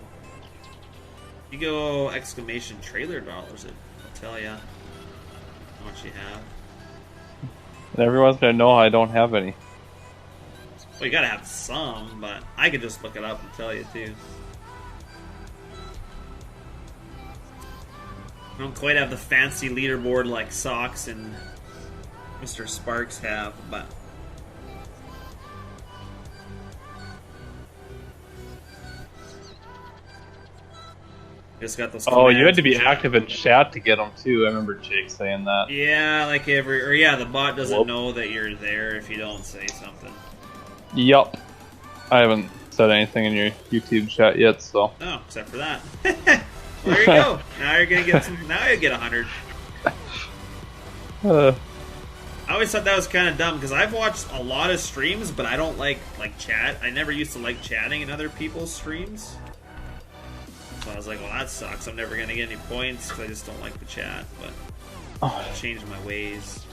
You go exclamation trailer dollars, it'll tell you how much you have. And everyone's gonna know I don't have any. Well, you gotta have some, but I could just look it up and tell you too. I don't quite have the fancy leaderboard like Socks and Mr. Sparks have, but just got those. Oh, you had to be active in chat to get them too. I remember Jake saying that. Yeah, like the bot doesn't know that you're there if you don't say something. Yup. I haven't said anything in your YouTube chat yet, so. Oh, except for that. Well, there you go. Now you're gonna get some. Now you get 100. I always thought that was kind of dumb because I've watched a lot of streams, but I don't like chat. I never used to like chatting in other people's streams. So I was like, well, that sucks. I'm never gonna get any points because I just don't like the chat. But I'll change my ways.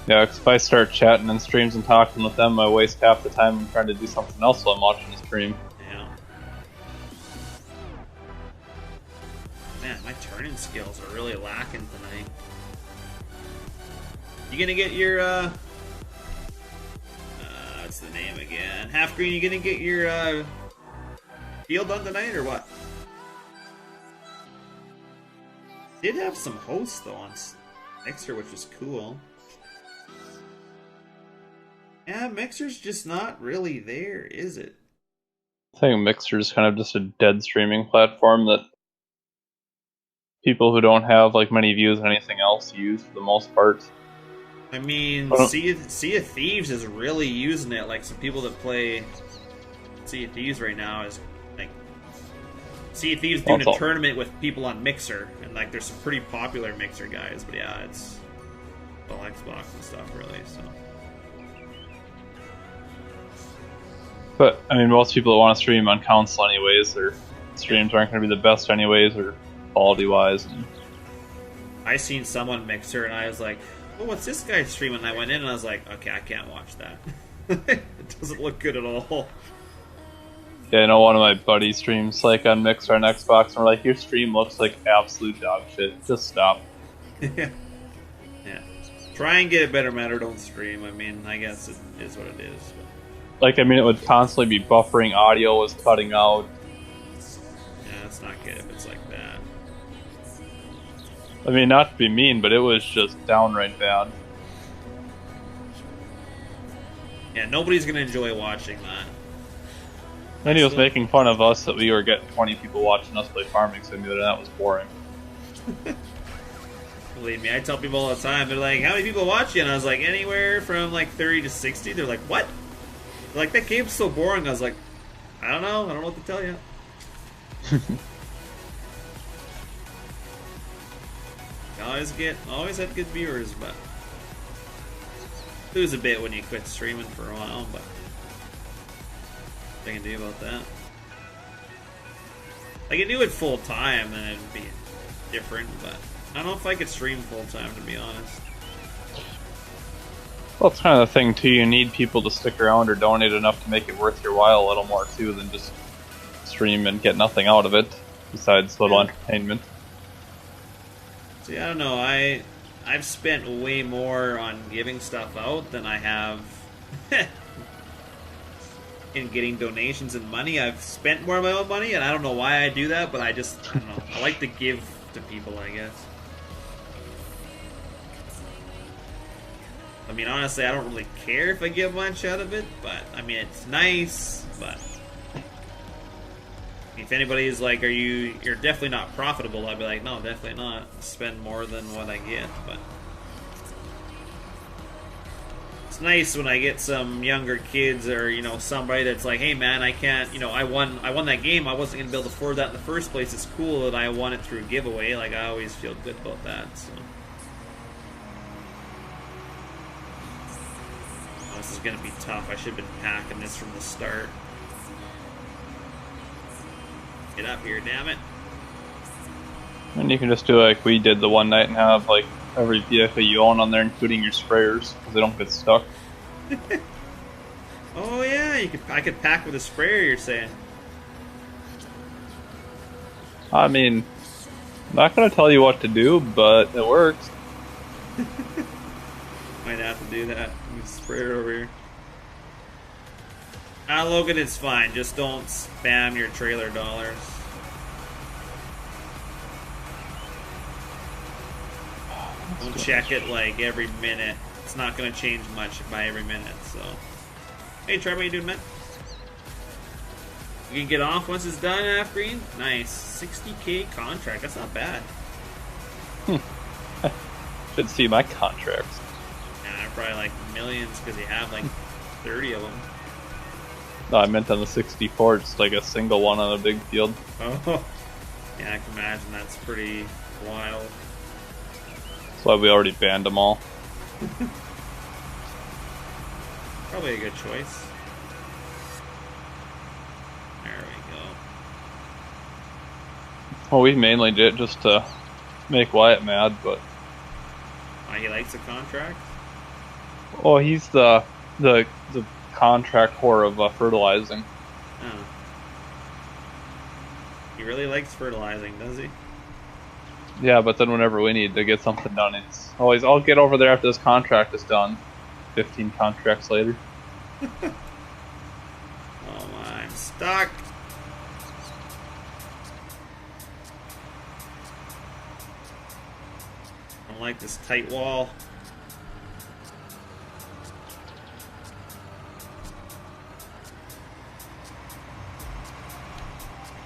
Yeah, because if I start chatting in streams and talking with them, I waste half the time trying to do something else while I'm watching the stream. Yeah. Man, my turning skills are really lacking tonight. You gonna get your again. Half Green, you gonna get your field done tonight or what? Did have some hosts though on Mixer, which is cool. Yeah, Mixer's just not really there, is it? I think Mixer is kind of just a dead streaming platform that people who don't have like many views and anything else use for the most part. I mean, Sea of Thieves is really using it. Like some people that play Sea of Thieves right now is like Sea of Thieves doing a tournament with people on Mixer, and like there's some pretty popular Mixer guys. But yeah, it's all Xbox and stuff really. So. But I mean, most people that want to stream on console anyways, their streams aren't going to be the best anyways, or quality wise. I seen someone Mixer, and I was like, "Oh, what's this guy streaming?" And I went in, and I was like, "Okay, I can't watch that. It doesn't look good at all." Yeah, I know one of my buddies streams like on Mixer on Xbox, and we're like, "Your stream looks like absolute dog shit. Just stop." Yeah. Try and get it better, matter. Don't stream. I mean, I guess it is what it is. But. Like, I mean, it would constantly be buffering, audio was cutting out. Yeah, it's not good if it's like that. I mean, not to be mean, but it was just downright bad. Yeah, nobody's gonna enjoy watching that. Then he was making fun of us that we were getting 20 people watching us play Farming Simulator, and that was boring. Believe me, I tell people all the time, they're like, how many people watch you? And I was like, anywhere from like 30 to 60. They're like, what? Like, that game's so boring. I was like, I don't know what to tell you. Always had good viewers, but lose a bit when you quit streaming for a while, but nothing I can do about that. I could do it full time, then it'd be different, but I don't know if I could stream full time, to be honest. Well, it's kind of the thing, too. You need people to stick around or donate enough to make it worth your while a little more, too, than just stream and get nothing out of it, besides little entertainment. See, I don't know. I've spent way more on giving stuff out than I have in getting donations and money. I've spent more of my own money, and I don't know why I do that, but I don't know. I like to give to people, I guess. I mean, honestly, I don't really care if I get much out of it, but, I mean, it's nice, but if anybody's like, you're definitely not profitable, I'd be like, no, definitely not. Spend more than what I get, but it's nice when I get some younger kids or, somebody that's like, hey, man, I can't, I won that game, I wasn't going to be able to afford that in the first place. It's cool that I won it through a giveaway. Like, I always feel good about that, so. This is going to be tough. I should have been packing this from the start. Get up here, damn it. And you can just do like we did the one night and have like every vehicle you own on there, including your sprayers, because they don't get stuck. Oh yeah, I could pack with a sprayer, you're saying? I mean, I'm not going to tell you what to do, but it works. Might have to do that. Sprayer over here. Logan, it's fine. Just don't spam your trailer dollars. Don't check it like every minute. It's not going to change much by every minute, so. Hey, Trevor, how you doing, man? You can get off once it's done, half green? Nice. 60K contract. That's not bad. Should see my contracts. Nah, probably like millions because you have like 30 of them. No, I meant on the 64, just like a single one on a big field. Oh, yeah, I can imagine that's pretty wild. That's why we already banned them all. Probably a good choice. There we go. Well, we mainly did it just to make Wyatt mad, but... Oh, he likes a contract? Oh, he's the contract whore of fertilizing. Oh. He really likes fertilizing, does he? Yeah, but then whenever we need to get something done, it's always, I'll get over there after this contract is done. 15 contracts later. Stuck. I don't like this tight wall.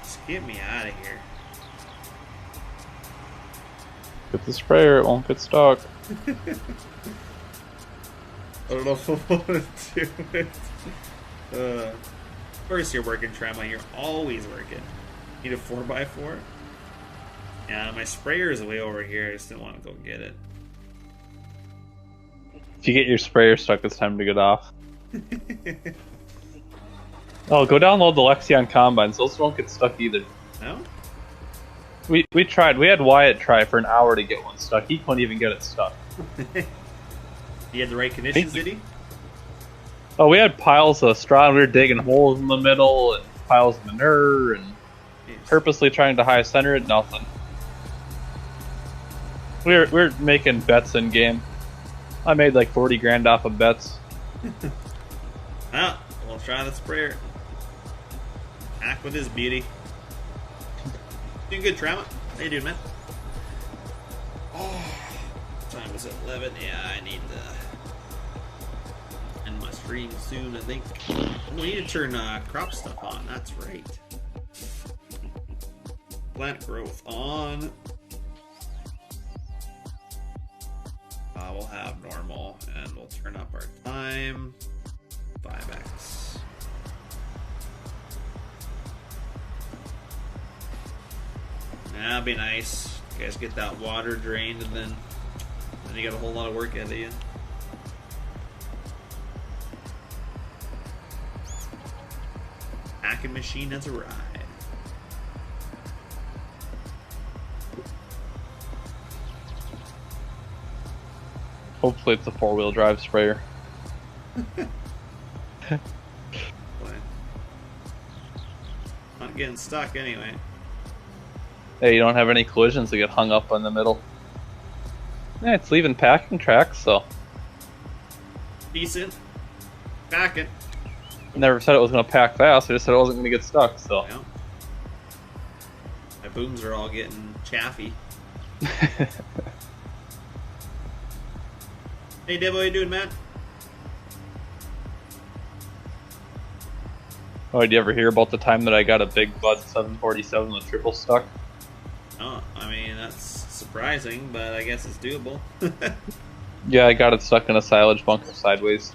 Just get me out of here. Get the sprayer, it won't get stuck. I don't know if I want to do it. Of course you're working, Trema. You're always working. Need a 4x4? Yeah, my sprayer is way over here. I just didn't want to go get it. If you get your sprayer stuck, it's time to get off. Oh, go download the Lexion Combines. Those don't get stuck either. No? We tried. We had Wyatt try for an hour to get one stuck. He couldn't even get it stuck. He had the right conditions, did he? Oh, we had piles of straw and we were digging holes in the middle and piles of manure and purposely trying to high center it. Nothing. We're making bets in game. I made like 40 grand off of bets. Well, we'll try the sprayer. Act with his beauty. Doing good, Trema. How you doing, man? Oh, time is 11. Yeah, I need to end my stream soon, I think. Oh, we need to turn crop stuff on. That's right. Plant growth on. We'll have normal, and we'll turn up our time. 5x. That'd be nice. You guys get that water drained, and then you got a whole lot of work ahead of you. Packing machine has arrived. Hopefully it's a 4-wheel drive sprayer. Not getting stuck anyway. Hey, you don't have any collisions to get hung up in the middle. Yeah, it's leaving packing tracks, so. Decent. Packing. Never said it was going to pack fast, I just said it wasn't going to get stuck, so. Yeah. My booms are all getting chaffy. Hey, Devo, how you doing, man? Oh, did you ever hear about the time that I got a big Bud 747 with triple stuck? Oh, I mean, that's surprising, but I guess it's doable. Yeah, I got it stuck in a silage bunker sideways.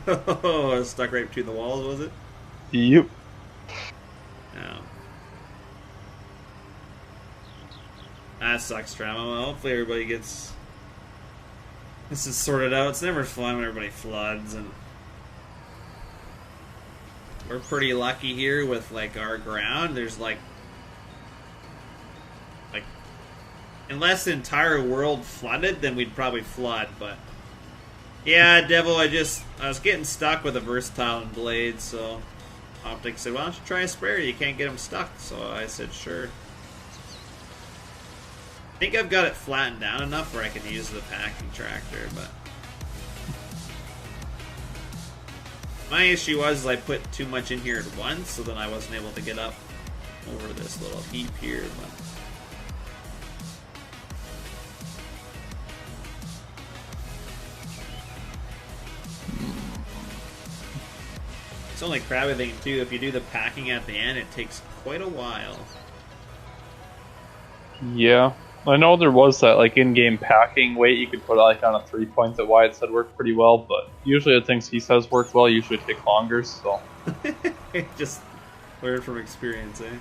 Oh, it was stuck right between the walls, was it? Yep. No. That sucks, Trama. Well, hopefully everybody gets this is sorted out. It's never fun when everybody floods, and we're pretty lucky here with like our ground. There's like unless the entire world flooded, then we'd probably flood. But yeah, Devil, I was getting stuck with a versatile and blade, so Optic said, "Why don't you try a sprayer? You can't get them stuck." So I said, "Sure." I think I've got it flattened down enough where I can use the packing tractor, but my issue was I put too much in here at once, so then I wasn't able to get up over this little heap here. But it's only crabby thing too. If you do the packing at the end, it takes quite a while. Yeah. I know there was that like in-game packing weight you could put like on a 3 points that Wyatt said worked pretty well, but usually the things he says work well usually take longer, so. Just learn from experience, eh?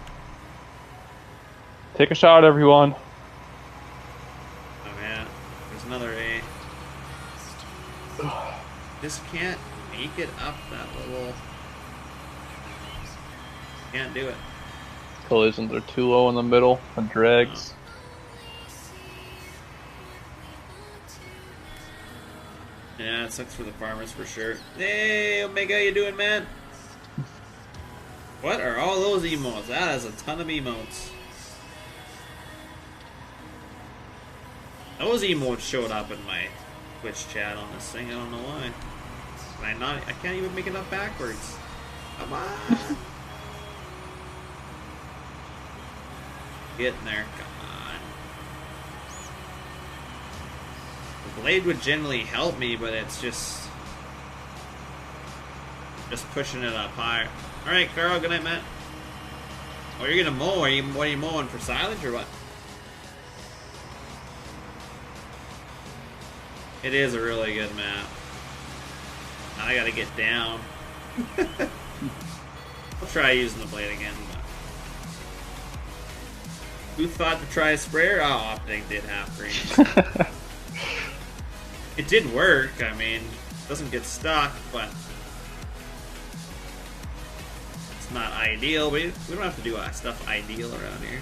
Take a shot, everyone. Oh man, there's another A. Just can't make it up that little. Can't do it. Collisions are too low in the middle and drags. Oh. Yeah, it sucks for the farmers for sure. Hey, Omega, how you doing, man? What are all those emotes? That is a ton of emotes. Those emotes showed up in my Twitch chat on this thing. I don't know why. Can I can't even make it up backwards. Come on. Getting there. Come on. The blade would generally help me, but it's just pushing it up higher. Alright, Carl, good night, Matt. Oh, you're gonna mow? What are you mowing for silage or what? It is a really good map. Now I gotta get down. I'll try using the blade again. But... Who thought to try a sprayer? Oh, Optic did half green. It did work. I mean, it doesn't get stuck, but it's not ideal. We don't have to do stuff ideal around here.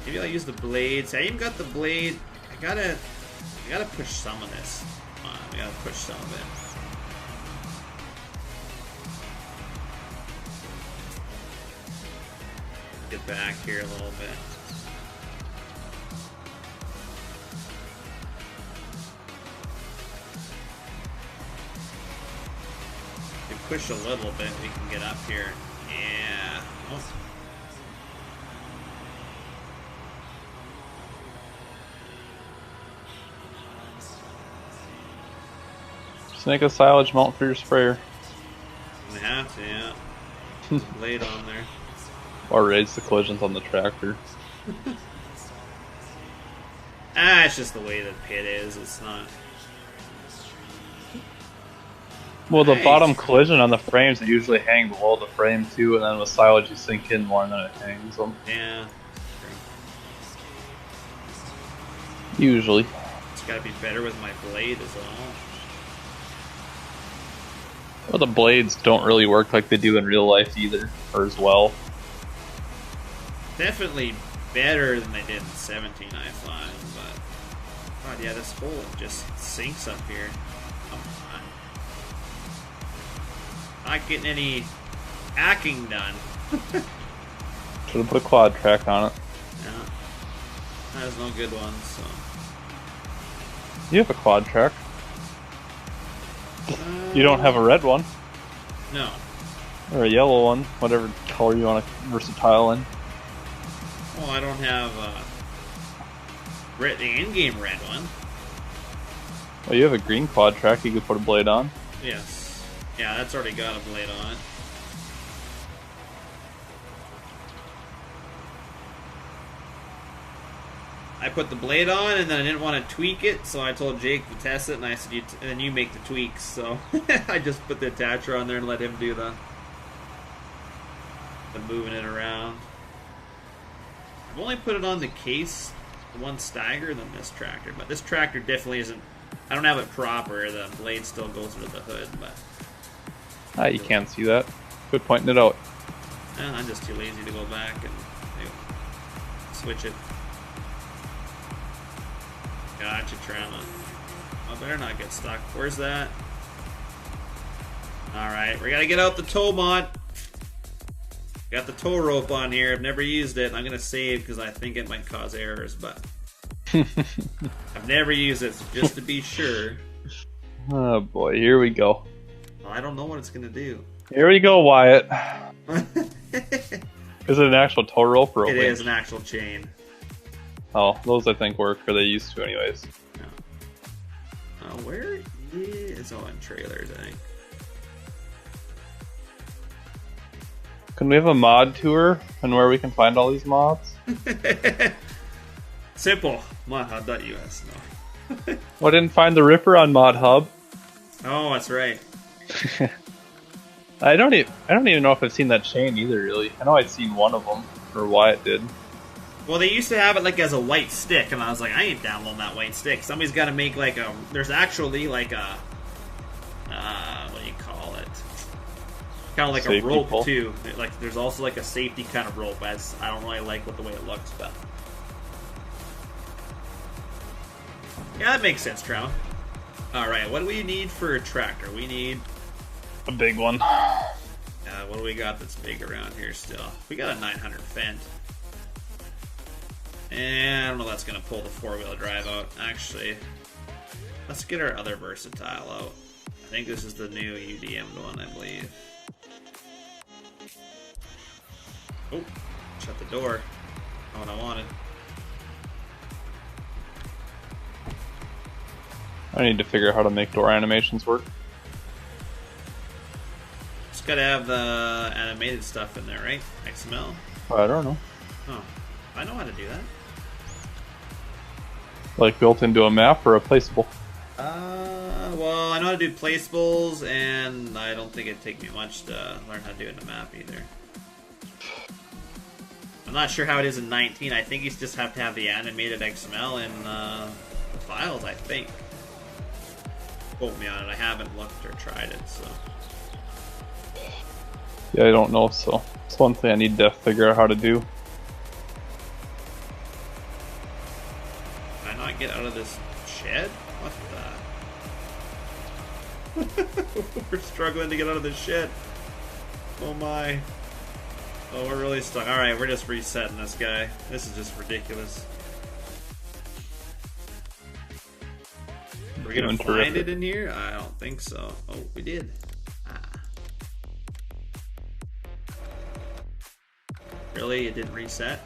Maybe I'll use the blades. I even got the blade. I gotta push some of this. Come on, we gotta push some of it. Get back here a little bit. If we push a little bit, we can get up here. Yeah. Oh. Just make a silage mount for your sprayer. We have to, yeah. Put the blade on there. Or raise the collisions on the tractor. It's just the way the pit is. It's not. Well, the Nice. bottom collision on the frames, they usually hang below the frame too, and then with silage you sink in more than it hangs them. Yeah. Usually. It's gotta be better with my blade as well. Well, the blades don't really work like they do in real life either, or as well. Definitely better than they did in 17, I find, but God, yeah, this hole just sinks up here. Come on. Not getting any hacking done. Should have put a quad track on it. Yeah. There's no good ones, so. You have a quad track. You don't have a red one. No. Or a yellow one, whatever color you want to versatile in. Well, I don't have the in-game red one. Well, you have a green quad track you could put a blade on. Yes. Yeah, that's already got a blade on it. I put the blade on, and then I didn't want to tweak it, so I told Jake to test it, and I said, and then you make the tweaks. So I just put the attacher on there and let him do the moving it around. I've only put it on the case, the one stagger, than this tractor, but this tractor definitely isn't. I don't have it proper. The blade still goes into the hood, but You can't see that. Good pointing it out. I'm just too lazy to go back and switch it. Gotcha, Trauma. I better not get stuck. Where's that? Alright, we gotta get out the tow mod. Got the tow rope on here. I've never used it. I'm gonna save because I think it might cause errors, but I've never used it, so just to be sure. Oh boy, here we go. Well, I don't know what it's gonna do. Here we go, Wyatt. It Is it an actual tow rope or a winch? is an actual chain. Oh, those I think work, or they used to anyways. Where is... Oh, in trailers, I think. Can we have a mod tour and where we can find all these mods? Simple. Modhub.us. No. Well, I didn't find the Ripper on Mod Hub. Oh, that's right. I don't even know if I've seen that chain either. Really, I know I'd seen one of them, or Wyatt did. Well, they used to have it like as a white stick, and I was like, I ain't downloading that white stick. Somebody's got to make like a. There's actually like a. What do you call it? Kind of like Safety a rope pole. too. Like there's also like a safety kind of rope. As I don't really like the way it looks, but yeah, that makes sense, Trout. All right, what do we need for a tractor? We need A big one. what do we got that's big around here still? We got a 900 Fendt. And I don't know if that's going to pull the four-wheel drive out. Actually, let's get our other Versatile out. I think this is the new UDM one, I believe. Oh, shut the door. Not what I wanted. I need to figure out how to make door animations work. Just gotta have the animated stuff in there, right? XML? I don't know. Oh, I know how to do that. Like built into a map or replaceable? Well, I know how to do placeables, and I don't think it'd take me much to learn how to do it in a map either. I'm not sure how it is in 19. I think you just have to have the animated XML in the files, I think. Quote me on it. I haven't looked or tried it, so. Yeah, I don't know, so it's one thing I need to figure out how to do. Can I not get out of this shed? What the? We're struggling to get out of this shed. Oh my. Oh, we're really stuck. Alright, we're just resetting this guy. This is just ridiculous. We're gonna find it in here? I don't think so. Oh, we did. Really? It didn't reset?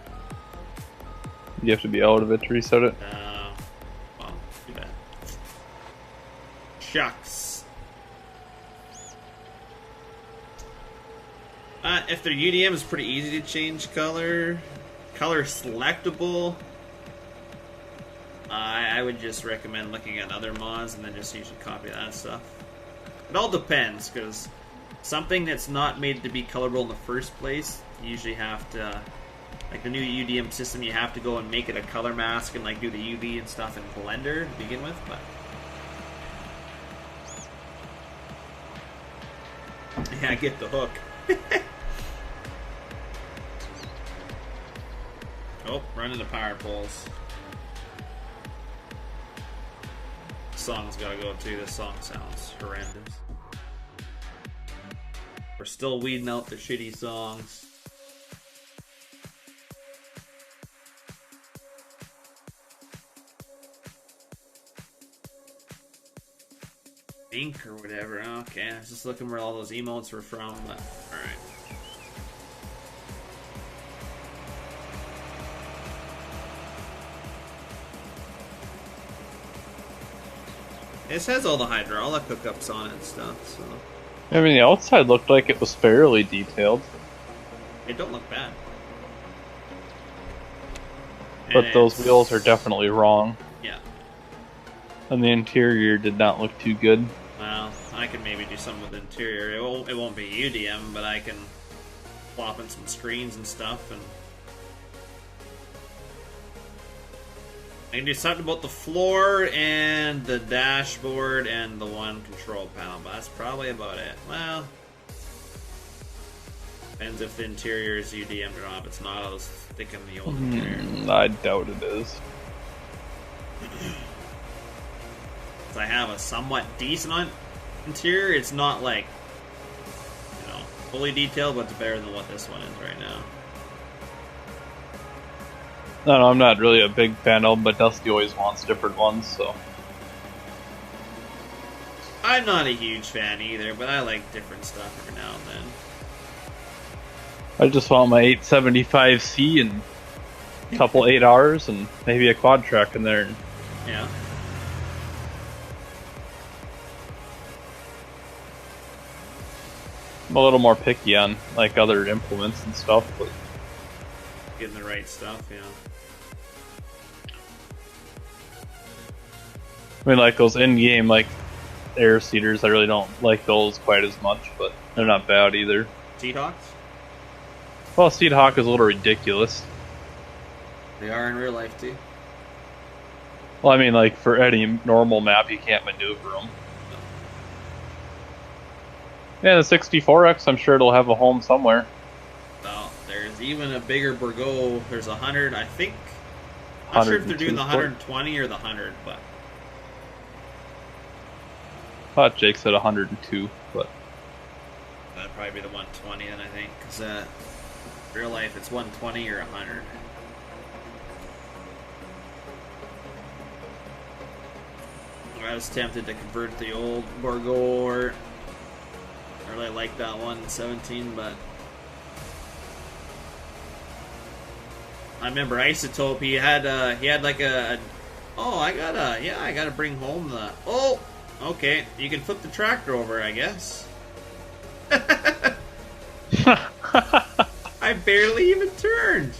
You have to be out of it to reset it. Well, too bad. Shucks. If their UDM is pretty easy to change color selectable, I would just recommend looking at other mods and then just usually copy that stuff. It all depends, because something that's not made to be colorable in the first place, you usually have to, like the new UDM system, you have to go and make it a color mask and like do the UV and stuff in Blender to begin with, but yeah, I get the hook. Oh, running the power poles. Song's gotta go too. This song sounds horrendous. We're still weeding out the shitty songs. Ink or whatever. Okay, I was just looking where all those emotes were from, but alright. This has all the hydraulic hookups on it and stuff, so I mean, the outside looked like it was fairly detailed. it don't look bad. But And those it's- wheels are definitely wrong. Yeah. And the interior did not look too good. Well, I can maybe do something with the interior. It won't be UDM, but I can plop in some screens and stuff, and I can do something about the floor and the dashboard and the one control panel, but that's probably about it. Well, depends if the interior is UDM or not. If it's not, I'll just stick in the old interior. I doubt it is. I have a somewhat decent interior. It's not like, you know, fully detailed, but it's better than what this one is right now. No, I'm not really a big fan of them, but Dusty always wants different ones, so. I'm not a huge fan either, but I like different stuff every now and then. I just want my 875C and a couple 8Rs and maybe a quad track in there. Yeah. I'm a little more picky on like other implements and stuff, but Getting the right stuff, yeah. I mean, like those in-game like air seeders, I really don't like those quite as much, but they're not bad either. Seahawks? Well, Seed Hawk is a little ridiculous. They are in real life too. Well, I mean, like for any normal map, you can't maneuver them. Yeah, the 64X, I'm sure it'll have a home somewhere. Well, there's even a bigger Burgo. There's 100, I think. I'm not sure if they're doing the 120 or the 100, but I thought Jake said 102, but that'd probably be the 120 then, I think, because real life it's 120 or 100. I was tempted to convert the old Borgor. I really like that one in 17, but I remember Isotope. He had like a. Oh, I gotta bring home the. Oh, okay. You can flip the tractor over, I guess. I barely even turned.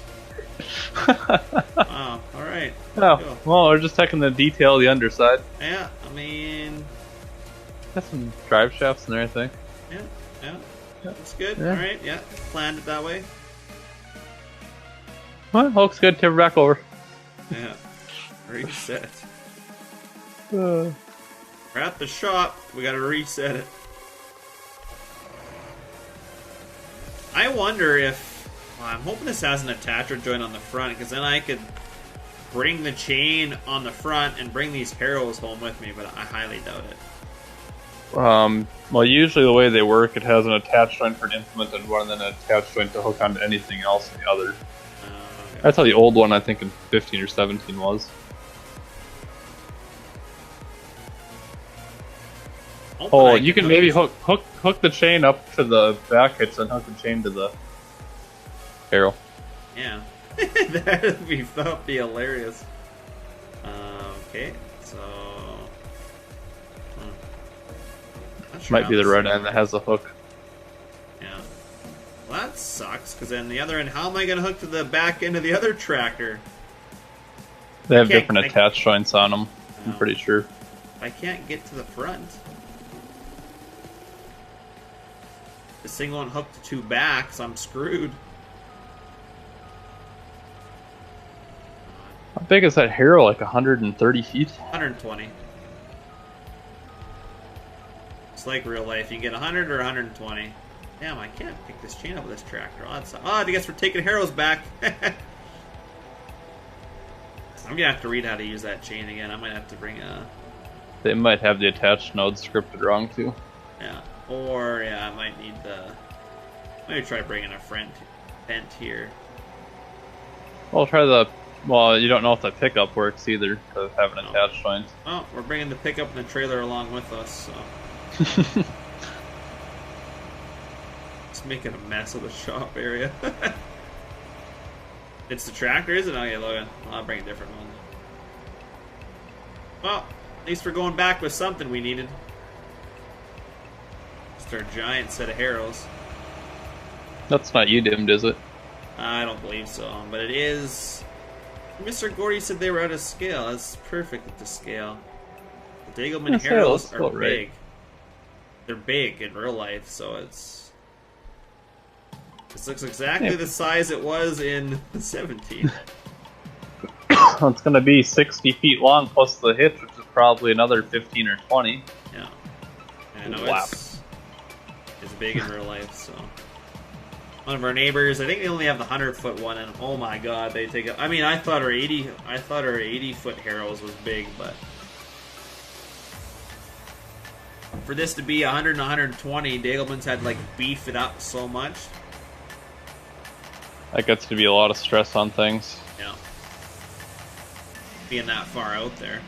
Wow. All right. Oh, well, we're just checking the detail of the underside. Yeah. I mean. Got some drive shafts and everything. Yeah. That's good. Yeah. All right. Yeah. Planned it that way. Well, looks good. Tip back over. Yeah. Reset. We're at the shop. We gotta reset it. I wonder if... Well, I'm hoping this has an attacher joint on the front, because then I could bring the chain on the front and bring these harrows home with me, but I highly doubt it. Well, usually the way they work, it has an attach joint for an implement and one, and then an attach joint to hook onto anything else in the other. Okay. That's how the old one, I think, in 15 or 17 was. Oh, you can maybe hook the chain up to the back hits and hook the chain to the harrow. Yeah. That'd be hilarious. Okay, so... Not sure Might how be the this red is. end that has the hook. Yeah. Well, that sucks, because then the other end, how am I going to hook to the back end of the other tractor? They have can't- different I- attach joints on them, I'm Oh. pretty sure. I can't get to the front. This thing won't hook to two backs, I'm screwed. How big is that harrow? Like 130 feet? 120. It's like real life. You get 100 or 120. Damn, I can't pick this chain up with this tractor. Oh, that's, I guess we're taking harrows back. I'm gonna have to read how to use that chain again. I might have to bring a... They might have the attached nodes scripted wrong too. Yeah. Or, yeah, I might need the... Maybe try bringing a front vent here. Well, try the... Well, you don't know if the pickup works either, because have an No. attached joint. Oh, we're bringing the pickup and the trailer along with us, so... Just making a mess of the shop area. It's the tractor, is it? Okay, Logan. I'll bring a different one. Well, at least we're going back with something we needed. Just our giant set of harrows. That's not you dimmed, is it? I don't believe so, but it is... Mr. Gordy said they were out of scale. That's perfect with the scale. The Dagelman Yeah, harrows scale is are still right. big. They're big in real life, so it's... This looks exactly Yeah. the size it was in 17. It's going to be 60 feet long plus the hitch, which is probably another 15 or 20. Yeah. I know Wow. it's big in real life, so... One of our neighbors, I think they only have the 100-foot one, and oh my god, they take it. I mean, I thought our 80-foot harrows was big, but for this to be 100 and 120, Dagelman's had like beef it up so much. That gets to be a lot of stress on things. Yeah, being that far out there.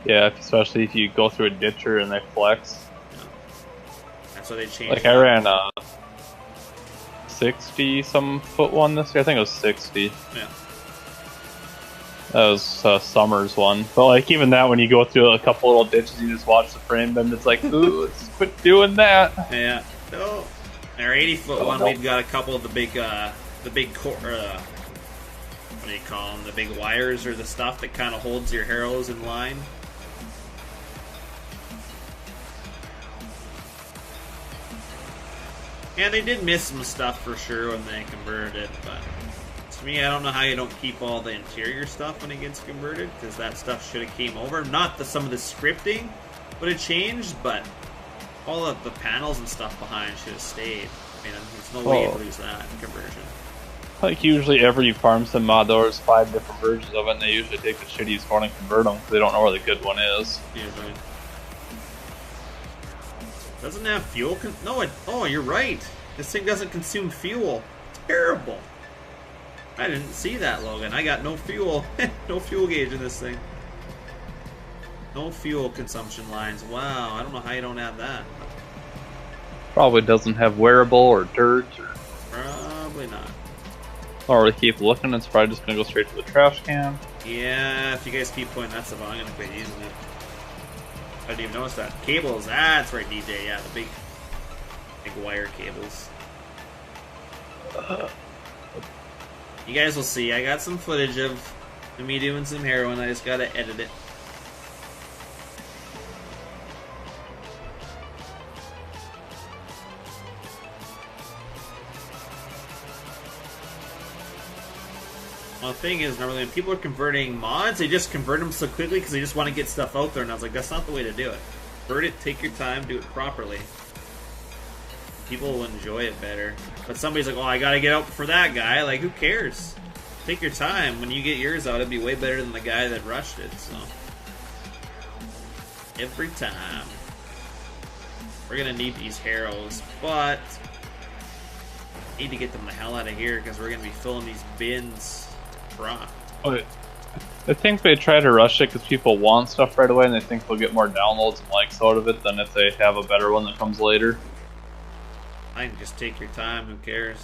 Yeah, especially if you go through a ditcher and they flex. Yeah. That's why they changed. Like I ran a 60-some foot one this year. I think it was 60. Yeah. That was Summer's one. But like even that, when you go through a couple little ditches, you just watch the frame bend. It's like, ooh, let's quit doing that. Yeah. No. Our 80-foot one, we've got a couple of the big what do you call them? The big wires or the stuff that kind of holds your harrows in line. Yeah, they did miss some stuff for sure when they converted it, but to me, I don't know how you don't keep all the interior stuff when it gets converted, because that stuff should have came over. Not that some of the scripting would have changed, but all of the panels and stuff behind should have stayed. I mean, there's no way you'd lose that conversion. Like usually every farm sim mod, there's 5 different versions of it, and they usually take the shittiest one and convert them because they don't know where the good one is. Usually. Doesn't have fuel? Oh, you're right. This thing doesn't consume fuel. Terrible. I didn't see that, Logan. I got no fuel. No fuel gauge in this thing. No fuel consumption lines. Wow, I don't know how you don't have that. Probably doesn't have wearable or dirt. Or... Probably not. Or we keep looking, it's probably just gonna go straight to the trash can. Yeah, if you guys keep pointing that stuff out, I'm gonna quit using it. I didn't even notice that. Cables, that's right, DJ. Yeah, the big wire cables. You guys will see. I got some footage of me doing some heroin. I just gotta edit it. Well, the thing is, normally when people are converting mods, they just convert them so quickly because they just want to get stuff out there. And I was like, that's not the way to do it. Convert it, take your time, do it properly. People will enjoy it better. But somebody's like, oh, I gotta get out for that guy. Like, who cares? Take your time. When you get yours out, it'd be way better than the guy that rushed it. So, every time. We're gonna need these harrows, but need to get them the hell out of here because we're gonna be filling these bins to rot. I think they try to rush it because people want stuff right away and they think they'll get more downloads and likes out of it than if they have a better one that comes later. I can just take your time, who cares?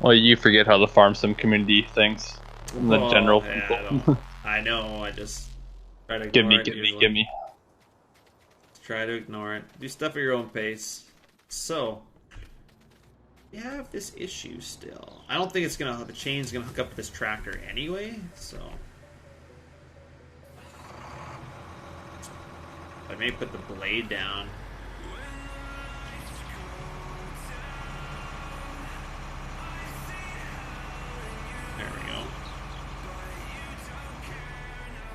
Well, you forget how the farm sim community thinks. The general people. I know, I just try to Give ignore it me. usually. Try to ignore it. Do stuff at your own pace. So, we have this issue still. I don't think it's gonna. The chain's gonna hook up to this tractor anyway. So, I may put the blade down. There we go.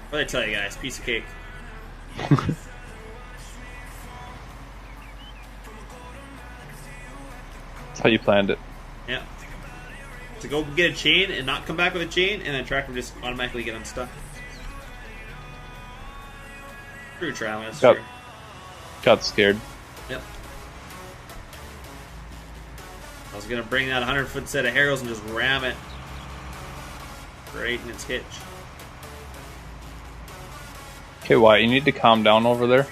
What did I tell you guys? Piece of cake. That's how you planned it. Yeah. To go get a chain and not come back with a chain, and then tractor just automatically get unstuck. True, Travis. Got scared. Yep. I was gonna bring that 100-foot set of harrows and just ram it right in its hitch. Okay, Wyatt, you need to calm down over there.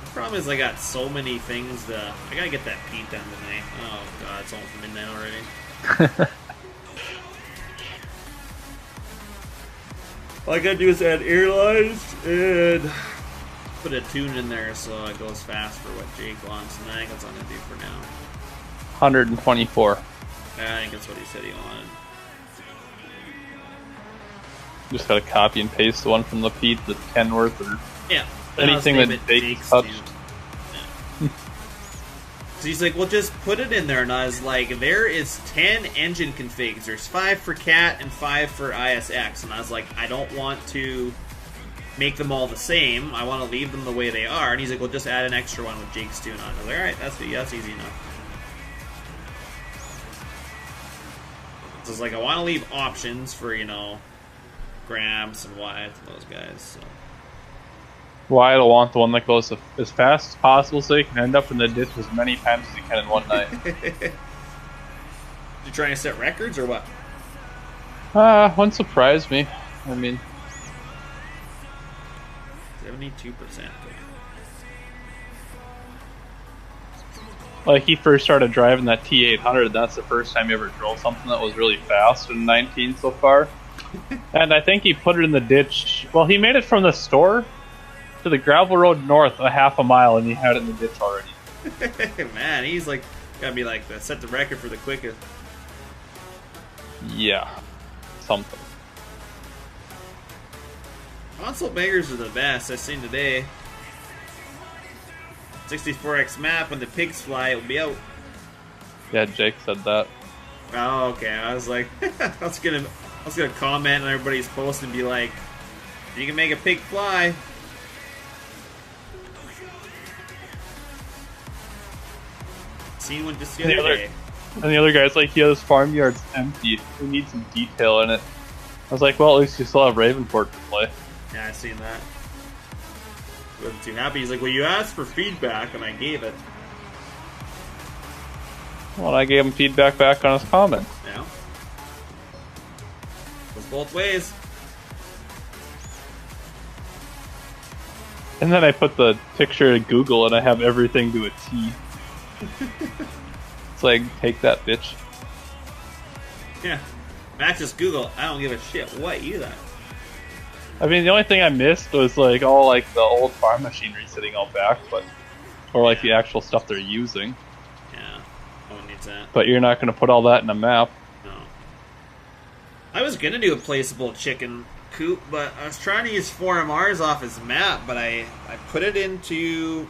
The problem is I got so many things I gotta get that peat done tonight. Oh god, it's almost midnight already. All I gotta do is add air lines and put a tune in there so it goes fast for what Jake wants, and I think that's all I'm gonna do for now. 124. I think that's what he said he wanted. Just gotta copy and paste the one from the Pete, the Kenworth, or Yeah. anything that Jake touched. Yeah. So he's like, well, just put it in there. And I was like, there is 10 engine configs. There's 5 for CAT and 5 for ISX. And I was like, I don't want to make them all the same. I want to leave them the way they are. And he's like, well, just add an extra one with Jake's tune on. I was like, alright, that's easy enough. So it's like, I want to leave options for, Gramps and Wyatt and those guys. So. Wyatt will want the one that goes as fast as possible so he can end up in the ditch as many times as he can in one night. You trying to set records or what? Wouldn't surprise me. I mean, 72%. like he first started driving that T800, that's the first time he ever drove something that was really fast in 19 so far. And I think he put it in the ditch. Well, he made it from the store to the gravel road north a half a mile, and he had it in the ditch already. Man, he's like, gotta be like, set the record for the quickest. Yeah, something. Console bangers are the best I've seen today. 64x map, when the pigs fly, it'll be out. Yeah, Jake said that. Oh, okay. I was like, I was gonna comment on everybody's post and be like, you can make a pig fly. Seen one just the other day. And the other guy's like, yeah, this farmyard's empty. We need some detail in it. I was like, well, at least you still have Ravenport to play. Yeah, I seen that. Wasn't too happy. He's like, well, you asked for feedback, and I gave it. Well, I gave him feedback back on his comments. Yeah. Goes both ways. And then I put the picture in Google and I have everything to a T. It's like, take that, bitch. Yeah. Max just Google. I don't give a shit what either. I mean, the only thing I missed was like all like the old farm machinery sitting out back, but or like the actual stuff they're using. Yeah. No one needs that. But you're not going to put all that in a map. No. I was gonna do a placeable chicken coop, but I was trying to use 4MRs off his map, but I put it into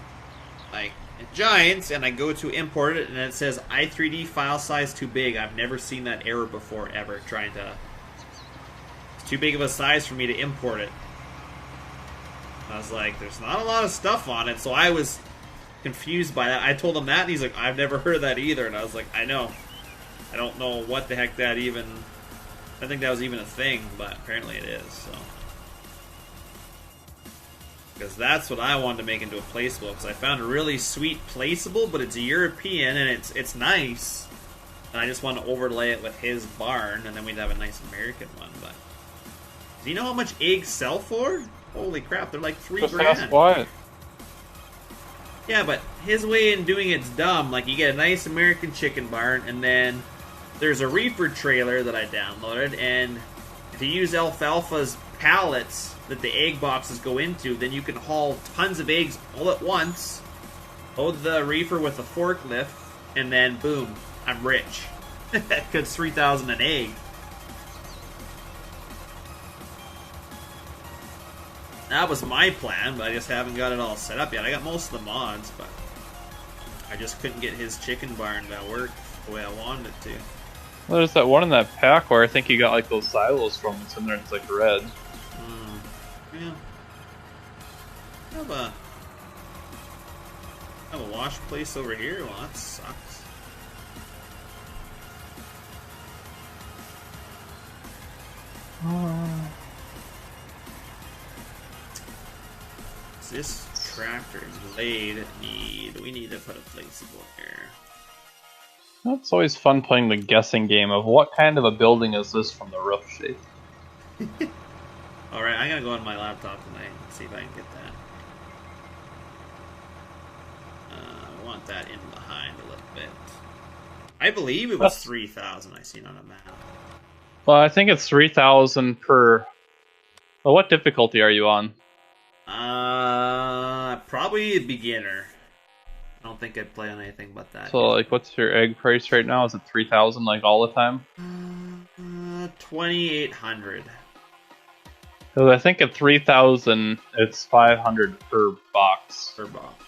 like Giants and I go to import it and it says i3D file size too big. I've never seen that error before ever trying to. It's too big of a size for me to import it. I was like, there's not a lot of stuff on it, so I was confused by that. I told him that and he's like, I've never heard of that either, and I was like, I know. I don't know what the heck that even. I think that was even a thing, but apparently it is, so. Because that's what I wanted to make into a placeable, because I found a really sweet placeable, but it's European, and it's nice. And I just want to overlay it with his barn, and then we'd have a nice American one, but... Do you know how much eggs sell for? Holy crap, they're like $3 Just grand. ask Wyatt. Yeah, but his way in doing it's dumb. Like, you get a nice American chicken barn, and then... There's a reefer trailer that I downloaded, and if you use alfalfa's pallets that the egg boxes go into, then you can haul tons of eggs all at once, load the reefer with a forklift, and then boom, I'm rich. Because $3,000 an egg. That was my plan, but I just haven't got it all set up yet. I got most of the mods, but I just couldn't get his chicken barn to work the way I wanted it to. Well, there's that one in that pack where I think you got like those silos from. It's in there. It's like red. Yeah. I have a wash place over here. Well, that sucks. This tractor's blade we need to put a placeable here. It's always fun playing the guessing game of what kind of a building is this from the roof shape. Alright, I gotta go on my laptop tonight and see if I can get that. I want that in behind a little bit. I believe it was 3,000 I seen on a map. Well, I think it's 3,000 per... Well, what difficulty are you on? Probably a beginner. I don't think I'd play on anything but that. So, like, what's your egg price right now? Is it 3,000 like all the time? 2,800. Because I think at 3,000, it's 500 per box. Per box.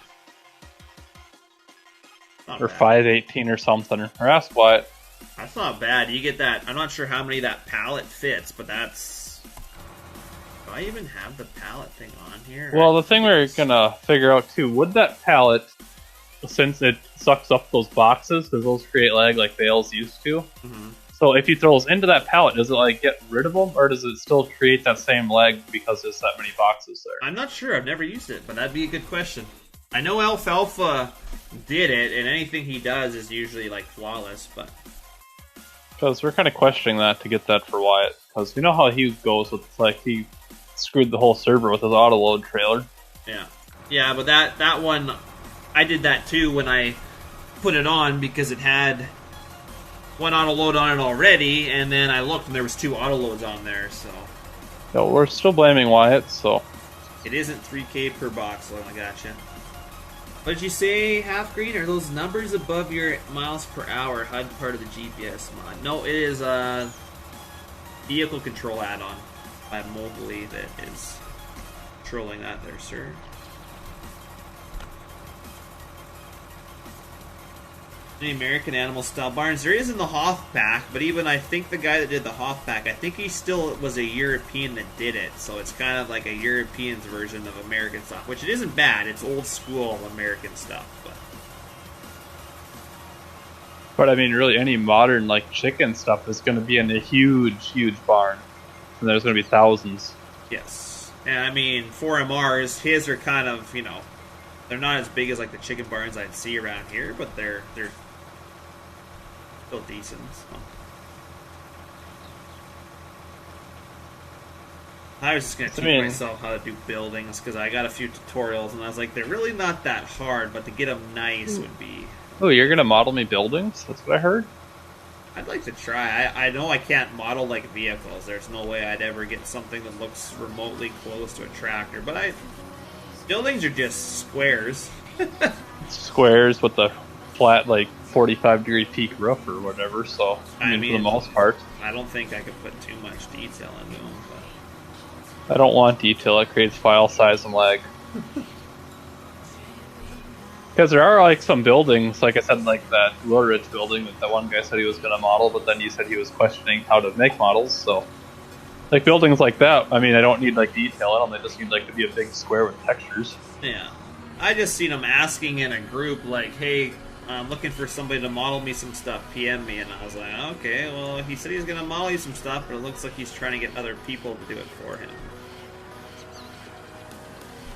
Or 518 or something. Or ask Wyatt. That's not bad. You get that. I'm not sure how many that pallet fits, but that's... Do I even have the pallet thing on here? Well, the thing we're gonna figure out too, would that pallet, since it sucks up those boxes, because those create lag like Bacl's used to, so if you throw those into that pallet, does it like get rid of them, or does it still create that same lag because there's that many boxes there? I'm not sure. I've never used it, but that'd be a good question. I know Alfalfa did it, and anything he does is usually like flawless, but... Because we're kind of questioning that to get that for Wyatt, because you know how he goes with, like, he screwed the whole server with his autoload trailer. Yeah. Yeah, but that one, I did that too when I put it on, because it had one autoload on it already, and then I looked and there was 2 autoloads on there, so... No, we're still blaming Wyatt, so... It isn't 3K per box, so I gotcha. What did you say, Half Green? Are those numbers above your miles per hour HUD part of the GPS mod? No, it is a vehicle control add-on by Mobily that is controlling that there, sir. The American animal style barns. There is in the Hoth pack, but even I think the guy that did the Hoth pack, I think he still was a European that did it, so it's kind of like a European's version of American stuff, which it isn't bad. It's old school American stuff, But I mean, really, any modern like chicken stuff is going to be in a huge, huge barn, and there's going to be thousands. yes. And I mean, 4MRs, his are kind of, you know, they're not as big as like the chicken barns I'd see around here, but they're still decent. So. I was just gonna teach myself how to do buildings because I got a few tutorials and I was like, they're really not that hard, but to get them nice would be. Oh, you're gonna model me buildings? That's what I heard. I'd like to try. I know I can't model like vehicles. There's no way I'd ever get something that looks remotely close to a tractor. But buildings are just squares. Squares with the flat, like 45-degree peak roof or whatever. So I mean, for the most part, I don't think I could put too much detail into them. But I don't want detail. It creates file size and lag. Because there are like some buildings, like I said, like that Woolrich building that one guy said he was going to model, but then he said he was questioning how to make models. So, like buildings like that, I mean, I don't need like detail. I don't. I just need like to be a big square with textures. Yeah, I just seen him asking in a group like, "Hey, I'm looking for somebody to model me some stuff. PM me," and I was like, "Okay, well, he said he's going to model you some stuff, but it looks like he's trying to get other people to do it for him."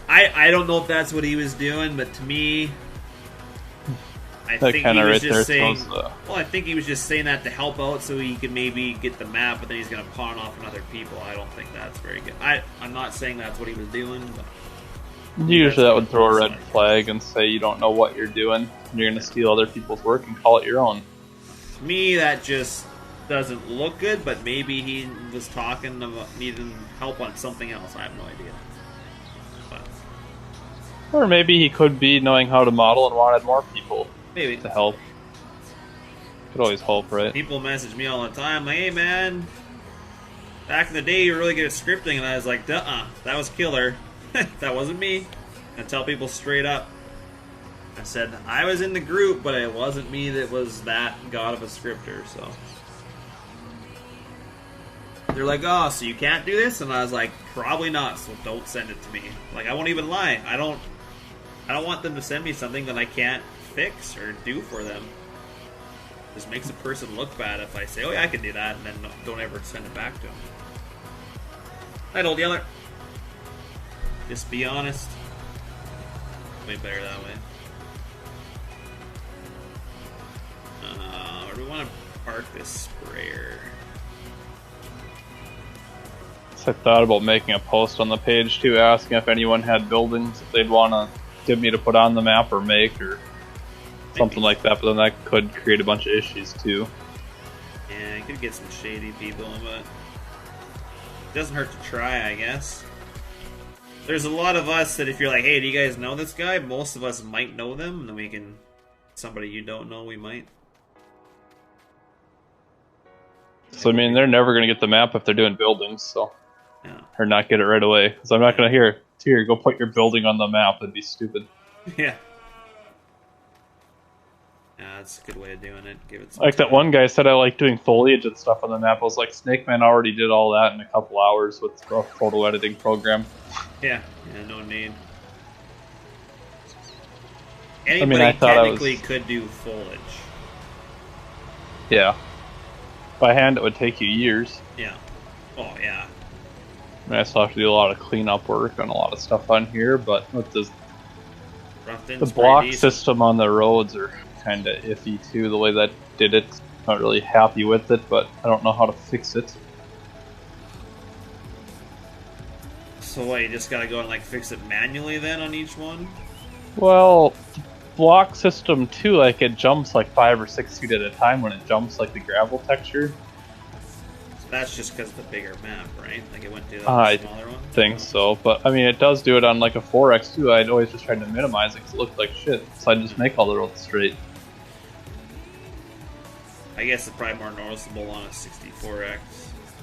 I don't know if that's what he was doing, but to me, I think he was just saying. Well, I think he was just saying that to help out, so he could maybe get the map, but then he's going to pawn off on other people. I don't think that's very good. I'm not saying that's what he was doing, but usually that would throw a red flag and say you don't know what you're doing. You're going to steal other people's work and call it your own. To me, that just doesn't look good. But maybe he was talking about needing help on something else. I have no idea. Or maybe he could be knowing how to model and wanted more people. Maybe. To help. Could always hope, right? People message me all the time, like, "Hey man, back in the day you were really good at scripting," and I was like, "Duh, that was killer. That wasn't me." I tell people straight up. I said, I was in the group, but it wasn't me that was that god of a scripter, so. They're like, "Oh, so you can't do this?" And I was like, "Probably not, so don't send it to me." Like, I won't even lie. I don't want them to send me something that I can't fix or do for them. It just makes a person look bad if I say, "Oh yeah, I can do that," and then don't ever send it back to them. Night, old yeller. Just be honest. Way better that way. Where do we want to park this sprayer? So I thought about making a post on the page too, asking if anyone had buildings that they'd want to give me to put on the map or make or something like that, but then that could create a bunch of issues too. Yeah, you could get some shady people, but it doesn't hurt to try, I guess. There's a lot of us that if you're like, "Hey, do you guys know this guy?" Most of us might know them, and then we can... Somebody you don't know, we might. So, I mean, they're never going to get the map if they're doing buildings, so... Yeah. Or not get it right away. So I'm not going to hear, "Here, go put your building on the map." That'd be stupid. Yeah. Yeah, that's a good way of doing it. Give it some Like time. that one guy said I like doing foliage and stuff on the map. I was like, Snake Man already did all that in a couple hours with a photo editing program. Yeah, no need. I Anybody mean, I thought technically could do foliage. Yeah. By hand, it would take you years. Yeah. Oh, yeah. I mean, I still have to do a lot of cleanup work on a lot of stuff on here, but with the block system on the roads are kind of iffy too, the way that did it. Not really happy with it, but I don't know how to fix it. So what, you just gotta go and like fix it manually then on each one? Well, the block system too, like it jumps like 5 or 6 feet at a time when it jumps like the gravel texture. So that's just because of the bigger map, right? Like it went to the I smaller one? think so, but I mean it does do it on like a 4X too. I'd always just tried to minimize it because it looked like shit, so I'd just make all the roads straight. I guess it's probably more noticeable on a 64X.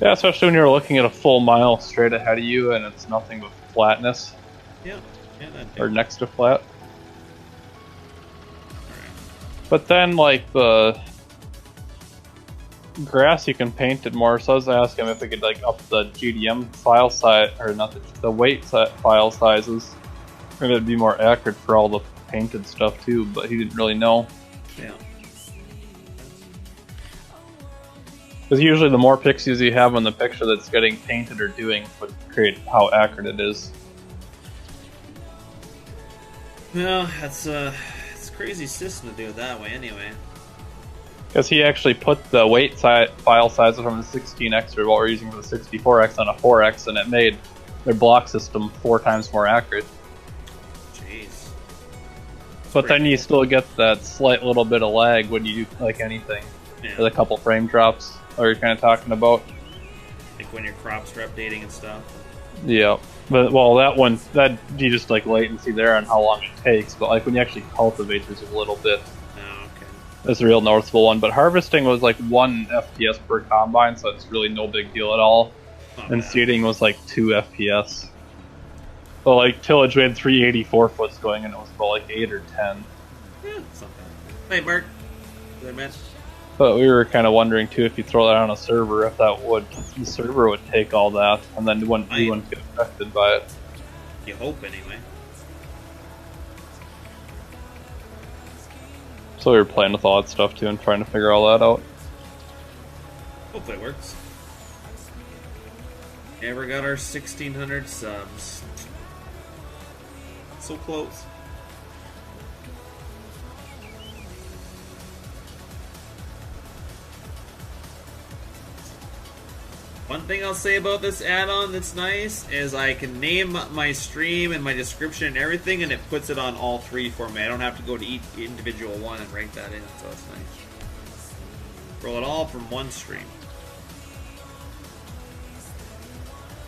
Yeah, especially when you're looking at a full mile straight ahead of you and it's nothing but flatness. Yeah, that Or next to flat. Alright. But then, like, the grass, you can paint it more, so I was asking him if we could, like, up the GDM file size, or not the weight file sizes. Maybe it'd be more accurate for all the painted stuff, too, but he didn't really know. Yeah. Because usually the more pixels you have on the picture that's getting painted or doing would create how accurate it is. Well, it's a crazy system to do it that way anyway. Because he actually put the weight file size from the 16x or what we're using for the 64x on a 4x, and it made their block system 4 times more accurate. Jeez. But then you still get that slight little bit of lag when you do like anything. Yeah. With a couple frame drops, or you're kind of talking about. Like when your crops are updating and stuff. Yeah, but well, that you just like latency there on how long it takes. But like when you actually cultivate, there's a little bit. Oh, okay. It's a real noticeable one. But harvesting was like 1 FPS per combine, so it's really no big deal at all. And seeding was like 2 FPS. So like tillage we had 384 foots going, and it was about like 8 or 10. Yeah, something. Hey, Mark. Good man. But we were kind of wondering too if you throw that on a server, if the server would take all that, and then you wouldn't get affected by it. You hope anyway. So we were playing with all that stuff too and trying to figure all that out. Hopefully it works. Never got our 1,600 subs. So close. One thing I'll say about this add-on that's nice is I can name my stream and my description and everything, and it puts it on all 3 for me. I don't have to go to each individual one and write that in, so it's nice. Roll it all from one stream.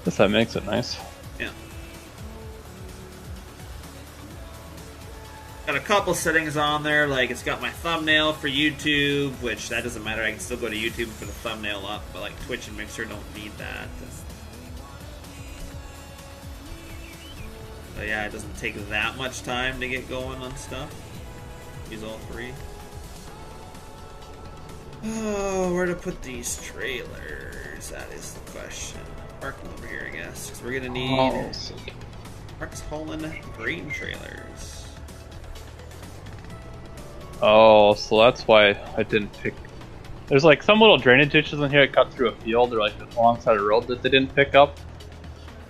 Guess that makes it nice. Yeah. Got a couple settings on there, like it's got my thumbnail for YouTube, which that doesn't matter, I can still go to YouTube and put the thumbnail up, but like Twitch and Mixer don't need that. So yeah, it doesn't take that much time to get going on stuff. Use all 3. Oh, where to put these trailers? That is the question. Park them over here, I guess, because we're gonna need Mark's hauling grain trailers. Oh, so that's why I didn't pick. There's like some little drainage ditches in here that cut through a field or like alongside a road that they didn't pick up.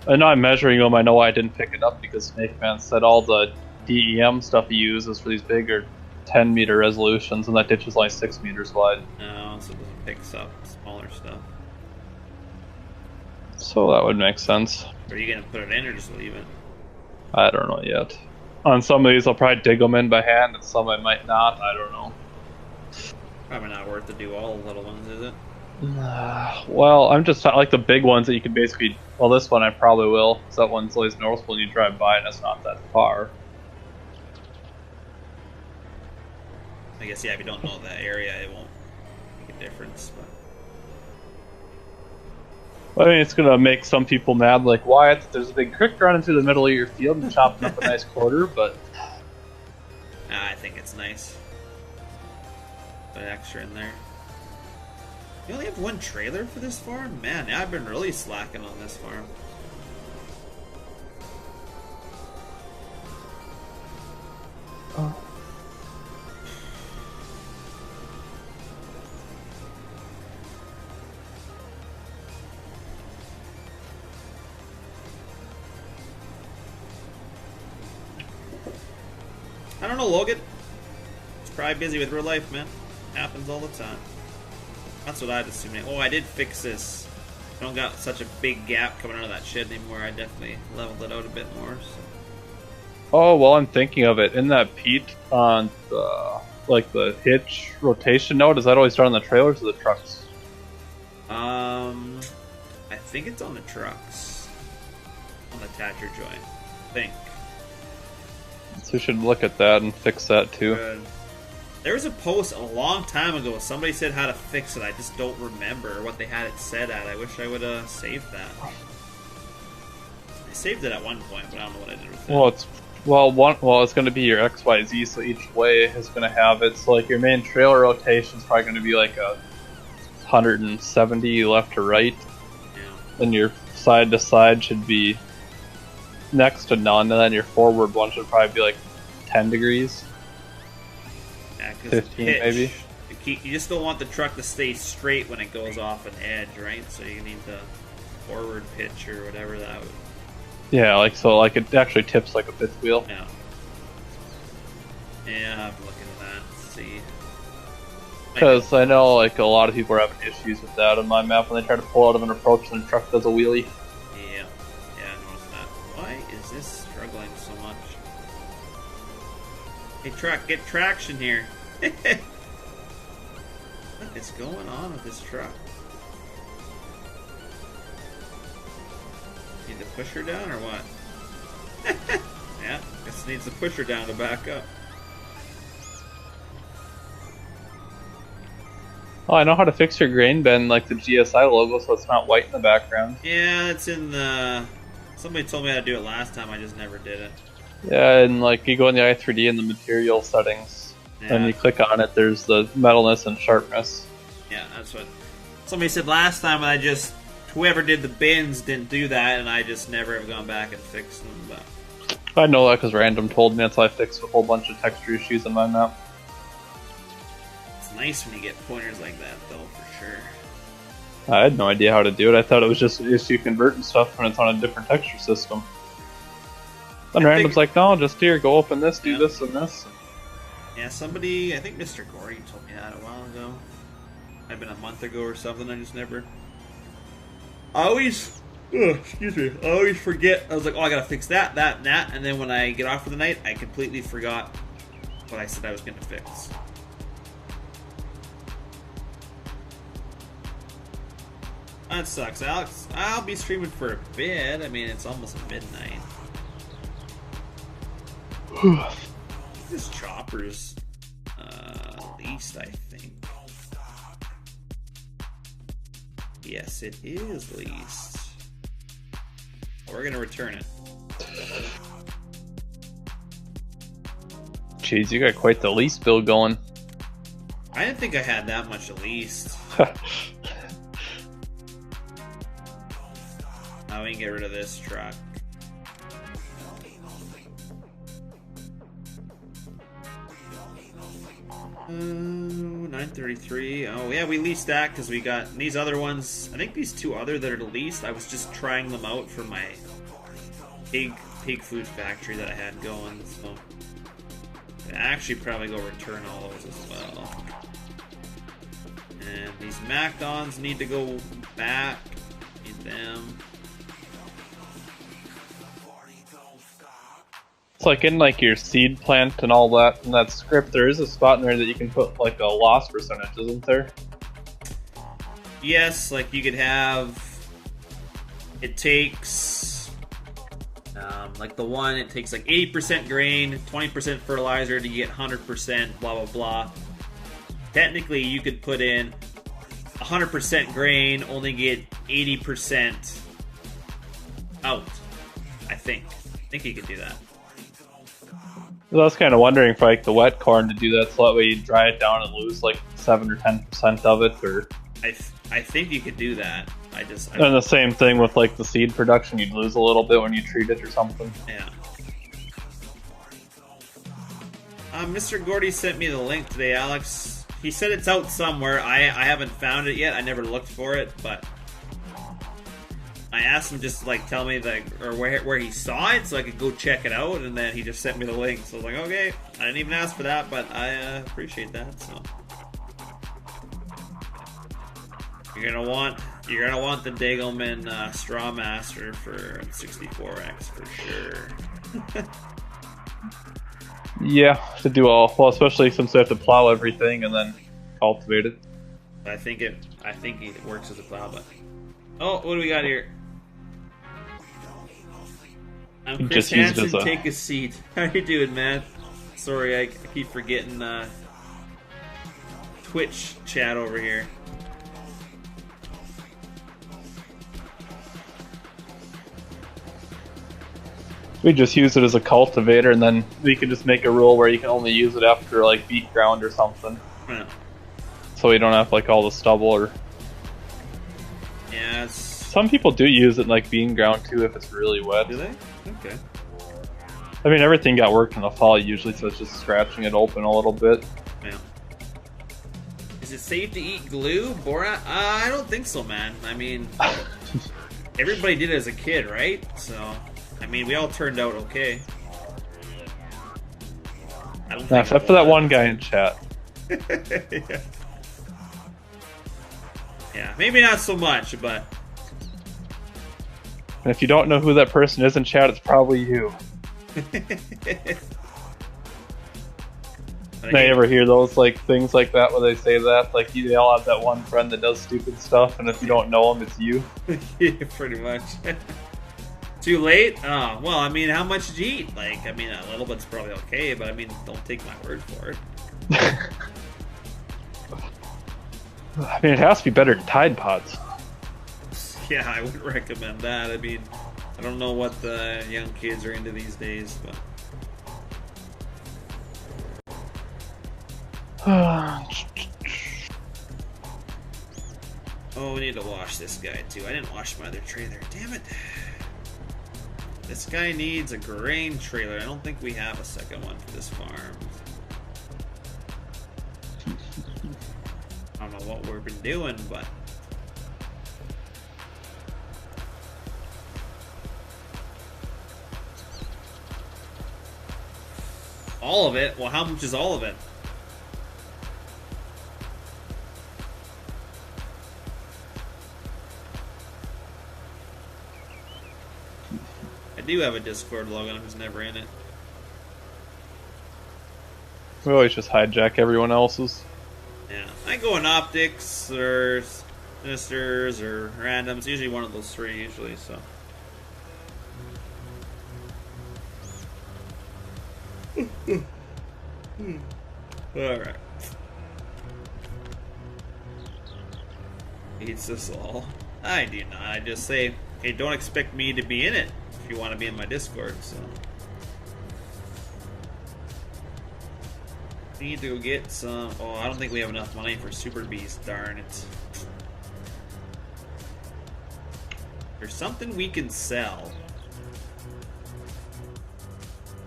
I know I'm measuring them, I know why I didn't pick it up because Snake Man said all the DEM stuff he uses for these bigger 10-meter resolutions, and that ditch is only 6 meters wide. No, so it doesn't pick up smaller stuff. So that would make sense. Are you gonna put it in or just leave it? I don't know yet. On some of these, I'll probably dig them in by hand, and some I might not. I don't know. Probably not worth to do all the little ones, is it? Well, I'm just like the big ones that you can basically. Well, this one I probably will. So that one's always noticeable when you drive by, and it's not that far. I guess, yeah, if you don't know that area, it won't make a difference. But I mean, it's gonna make some people mad, like, Wyatt, there's a big creek running through the middle of your field and chopping up a nice quarter, but... I think it's nice. Put extra in there. You only have 1 trailer for this farm? Man, I've been really slacking on this farm. Oh. I don't know, Logan. It's probably busy with real life, man. Happens all the time. That's what I'd assume. Oh, I did fix this. I don't got such a big gap coming out of that shed anymore. I definitely leveled it out a bit more. So. Oh, well, I'm thinking of it. In that Pete on the, like, the hitch rotation node, is that always done on the trailers or the trucks? I think it's on the trucks. On the Thatcher joint. I think. So we should look at that and fix that too. Good. There was a post a long time ago. Somebody said how to fix it. I just don't remember what they had it set at. I wish I would have saved that. I saved it at one point, but I don't know what I did with it. Well, it's going to be your XYZ, so each way is going to have it. So like your main trailer rotation is probably going to be like a 170 left to right, Yeah. and your side to side should be next to none, and then your forward one should probably be like 10 degrees. Yeah, 15 maybe. You just don't want the truck to stay straight when it goes off an edge, right? So you need the forward pitch or whatever that would. Yeah, like so, like it actually tips like a fifth wheel. Yeah. Yeah, I'm looking at that. Let's see. Because I know like a lot of people are having issues with that on my map when they try to pull out of an approach and the truck does a wheelie. Yeah, I noticed that. Why is this struggling so much? Hey, truck, get traction here. What is going on with this truck? Need to push her down or what? Yeah, guess it needs to push her down to back up. Oh, I know how to fix your grain bin, like the GSI logo, so it's not white in the background. Yeah, it's in the... Somebody told me how to do it last time, I just never did it. Yeah, and like you go in the i3D in the material settings, and you click on it, there's the metalness and sharpness. Yeah, that's what somebody said last time, and I just... Whoever did the bins didn't do that, and I just never have gone back and fixed them, but... I know that because Random told me, that's how I fixed a whole bunch of texture issues on my map. It's nice when you get pointers like that, though, for sure. I had no idea how to do it. I thought it was just issue converting stuff when it's on a different texture system. And Random's like, no, just here, go open this, do this and this. Yeah, somebody, I think Mr. Gordy told me that a while ago. Might have been a month ago or something, I just never... I always forget. I was like, oh, I gotta fix that, and that. And then when I get off for the night, I completely forgot what I said I was gonna fix. That sucks, Alex. I'll be streaming for a bit. I mean, it's almost midnight. This chopper's leased, I think. Yes, it is leased. We're gonna return it. Jeez, you got quite the lease bill going. I didn't think I had that much leased. Now we can get rid of this truck. 933. Oh yeah, we leased that because we got these other ones. I think these two other that are leased. I was just trying them out for my pig food factory that I had going. So I actually probably go return all those as well. And these Macdons need to go back. Need them. It's like in like your seed plant and all that in that script, there is a spot in there that you can put like a loss percentage, isn't there? Yes, like you could have. It takes like the one. It takes like 80% grain, 20% fertilizer to get 100%. Blah blah blah. Technically, you could put in 100% grain, only get 80% out. I think you could do that. I was kind of wondering for like the wet corn to do that, so that way you dry it down and lose like 7 or 10% of it, or I think you could do that. And the same thing with like the seed production, you'd lose a little bit when you treat it or something. Yeah. Mr. Gordy sent me the link today, Alex. He said it's out somewhere. I haven't found it yet. I never looked for it, but I asked him just to like tell me where he saw it so I could go check it out, and then he just sent me the link. So I was like, okay, I didn't even ask for that, but I appreciate that. So you're gonna want the Dagelman Strawmaster for 64X for sure. Yeah, to do all well, especially since we have to plow everything and then cultivate it. I think it works as a plow, but oh, what do we got here? I'm Chris Hansen. Take a seat. How you doing, man? Sorry, I keep forgetting Twitch chat over here. We just use it as a cultivator, and then we can just make a rule where you can only use it after like beat ground or something. Yeah. So we don't have like all the stubble or. Yeah. Some people do use it in like bean ground too if it's really wet. Do they? Okay. I mean, everything got worked in the fall usually, so it's just scratching it open a little bit. Yeah. Is it safe to eat glue, Borat? I don't think so, man. I mean, everybody did it as a kid, right? So, I mean, we all turned out okay. Except for that one guy in chat. Yeah. Yeah, maybe not so much, but And if you don't know who that person is in chat, it's probably you. but I again, ever hear those like things like that where they say that like they all have that one friend that does stupid stuff, and if you don't know him, it's you. yeah, pretty much. Too late? Oh, well, I mean, how much did you eat? Like, I mean, a little bit's probably okay, but I mean, don't take my word for it. I mean, it has to be better than Tide Pods. Yeah, I wouldn't recommend that. I mean, I don't know what the young kids are into these days, but oh, we need to wash this guy too. I didn't wash my other trailer. Damn it! This guy needs a grain trailer. I don't think we have a second one for this farm. I don't know what we've been doing, but all of it? Well, how much is all of it? I do have a Discord login, I'm just never in it. We always just hijack everyone else's. Yeah, I go in optics or ministers or randoms. Usually one of those three, usually. So. All right. Eats this all. I do not. I just say, hey, don't expect me to be in it if you want to be in my Discord. So. Need to go get some. Oh, I don't think we have enough money for super bees. Darn it. There's something we can sell.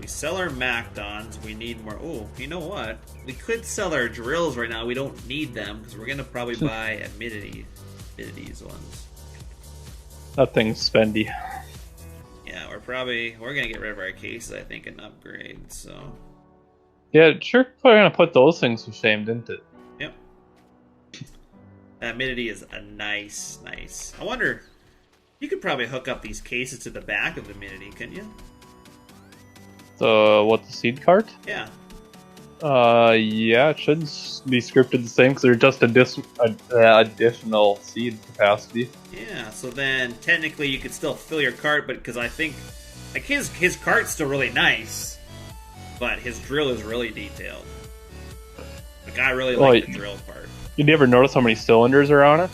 We sell our Macdons. We need more. Oh, you know what? We could sell our drills right now. We don't need them because we're gonna probably buy Amidities ones. That thing's spendy. Yeah, we're gonna get rid of our cases, I think, and upgrade. So. Yeah, sure. Probably gonna put those things to shame, didn't it? Yep. That Amidity is a nice. I wonder, you could probably hook up these cases to the back of the Amidity, couldn't you? The seed cart? Yeah. Yeah, it should be scripted the same because they're just additional seed capacity. Yeah. So then technically you could still fill your cart, but because I think like his cart's still really nice. But his drill is really detailed. Like, I really like the drill part. You never notice how many cylinders are on it?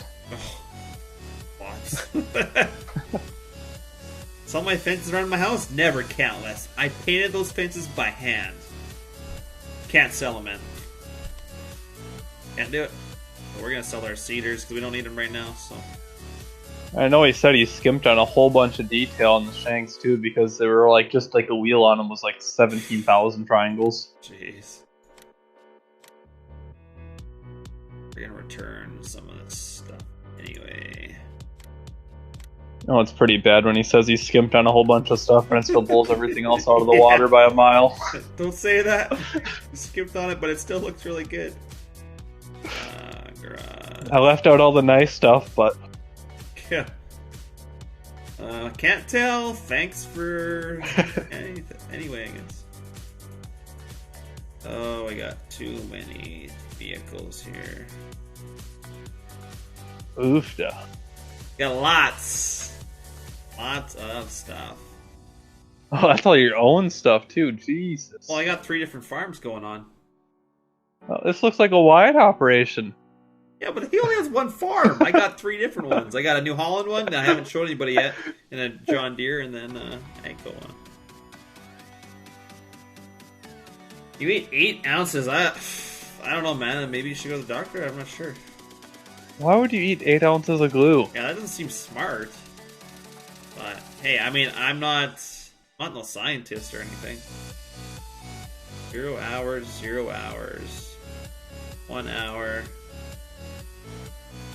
Lots. Some of my fences around my house, never countless. I painted those fences by hand. Can't sell them, man. Can't do it. But we're gonna sell our cedars because we don't need them right now, so. I know he said he skimped on a whole bunch of detail on the shanks too because they were like just like a wheel on them was like 17,000 triangles. Jeez. We're gonna return some of this stuff anyway. No, it's pretty bad when he says he skimped on a whole bunch of stuff and it still blows everything else out of the water by a mile. Don't say that. You skipped on it, but it still looks really good. I left out all the nice stuff, but yeah. Can't tell. Thanks for anything. Anyway, I guess. Oh, we got too many vehicles here. oofda. Got lots of stuff. Oh, that's all your own stuff too. Jesus. Well, I got 3 different farms going on. Oh, this looks like a wide operation. Yeah, but he only has 1 farm. I got 3 different ones. I got a New Holland one that I haven't showed anybody yet, and a John Deere, and then Anko one. You eat 8 ounces. I don't know, man. Maybe you should go to the doctor. I'm not sure. Why would you eat 8 ounces of glue? Yeah, that doesn't seem smart. But hey, I mean, I'm not no scientist or anything. 0 hours, 0 hours, 1 hour.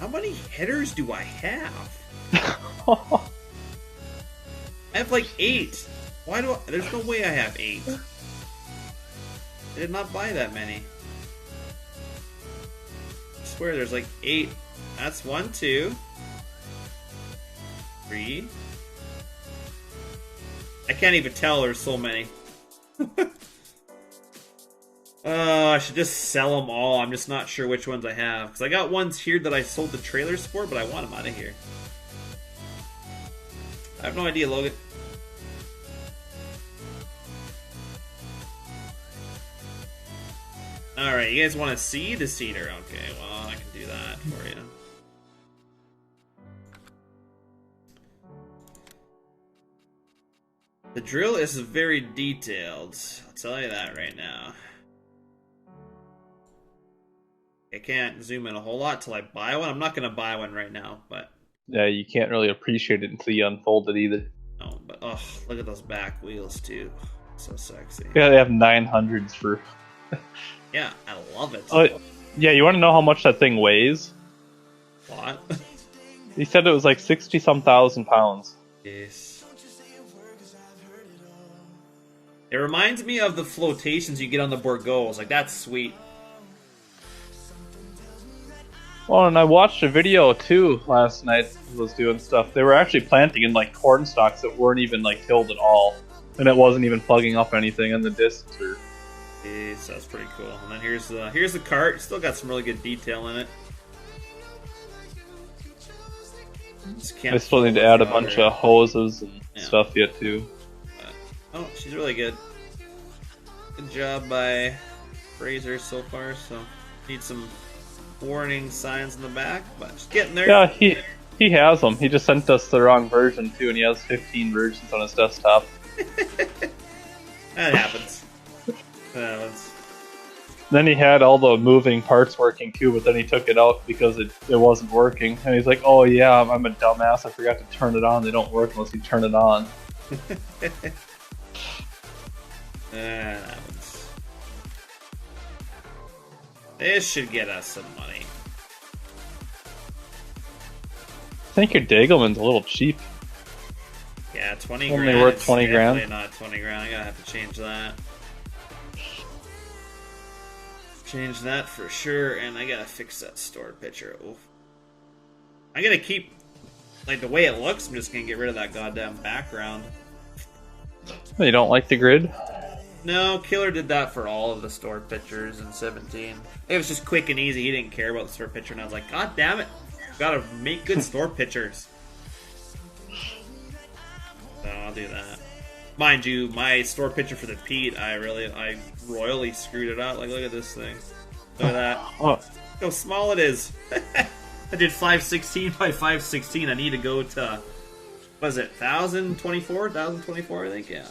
How many headers do I have? I have like 8. Why do I? There's no way I have 8. I did not buy that many. I swear there's like 8 That's 1, 2, 3. I can't even tell, there's so many. I should just sell them all. I'm just not sure which ones I have. Because I got ones here that I sold the trailers for, but I want them out of here. I have no idea, Logan. Alright, you guys want to see the seeder? Okay, well, I can do that for you. The drill is very detailed. I'll tell you that right now. I can't zoom in a whole lot till I buy one. I'm not going to buy one right now, but... Yeah, you can't really appreciate it until you unfold it either. No, but oh, look at those back wheels too. So sexy. Yeah, they have 900s for... Yeah, I love it. Oh, yeah, you want to know how much that thing weighs? What? He said it was like 60-some thousand pounds. Yes. It reminds me of the flotations you get on the Borgos. Like, that's sweet. Well, and I watched a video too last night. Was doing stuff. They were actually planting in like corn stalks that weren't even like tilled at all, and it wasn't even plugging up anything in the discs. Or... Yes, that's pretty cool. And then here's the cart. Still got some really good detail in it. I still need to add a bunch of hoses and stuff yet too. But, oh, she's really good. Good job by Fraser so far. So need some warning signs in the back, but just getting there. Yeah, he has them. He just sent us the wrong version too, and he has 15 versions on his desktop. That happens. That happens. Then he had all the moving parts working too, but then he took it out because it wasn't working. And he's like, "Oh yeah, I'm a dumbass. I forgot to turn it on. They don't work unless you turn it on." That happens. This should get us some money. I think your Dagelman's a little cheap. Yeah, 20 Only grand. worth 20 grand. Definitely not 20 grand. I gotta have to change that. Change that for sure, and I gotta fix that stored picture. Oof. I'm gonna keep, like, the way it looks, I'm just gonna get rid of that goddamn background. You don't like the grid? No, Killer did that for all of the stored pictures in 17. It was just quick and easy. He didn't care about the stored picture, and I was like, God damn it. Gotta make good stored pictures. So I'll do that. Mind you, my store picture for the Pete, I royally screwed it up. Like, look at this thing. Look at that. Oh. Look how small it is. I did 516 by 516. I need to go to, what is it, 1024? 1024, I think, yeah.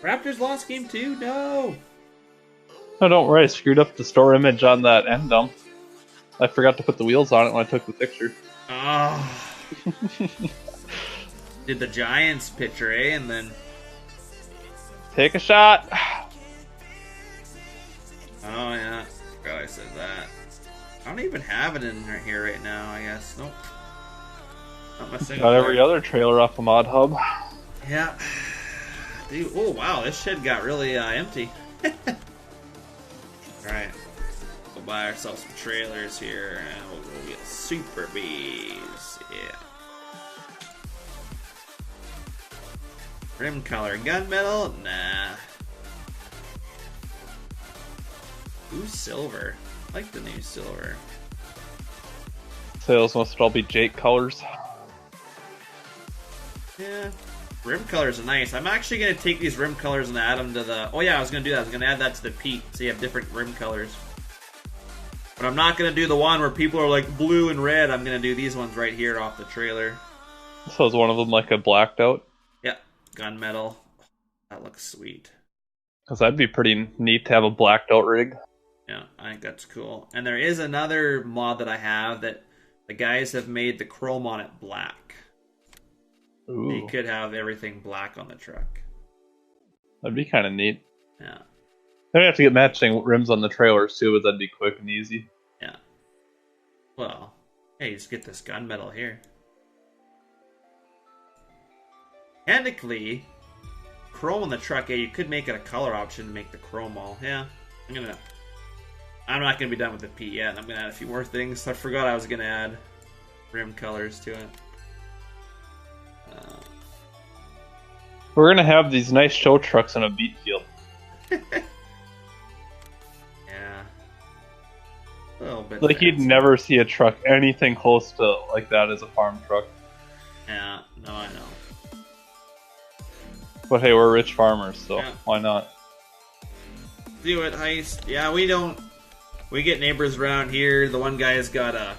Raptors lost game 2? No! Oh, don't worry. I screwed up the store image on that end dump. I forgot to put the wheels on it when I took the picture. Oh. Did the Giants picture, eh? And then... Take a shot! Oh, yeah. Forgot I said that. I don't even have it in here right now, I guess. Nope. Not my single Got every other trailer off the mod hub. Yeah. Dude, oh, wow. This shed got really empty. Alright. We'll buy ourselves some trailers here, and we'll go get Super Bees. Yeah. Rim color, gunmetal? Nah. Ooh, silver. I like the new silver. Sales must all be Jake colors. Yeah. Rim colors are nice. I'm actually going to take these rim colors and add them to the... Oh yeah, I was going to do that. I was going to add that to the Pete, so you have different rim colors. But I'm not going to do the one where people are like blue and red. I'm going to do these ones right here off the trailer. So is one of them like a blacked out? Yeah, gunmetal. That looks sweet. Because that'd be pretty neat to have a blacked out rig. Yeah, I think that's cool. And there is another mod that I have that the guys have made the chrome on it black. Ooh. You could have everything black on the truck. That'd be kind of neat. Yeah. Then we have to get matching rims on the trailers too, but that'd be quick and easy. Yeah. Well, hey, just get this gunmetal here. Technically, chrome on the truck, yeah, you could make it a color option to make the chrome all. Yeah, I'm not gonna be done with the P yet. I'm gonna add a few more things. I forgot I was gonna add rim colors to it. We're gonna have these nice show trucks in a beat field. Yeah. A little bit. Like you'd never see a truck anything close to like that as a farm truck. Yeah, no, I know. But hey, we're rich farmers, so Yeah. why not? Do it, Heist. Yeah, we don't. We get neighbors around here. The one guy's got a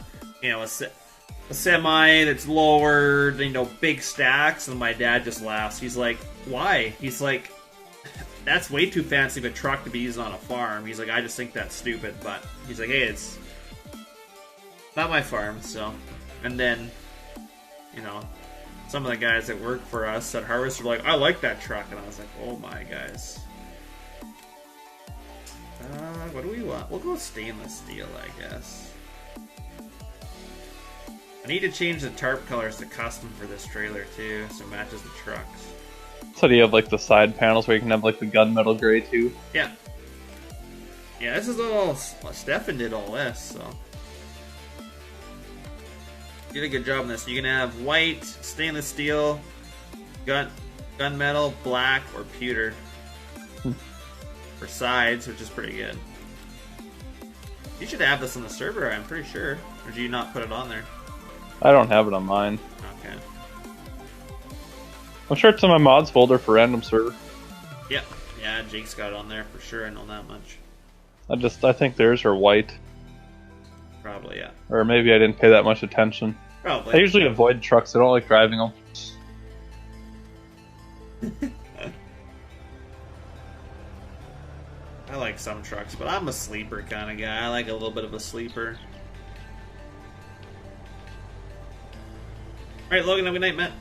semi that's lowered, big stacks, and my dad just laughs. He's like, "Why?" He's like, "That's way too fancy of a truck to be used on a farm." He's like, "I just think that's stupid," but he's like, "Hey, it's not my farm, so." And then, some of the guys that work for us at Harvest were like, "I like that truck," and I was like, "Oh my guys." What do we want? We'll go stainless steel, I guess. I need to change the tarp colors to custom for this trailer too, so it matches the trucks. So do you have like the side panels where you can have like the gunmetal gray too? Yeah. Yeah, this is all Stefan did all this, so did a good job on this. You can have white, stainless steel, gunmetal, black, or pewter for sides, which is pretty good. You should have this on the server, I'm pretty sure. Or do you not put it on there? I don't have it on mine. Okay. I'm sure it's in my mods folder for random server. Yeah. Yeah, Jake's got it on there for sure, I know that much. I think theirs are white. Probably, yeah. Or maybe I didn't pay that much attention. Probably. I usually avoid trucks, I don't like driving them. I like some trucks, but I'm a sleeper kind of guy. I like a little bit of a sleeper. Alright, Logan, have a good night, Matt.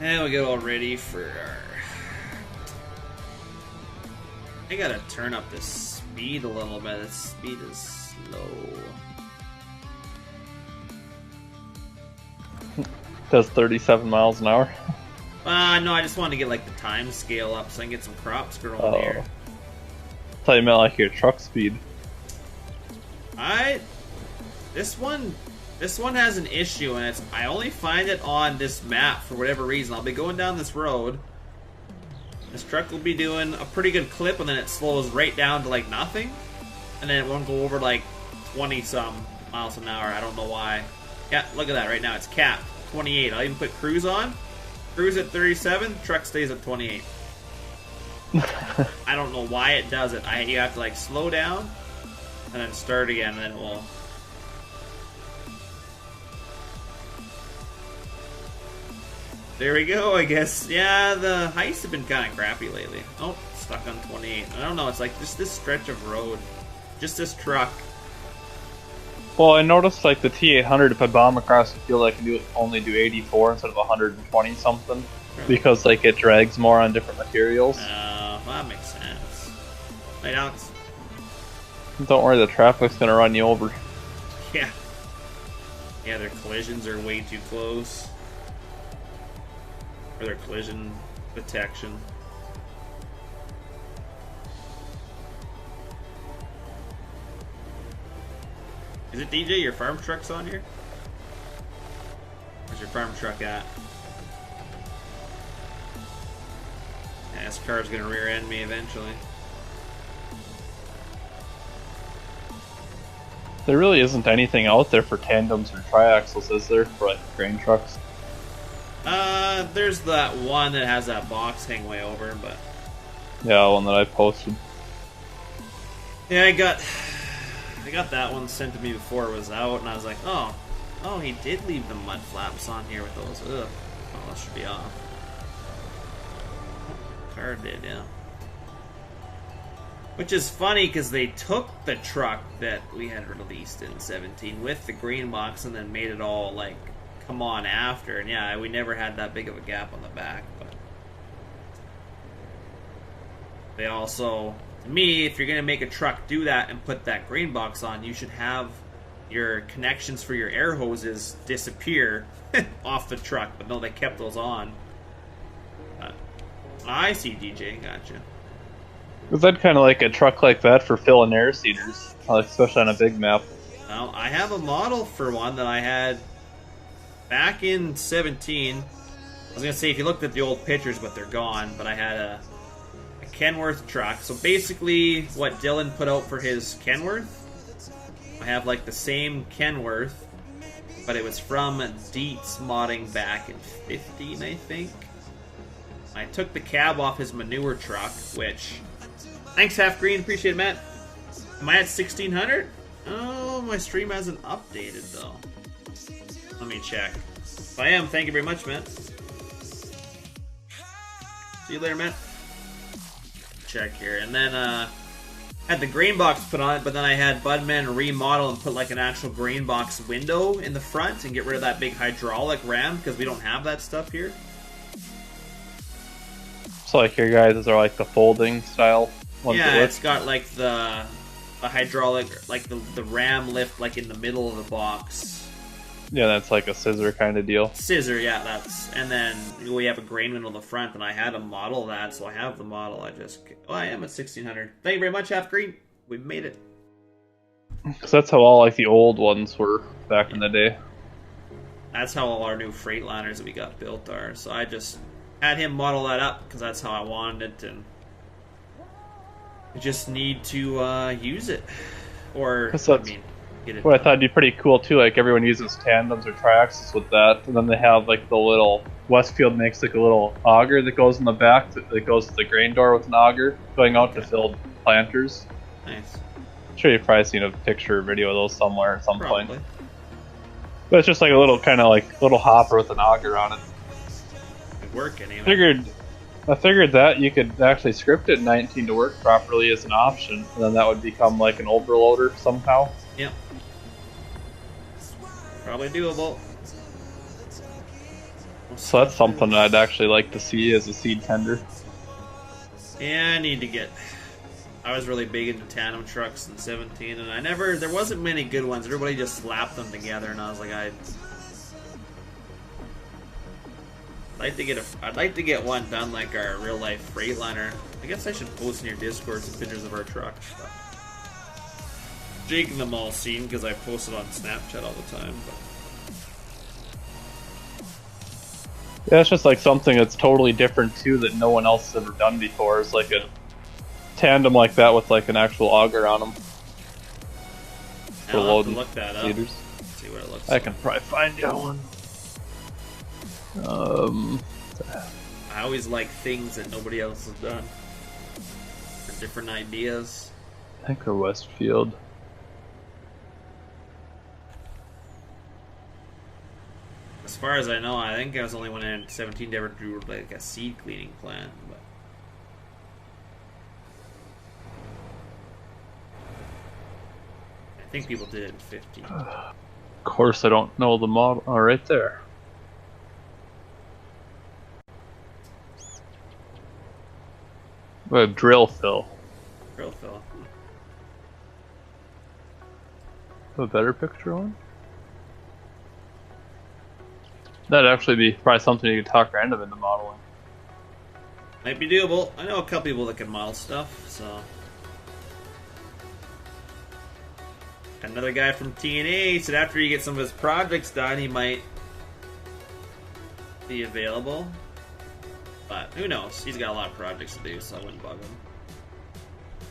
And we get all ready for our... I gotta turn up the speed a little bit. The speed is slow. Does 37 miles an hour? No, I just wanted to get like the time scale up so I can get some crops growing here. I thought you meant like your truck speed. This one has an issue, and I only find it on this map for whatever reason. I'll be going down this road. This truck will be doing a pretty good clip, and then it slows right down to like nothing, and then it won't go over like 20-some miles an hour. I don't know why. Yeah, look at that right now. It's capped 28. I'll even put cruise on. Cruise at 37. Truck stays at 28. I don't know why it does it. You have to like slow down and then start again, and then it will. There we go, I guess. Yeah, the heists have been kind of crappy lately. Oh, stuck on 28. I don't know, it's like just this stretch of road. Just this truck. Well, I noticed like the T800, if I bomb across the field, I can only do 84 instead of 120 something. Because like it drags more on different materials. Well, that makes sense. Right, Alex? Don't worry, the traffic's gonna run you over. Yeah. Yeah, their collisions are way too close. Or their collision detection. Is it DJ? Your farm truck's on here? Where's your farm truck at? Yeah, this car's gonna rear end me eventually. There really isn't anything out there for tandems or triaxles, is there? For like grain trucks? There's that one that has that box hang way over, but... Yeah, one that I posted. Yeah, I got that one sent to me before it was out, and I was like, oh, he did leave the mud flaps on here with those. Ugh. Oh, that should be off. Car did, yeah. Which is funny, because they took the truck that we had released in 17 with the green box and then made it all, like, come on after. And yeah, we never had that big of a gap on the back, but... They also to me, if you're going to make a truck do that and put that grain box on, you should have your connections for your air hoses disappear off the truck. But no, they kept those on. But I see, DJ. Gotcha. Was that kind of like a truck like that for filling air seeders, like especially on a big map? Now, I have a model for one that I had back in 17. I was going to say, if you looked at the old pictures, but they're gone. But I had a Kenworth truck. So basically, what Dylan put out for his Kenworth, I have like the same Kenworth, but it was from Dietz modding back in 15, I think. I took the cab off his manure truck, which... Thanks, Half Green. Appreciate it, Matt. Am I at 1600? Oh, my stream hasn't updated, though. Let me check. If I am, thank you very much, Matt. See you later, Matt. Check here. And then, had the grain box put on it, but then I had Budman remodel and put like an actual grain box window in the front and get rid of that big hydraulic ram, because we don't have that stuff here. So like your guys are like the folding style ones. Yeah, it's got like the hydraulic, like the ram lift like in the middle of the box. Yeah, that's like a scissor kind of deal. Scissor, yeah, that's... And then we have a grain window in the front, and I had a model of that, so I have the model. I am at 1600. Thank you very much, Half Green. We've made it. Because that's how all like the old ones were back in the day. That's how all our new Freightliners that we got built are. So I just had him model that up, because that's how I wanted it, and I just need to use it. Or, I mean... Well, I thought it'd be pretty cool too. Like everyone uses tandems or tri-axis with that, and then they have like the little Westfield makes like a little auger that goes in the back that goes to the grain door with an auger going out to fill planters. Nice. I'm sure you've probably seen a picture or video of those somewhere at some Probably. point. But it's just like a little kind of like little hopper with an auger on it. It'd work anyway. I figured that you could actually script it in 19 to work properly as an option, and then that would become like an overloader somehow. Yep. Probably doable. So that's something I'd actually like to see as a seed tender. Yeah, I need to get... I was really big into tandem trucks in 17, and there wasn't many good ones. Everybody just slapped them together, and I was like, I'd like to get one done like our real life Freightliner. I guess I should post in your Discord some pictures of our trucks. Jake and them all seen because I post it on Snapchat all the time. But. Yeah, it's just like something that's totally different too that no one else has ever done before. It's like a tandem like that with like an actual auger on them. For I'll loading have to look that up. seeders. See what it looks I like. can probably find you one. I always like things that nobody else has done. For different ideas. I think they're Westfield. As far as I know, I think I was the only one in 17 to ever do like a seed cleaning plant. But I think people did it in 15. Of course, I don't know the model. Oh, right there. We have drill fill. Drill fill. A better picture one? That'd actually be probably something you could talk random into modeling. Might be doable. I know a couple people that can model stuff, so. Another guy from TNA said after he gets some of his projects done, he might be available. But who knows? He's got a lot of projects to do, so I wouldn't bug him.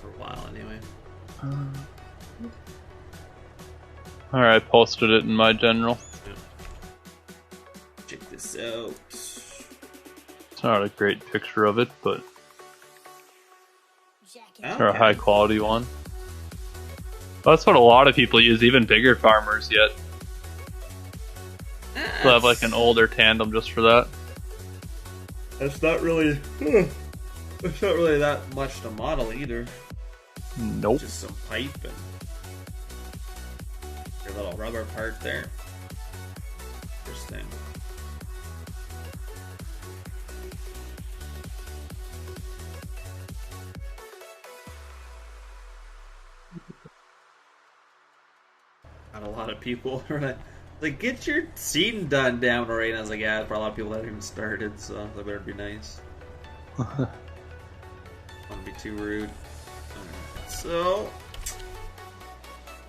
For a while, anyway. Alright, I posted it in my general. Check this out. It's not a great picture of it, but Okay. or a high quality one. That's what a lot of people use, even bigger farmers yet. They'll have like an older tandem just for that. It's not really. It's not really that much to model either. Nope. Just some pipe and your little rubber part there. Interesting. Not a lot of people are like, get your seeding done down already. And I was like, yeah, for a lot of people that haven't even started, so that better be nice. Don't be too rude. Alright, so,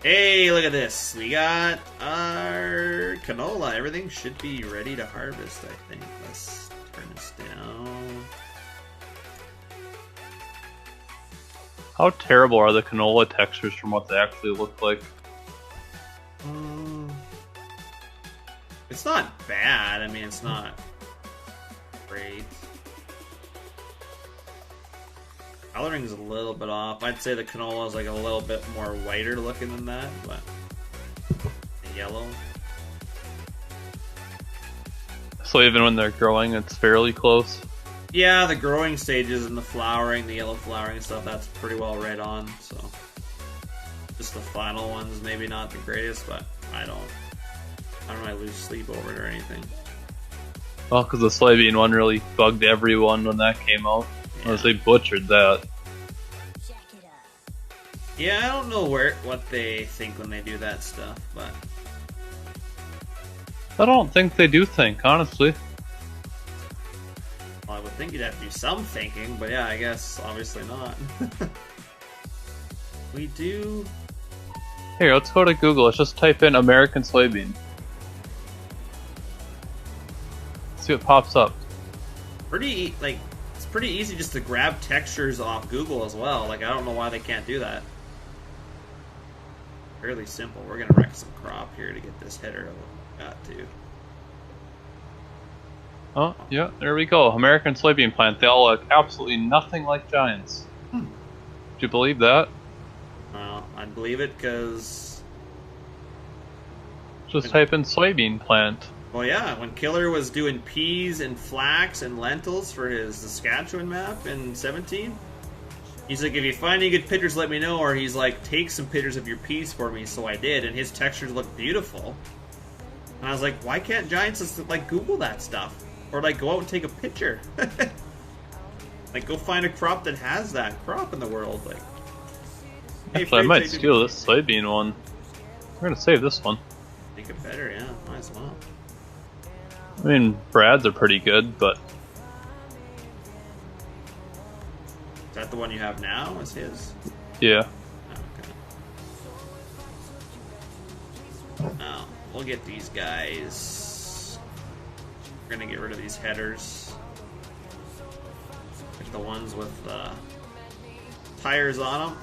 hey, look at this. We got our canola. Everything should be ready to harvest, I think. Let's turn this down. How terrible are the canola textures from what they actually look like? It's not bad. I mean, it's not great. Coloring's a little bit off. I'd say the canola is like a little bit more whiter looking than that, but the yellow. So even when they're growing, it's fairly close. Yeah, the growing stages and the flowering, the yellow flowering and stuff, that's pretty well right on. So just the final ones, maybe not the greatest, but I don't really lose sleep over it or anything. Well, because the soybean one really bugged everyone when that came out. Yeah. Unless they butchered that. Yeah, I don't know what they think when they do that stuff, but I don't think they do think, honestly. well, I would think you'd have to do some thinking, but yeah, I guess obviously not. We do. Here, let's go to Google. Let's just type in American soybean. See what pops up. It's pretty easy just to grab textures off Google as well. Like, I don't know why they can't do that. Fairly simple. We're gonna wreck some crop here to get this header got to. Oh, yeah, there we go. American soybean plant. They all look absolutely nothing like giants. Do you believe that? Well, I believe it because... Just type in soybean plant. Well, yeah, when Killer was doing peas and flax and lentils for his Saskatchewan map in 17, he's like, if you find any good pictures, let me know. Or he's like, take some pictures of your peas for me. So I did, and his textures look beautiful. And I was like, why can't giants just, like, Google that stuff? Or, like, go out and take a picture. Like, go find a crop that has that crop in the world. Like, hey, Actually, I might steal this soybean one. We're gonna save this one. Make it better, yeah. Might as well. I mean, Brad's are pretty good, but... Is that the one you have now? Is his? Yeah. Okay. Now, we'll get these guys. We're gonna get rid of these headers. Like the ones with tires on them.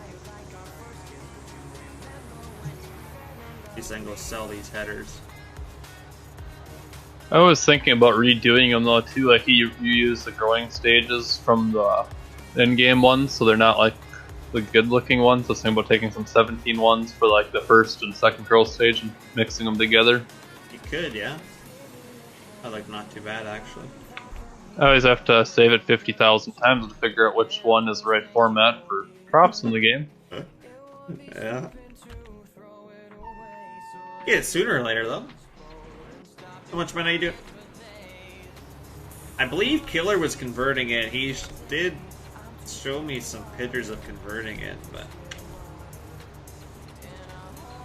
At least I can go sell these headers. I was thinking about redoing them though too, like you use the growing stages from the in-game ones, so they're not like the good-looking ones. I was thinking about taking some 17 ones for like the first and second growth stage and mixing them together. You could, yeah. I like not too bad actually. I always have to save it 50,000 times to figure out which one is the right format for crops in the game. Yeah. Yeah, sooner or later though. How much money do? I believe Killer was converting it. He did show me some pictures of converting it, but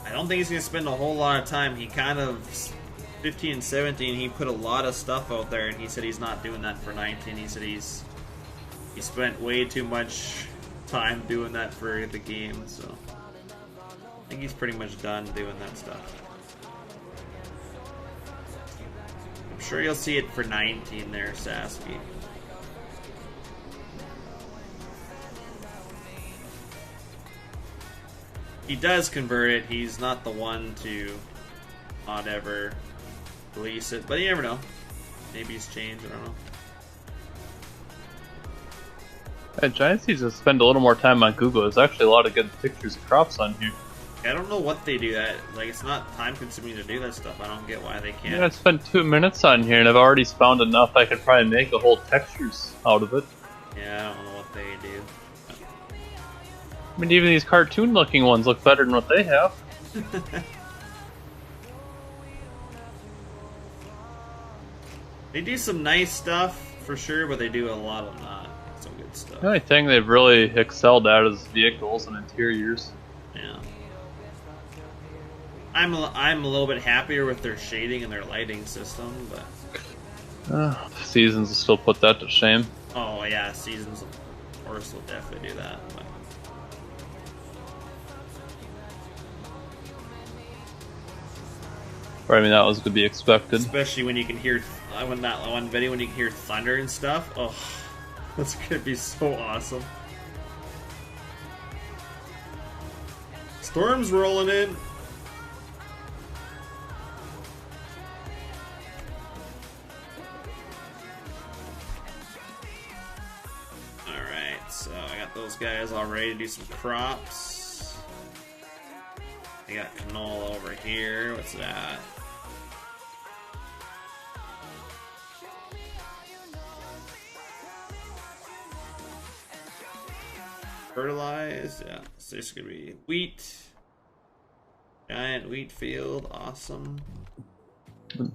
I don't think he's going to spend a whole lot of time. He kind of, 15 and 17, he put a lot of stuff out there, and he said he's not doing that for 19. He said he spent way too much time doing that for the game, so I think he's pretty much done doing that stuff. I'm sure you'll see it for 19 there, Sasky. He does convert it. He's not the one to not ever release it, but you never know. Maybe he's changed. I don't know. At Giants needs to spend a little more time on Google. There's actually a lot of good pictures of crops on here. I don't know what they do that. Like, it's not time consuming to do that stuff. I don't get why they can't. Yeah, I spent 2 minutes on here and I've already found enough I could probably make a whole textures out of it. Yeah, I don't know what they do. I mean, even these cartoon looking ones look better than what they have. They do some nice stuff for sure, but they do a lot of not so good stuff. The only thing they've really excelled at is vehicles and interiors. Yeah. I'm a little bit happier with their shading and their lighting system, but Seasons will still put that to shame. oh yeah, Seasons of course will definitely do that. Or, I mean, that was to be expected. Especially when you can hear when that one video when you can hear thunder and stuff. Oh, that's gonna be so awesome. Storm's rolling in. Alright, so I got those guys all ready to do some crops. I got canola over here. What's that? Fertilize, yeah. So this is gonna be wheat. Giant wheat field, awesome.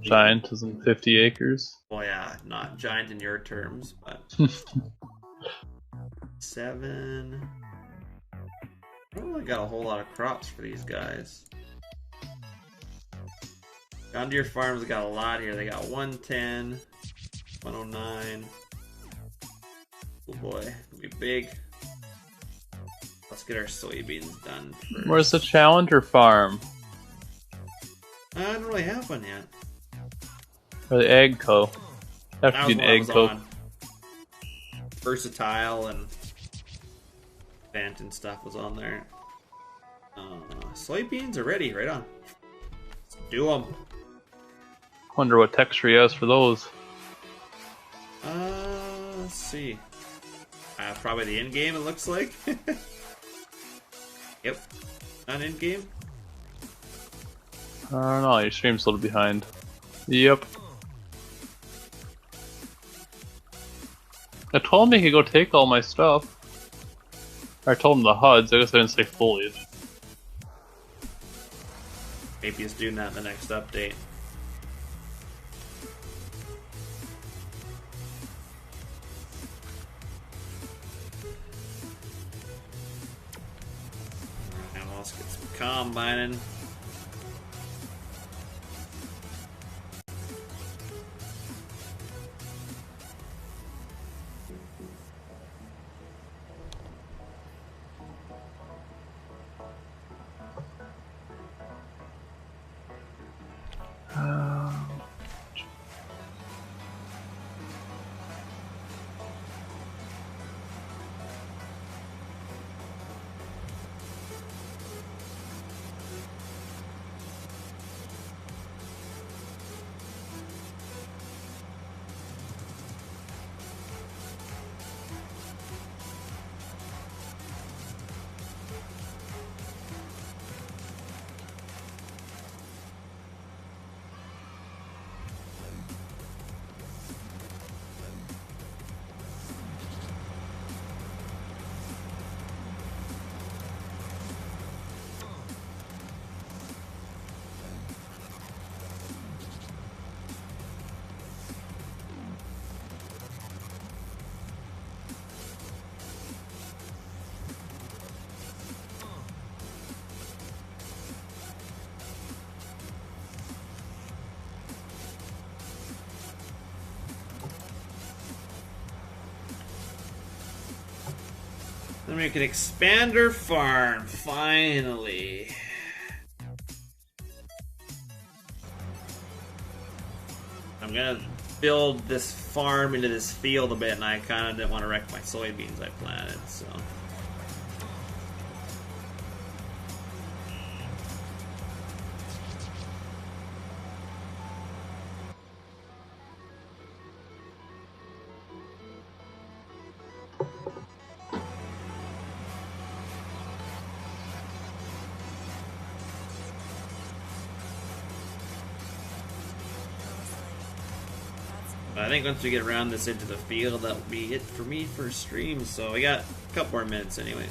Giant is in 50 acres. Well, yeah, not giant in your terms, but 7. I don't really got a whole lot of crops for these guys. John Deere Farms got a lot here. They got 110, 109. Oh boy, it'll be big. Let's get our soybeans done first. Where's the Challenger farm? I don't really have one yet. Or the Egg Co. Have That to was be an what I Egg was Co. on. Versatile and Vant and stuff was on there. Soybeans are ready, right on. Let's do them. Wonder what texture he has for those. Let's see. Probably the end game, it looks like. Yep. Not in game. I don't know, your stream's a little behind. Yep. I told him he could go take all my stuff. I told him the HUDs, I guess I didn't say foliage. Maybe he's doing that in the next update. Now let's get some combining. Then we can expand our farm, finally. I'm gonna build this farm into this field a bit, and I kind of didn't want to wreck my soybeans I planted, so. But I think once we get around this into the field, that'll be it for me for stream. So we got a couple more minutes anyway.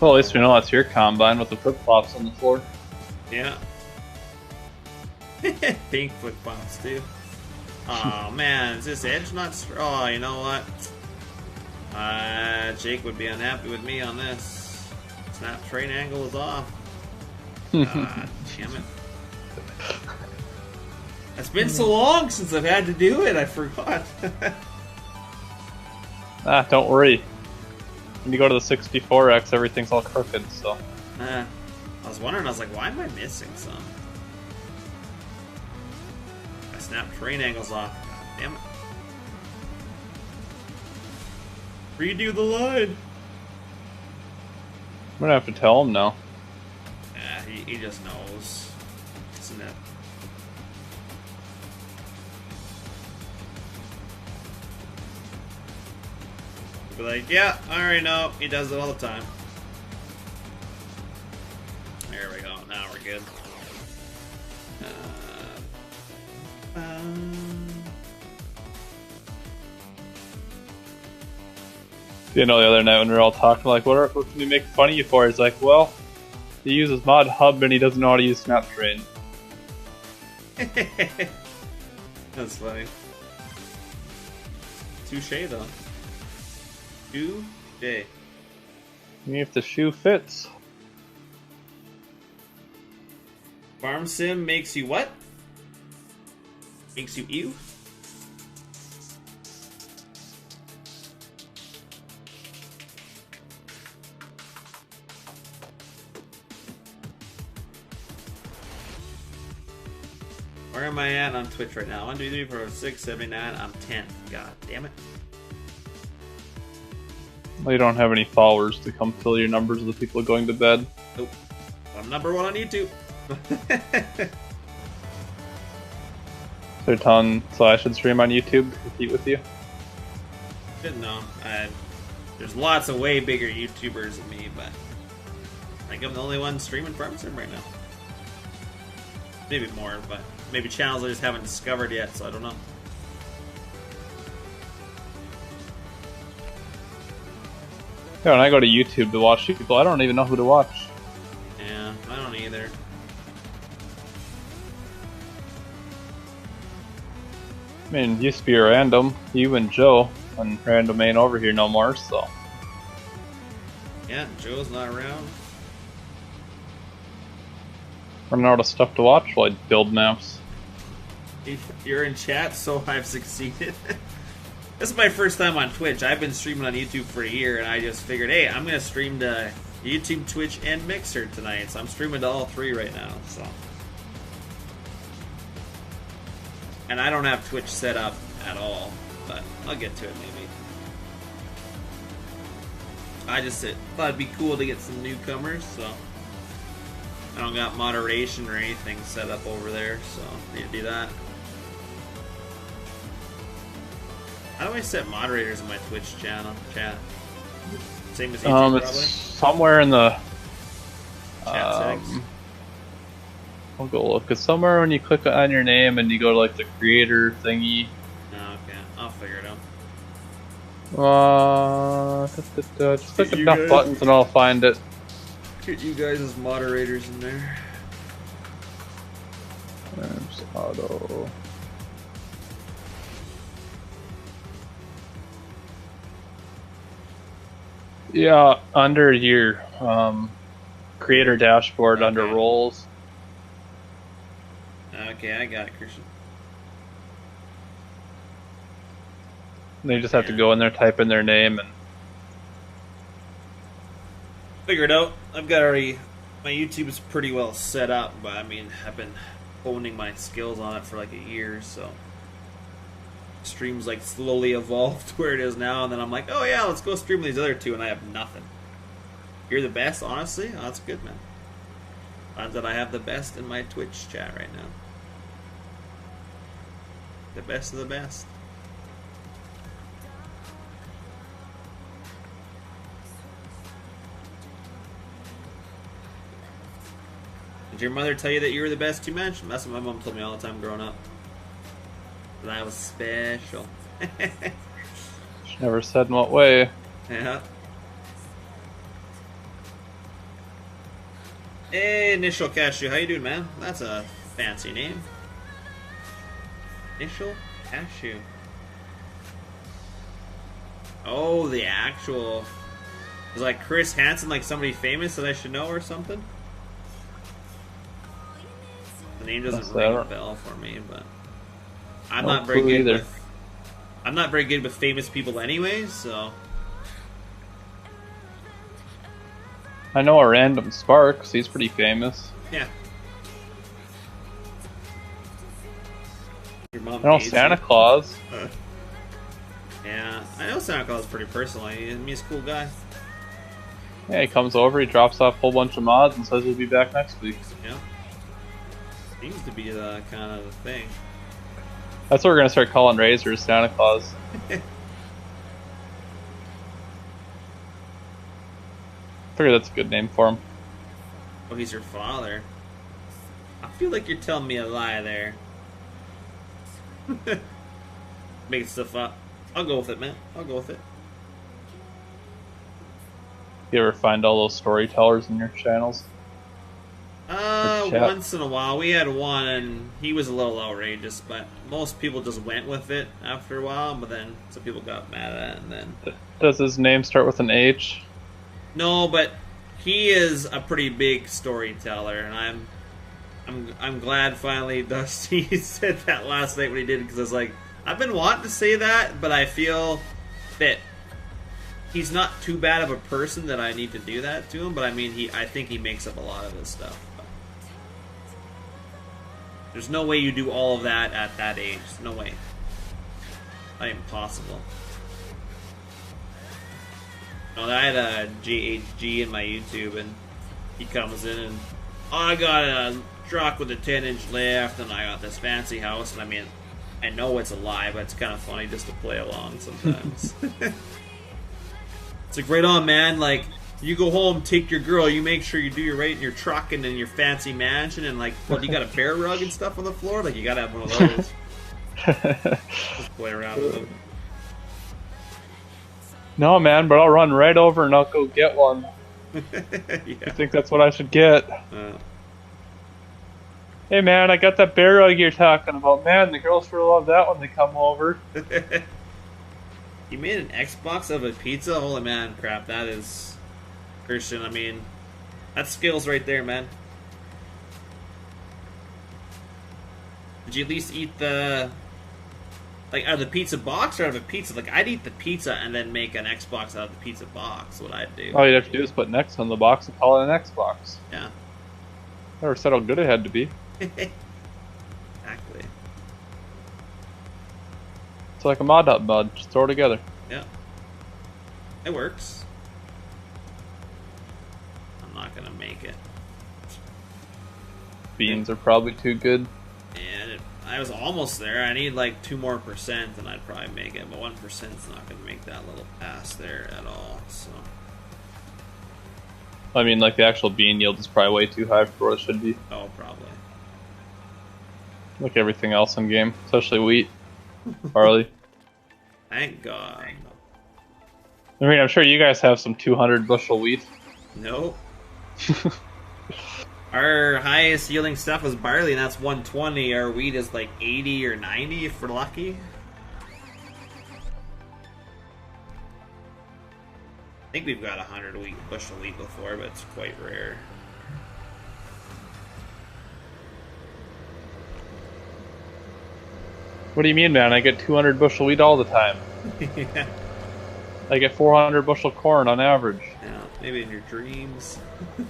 Well, at least we know that's your combine with the flip flops on the floor. Yeah. Pink flip flops too. Oh man, is this edge not? Oh, you know what? Jake would be unhappy with me on this. Snap train angle is off. God damn it. It's been so long since I've had to do it, I forgot. Don't worry. When you go to the 64X, everything's all crooked, so. I was wondering, I was like, why am I missing some? I snapped train angles off. God damn it. Redo the line. I'm gonna have to tell him now. Yeah, he just knows. Isn't it? Be like, yeah, I already know. He does it all the time. There we go. Now we're good. You know, the other night when we were all talking, like, what can we make fun of you for? He's like, well, he uses Mod Hub and he doesn't know how to use Snap Train. That's funny. Touche, though. Touche. If the shoe fits. Farm sim makes you what? Makes you ew? Where am I at on Twitch right now? 1, 2, 3, 4, 6, 7, 8, 9. I'm 10. God damn it. Well, you don't have any followers to come fill your numbers of the people going to bed. Nope. I'm number 1 on YouTube. So I should stream on YouTube to compete with you? Didn't know. There's lots of way bigger YouTubers than me, but I think I'm the only one streaming Farm Sim right now. Maybe more, but maybe channels I just haven't discovered yet, so I don't know. Yeah, when I go to YouTube to watch people, I don't even know who to watch. Yeah, I don't either. I mean, it used to be random. You and Joe, and random ain't over here no more, so. Yeah, Joe's not around. Running out of stuff to watch while I build maps. You're in chat, so I've succeeded. This is my first time on Twitch. I've been streaming on YouTube for a year, and I just figured, hey, I'm going to stream to YouTube, Twitch, and Mixer tonight. So I'm streaming to all 3 right now. So, and I don't have Twitch set up at all, but I'll get to it maybe. I just thought it'd be cool to get some newcomers, so I don't got moderation or anything set up over there, so I need to do that. How do I set moderators in my Twitch channel? Chat. Same as YouTube, It's probably? somewhere in the... Chat settings. I'll go look. It's somewhere when you click on your name and you go to like the creator thingy. Oh, okay. I'll figure it out. Just click You enough guys- buttons and I'll find it. Get you guys as moderators in there. There's auto. Yeah, under your creator dashboard, under Okay. roles. Okay, I got it, Christian. They just have to go in there, type in their name, and Figure it out. I've got already... My YouTube is pretty well set up, but I mean, I've been honing my skills on it for like a year, so... Streams like slowly evolved to where it is now, and then I'm like, oh yeah, let's go stream these other 2, and I have nothing. You're the best, honestly? Oh, that's good, man. Finds that I have the best in my Twitch chat right now. The best of the best. Did your mother tell you that you were the best too much? That's what my mom told me all the time growing up. That I was special. she never said in what way. Yeah. Hey, Initial Cashew, how you doing, man? That's a fancy name. Initial Cashew. Oh, the actual... Is like Chris Hansen like somebody famous that I should know or something? The name doesn't ring a bell for me, but... I'm not very good with... I'm not very good with famous people anyway, so... I know a random Sparks. He's pretty famous. Yeah. Your mom I know hates Santa you. Claus. Yeah, I know Santa Claus pretty personally. He's a cool guy. Yeah, he comes over, he drops off a whole bunch of mods, and says he'll be back next week. Yeah. Seems to be the kind of the thing. That's what we're gonna start calling Razors, Santa Claus. Figure that's a good name for him. Oh, he's your father. I feel like you're telling me a lie there. Making stuff up. I'll go with it, man. I'll go with it. You ever find all those storytellers in your channels? Chat? Once in a while. We had one, and he was a little outrageous, but most people just went with it after a while, but then some people got mad at it, and then... Does his name start with an H? No, but he is a pretty big storyteller, and I'm glad finally Dusty said that last night when he did, because I was like, I've been wanting to say that, but I feel that he's not too bad of a person that I need to do that to him. But I mean, I think he makes up a lot of his stuff. But there's no way you do all of that at that age. No way. Not impossible. No, I had a GHG in my YouTube, and he comes in and, oh, I got a truck with a 10-inch lift, and I got this fancy house. And I mean, I know it's a lie, but it's kind of funny just to play along sometimes. It's like, right on, man. Like, you go home, take your girl, you make sure you do your right in your truck and in your fancy mansion, and like, what, you got a bear rug and stuff on the floor? Like, you gotta have one of those. Just play around with them. No, man, but I'll run right over and I'll go get one. Yeah. I think that's what I should get. Hey, man, I got that bear rug you're talking about. Man, the girls sure love that when they come over. You made an Xbox of a pizza? Holy man, crap, that is... Christian, I mean, that's skills right there, man. Did you at least eat the... Like, out of the pizza box or out of a pizza? Like, I'd eat the pizza and then make an Xbox out of the pizza box, what I'd do. All you'd have to do is put an X on the box and call it an Xbox. Yeah. Never said how good it had to be. Exactly. It's like a mod up mod, just throw it together. Yeah. It works. I'm not gonna make it. Beans are probably too good. And I was almost there. I need like 2% more and I'd probably make it, but 1% is not gonna make that little pass there at all, so. I mean, like, the actual bean yield is probably way too high for what it should be. Oh, probably. Like everything else in game, especially wheat, barley. Thank God. I mean, I'm sure you guys have some 200 bushel wheat. Nope. Our highest yielding stuff is barley, and that's 120. Our wheat is like 80 or 90 if we're lucky. I think we've got 100 bushel wheat before, but it's quite rare. What do you mean, man? I get 200 bushel wheat all the time. Yeah. I get 400 bushel corn on average. Yeah, maybe in your dreams.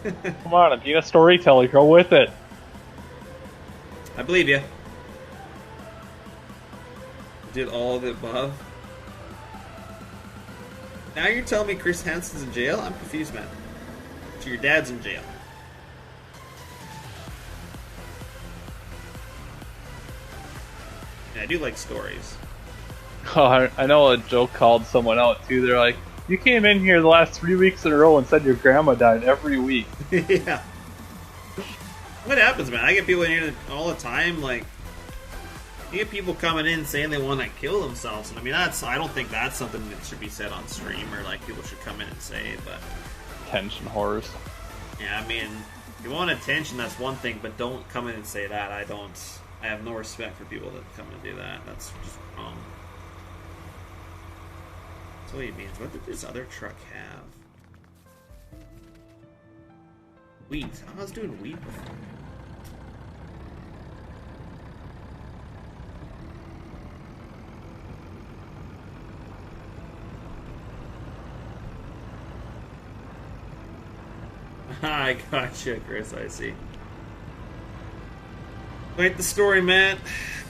Come on, I'm being a storyteller. Go with it. I believe you. Did all of the above. Now you're telling me Chris Hansen's in jail? I'm confused, man. So your dad's in jail. Yeah, I do like stories. Oh, I know a joke called someone out too. They're like, you came in here the last 3 weeks in a row and said your grandma died every week. Yeah. What happens, man? I get people in here all the time, like, you get people coming in saying they want to kill themselves. And I mean, I don't think that's something that should be said on stream or like people should come in and say, but. Tension horrors. Yeah, I mean, you want attention, that's one thing, but don't come in and say that. I have no respect for people that come and do that. That's just wrong. That's what he means. What did this other truck have? Wheat. I was doing wheat before. I gotcha, Chris, I see. Quite the story, man.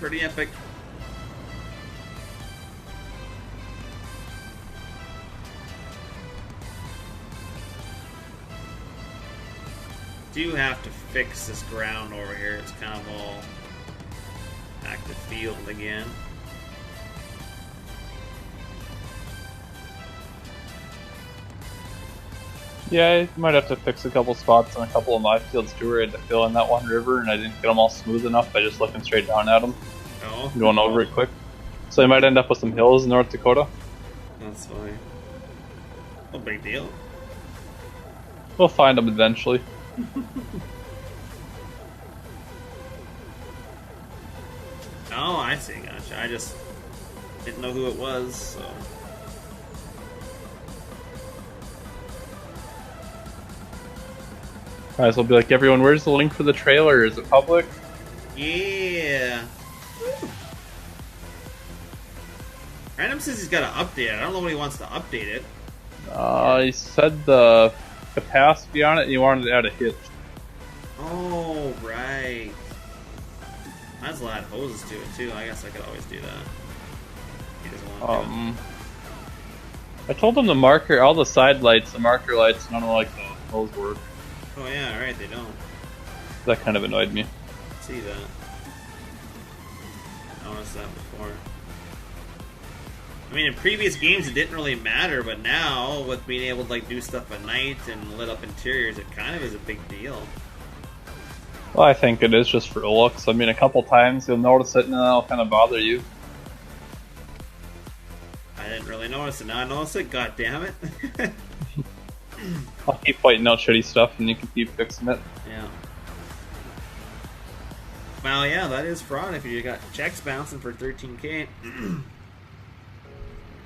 Pretty epic. Do have to fix this ground over here. It's kind of all active field again. Yeah, I might have to fix a couple spots on a couple of my fields too, where I had to fill in that one river, and I didn't get them all smooth enough by just looking straight down at them. Oh. Going over it quick. So I might end up with some hills in North Dakota. That's fine. No big deal. We'll find them eventually. Oh, I see, gotcha. I just didn't know who it was, so... Alright, so I'll be like, everyone, where's the link for the trailer? Is it public? Yeah. Random says he's got to update it. I don't know when he wants to update it. He said the capacity on it, and he wanted to add a hitch. Oh, right. Might as well add hoses to it, too. I guess I could always do that. He doesn't want to. I told him the marker, all the side lights, the marker lights, none of like those work. Oh, yeah, right, they don't. That kind of annoyed me. See that. I noticed that before. I mean, in previous games it didn't really matter, but now, with being able to like do stuff at night and lit up interiors, it kind of is a big deal. Well, I think it is just for looks. I mean, a couple times you'll notice it and then it'll kind of bother you. I didn't really notice it. Now I notice it. God damn it! I'll keep pointing out shitty stuff and you can keep fixing it. Yeah. Well, yeah, that is fraud if you got checks bouncing for 13K. I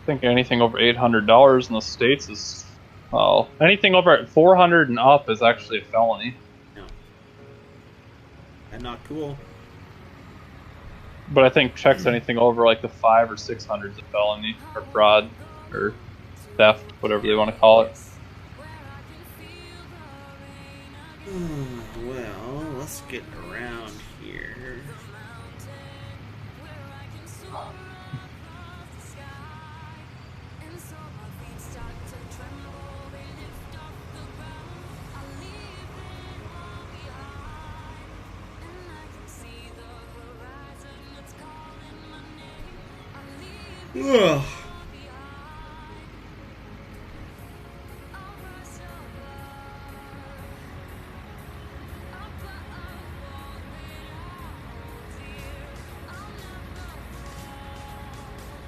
think anything over $800 in the States is... well, anything over $400 and up is actually a felony. No. And not cool. But I think checks anything over like the $500 or $600 is a felony, or fraud, or theft, whatever they want to call it. Well, let's get around here. Ugh.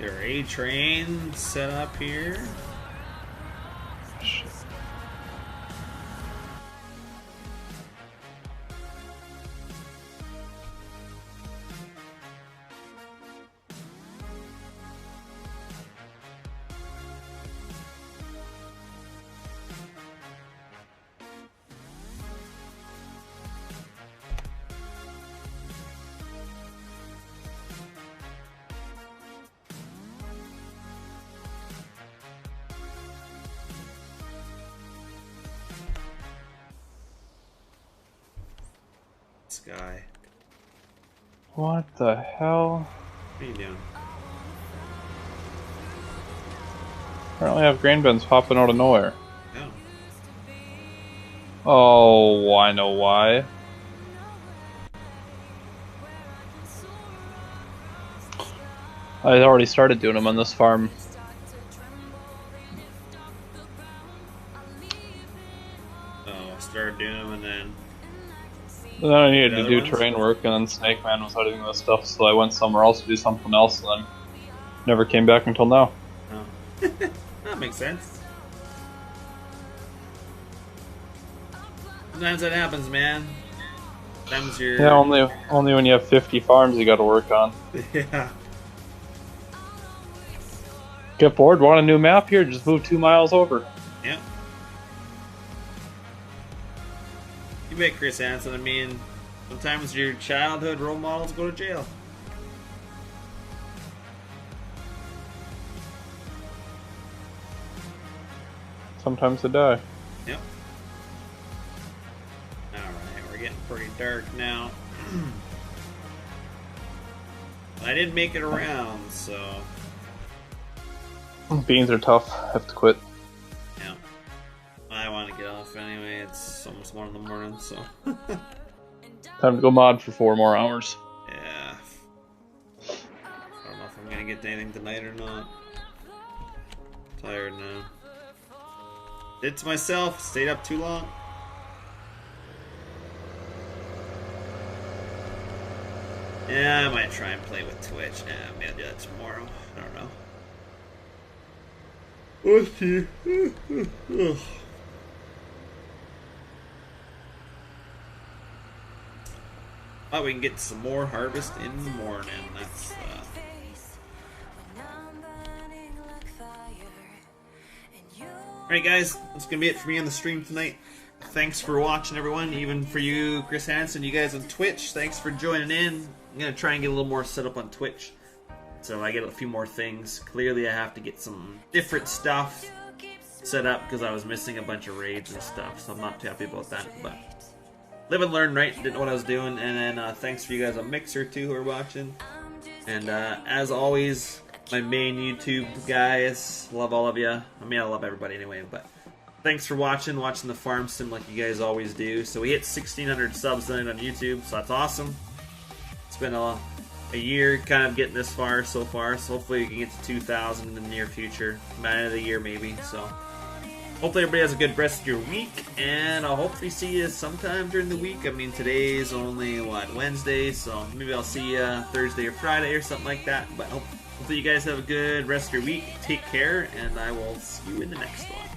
There are A train set up here. Guy. What the hell? What are you doing? Apparently I have grain bins popping out of nowhere. No. Oh, I know why. I already started doing them on this farm. Oh, started doing them and then... And then I needed to do ones? terrain work, and then Snake Man was editing this stuff, so I went somewhere else to do something else, and then never came back until now. Oh. That makes sense. sometimes that happens, man. Sometimes you're... Yeah, only when you have 50 farms you got to work on. Yeah. Get bored? Want a new map here? Just move 2 miles over. Yeah. You bet, Chris Hansen. I mean, sometimes your childhood role models go to jail. Sometimes they die. Yep. Alright, we're getting pretty dark now. I didn't make it around, so... Beans are tough. Have to quit. Yeah. I want to get off anyway. It's almost 1 in the morning, so... Time to go mod for 4 more hours. Yeah. I don't know if I'm gonna get to anything tonight or not. Tired now. Did to myself. Stayed up too long. Yeah, I might try and play with Twitch. Yeah, maybe I'll do that tomorrow. I don't know. Let's see. Oh, we can get some more harvest in the morning. That's Alright guys, that's gonna be it for me on the stream tonight. Thanks for watching, everyone. Even for you, Chris Hansen, you guys on Twitch, thanks for joining in. I'm gonna try and get a little more set up on Twitch, so I get a few more things. Clearly I have to get some different stuff set up because I was missing a bunch of raids and stuff, so I'm not too happy about that. But live and learn, right? Didn't know what I was doing. And then thanks for you guys on Mixer too who are watching. And as always, my main YouTube guys, love all of you. I mean, I love everybody anyway, but thanks for watching the farm sim like you guys always do. So we hit 1,600 subs tonight on YouTube, so that's awesome. It's been a year kind of getting this far so far, so hopefully we can get to 2,000 in the near future, by the end of the year maybe. So hopefully everybody has a good rest of your week, and I'll hopefully see you sometime during the week. I mean, today's only, what, Wednesday, so maybe I'll see you Thursday or Friday or something like that. But hopefully you guys have a good rest of your week. Take care, and I will see you in the next one.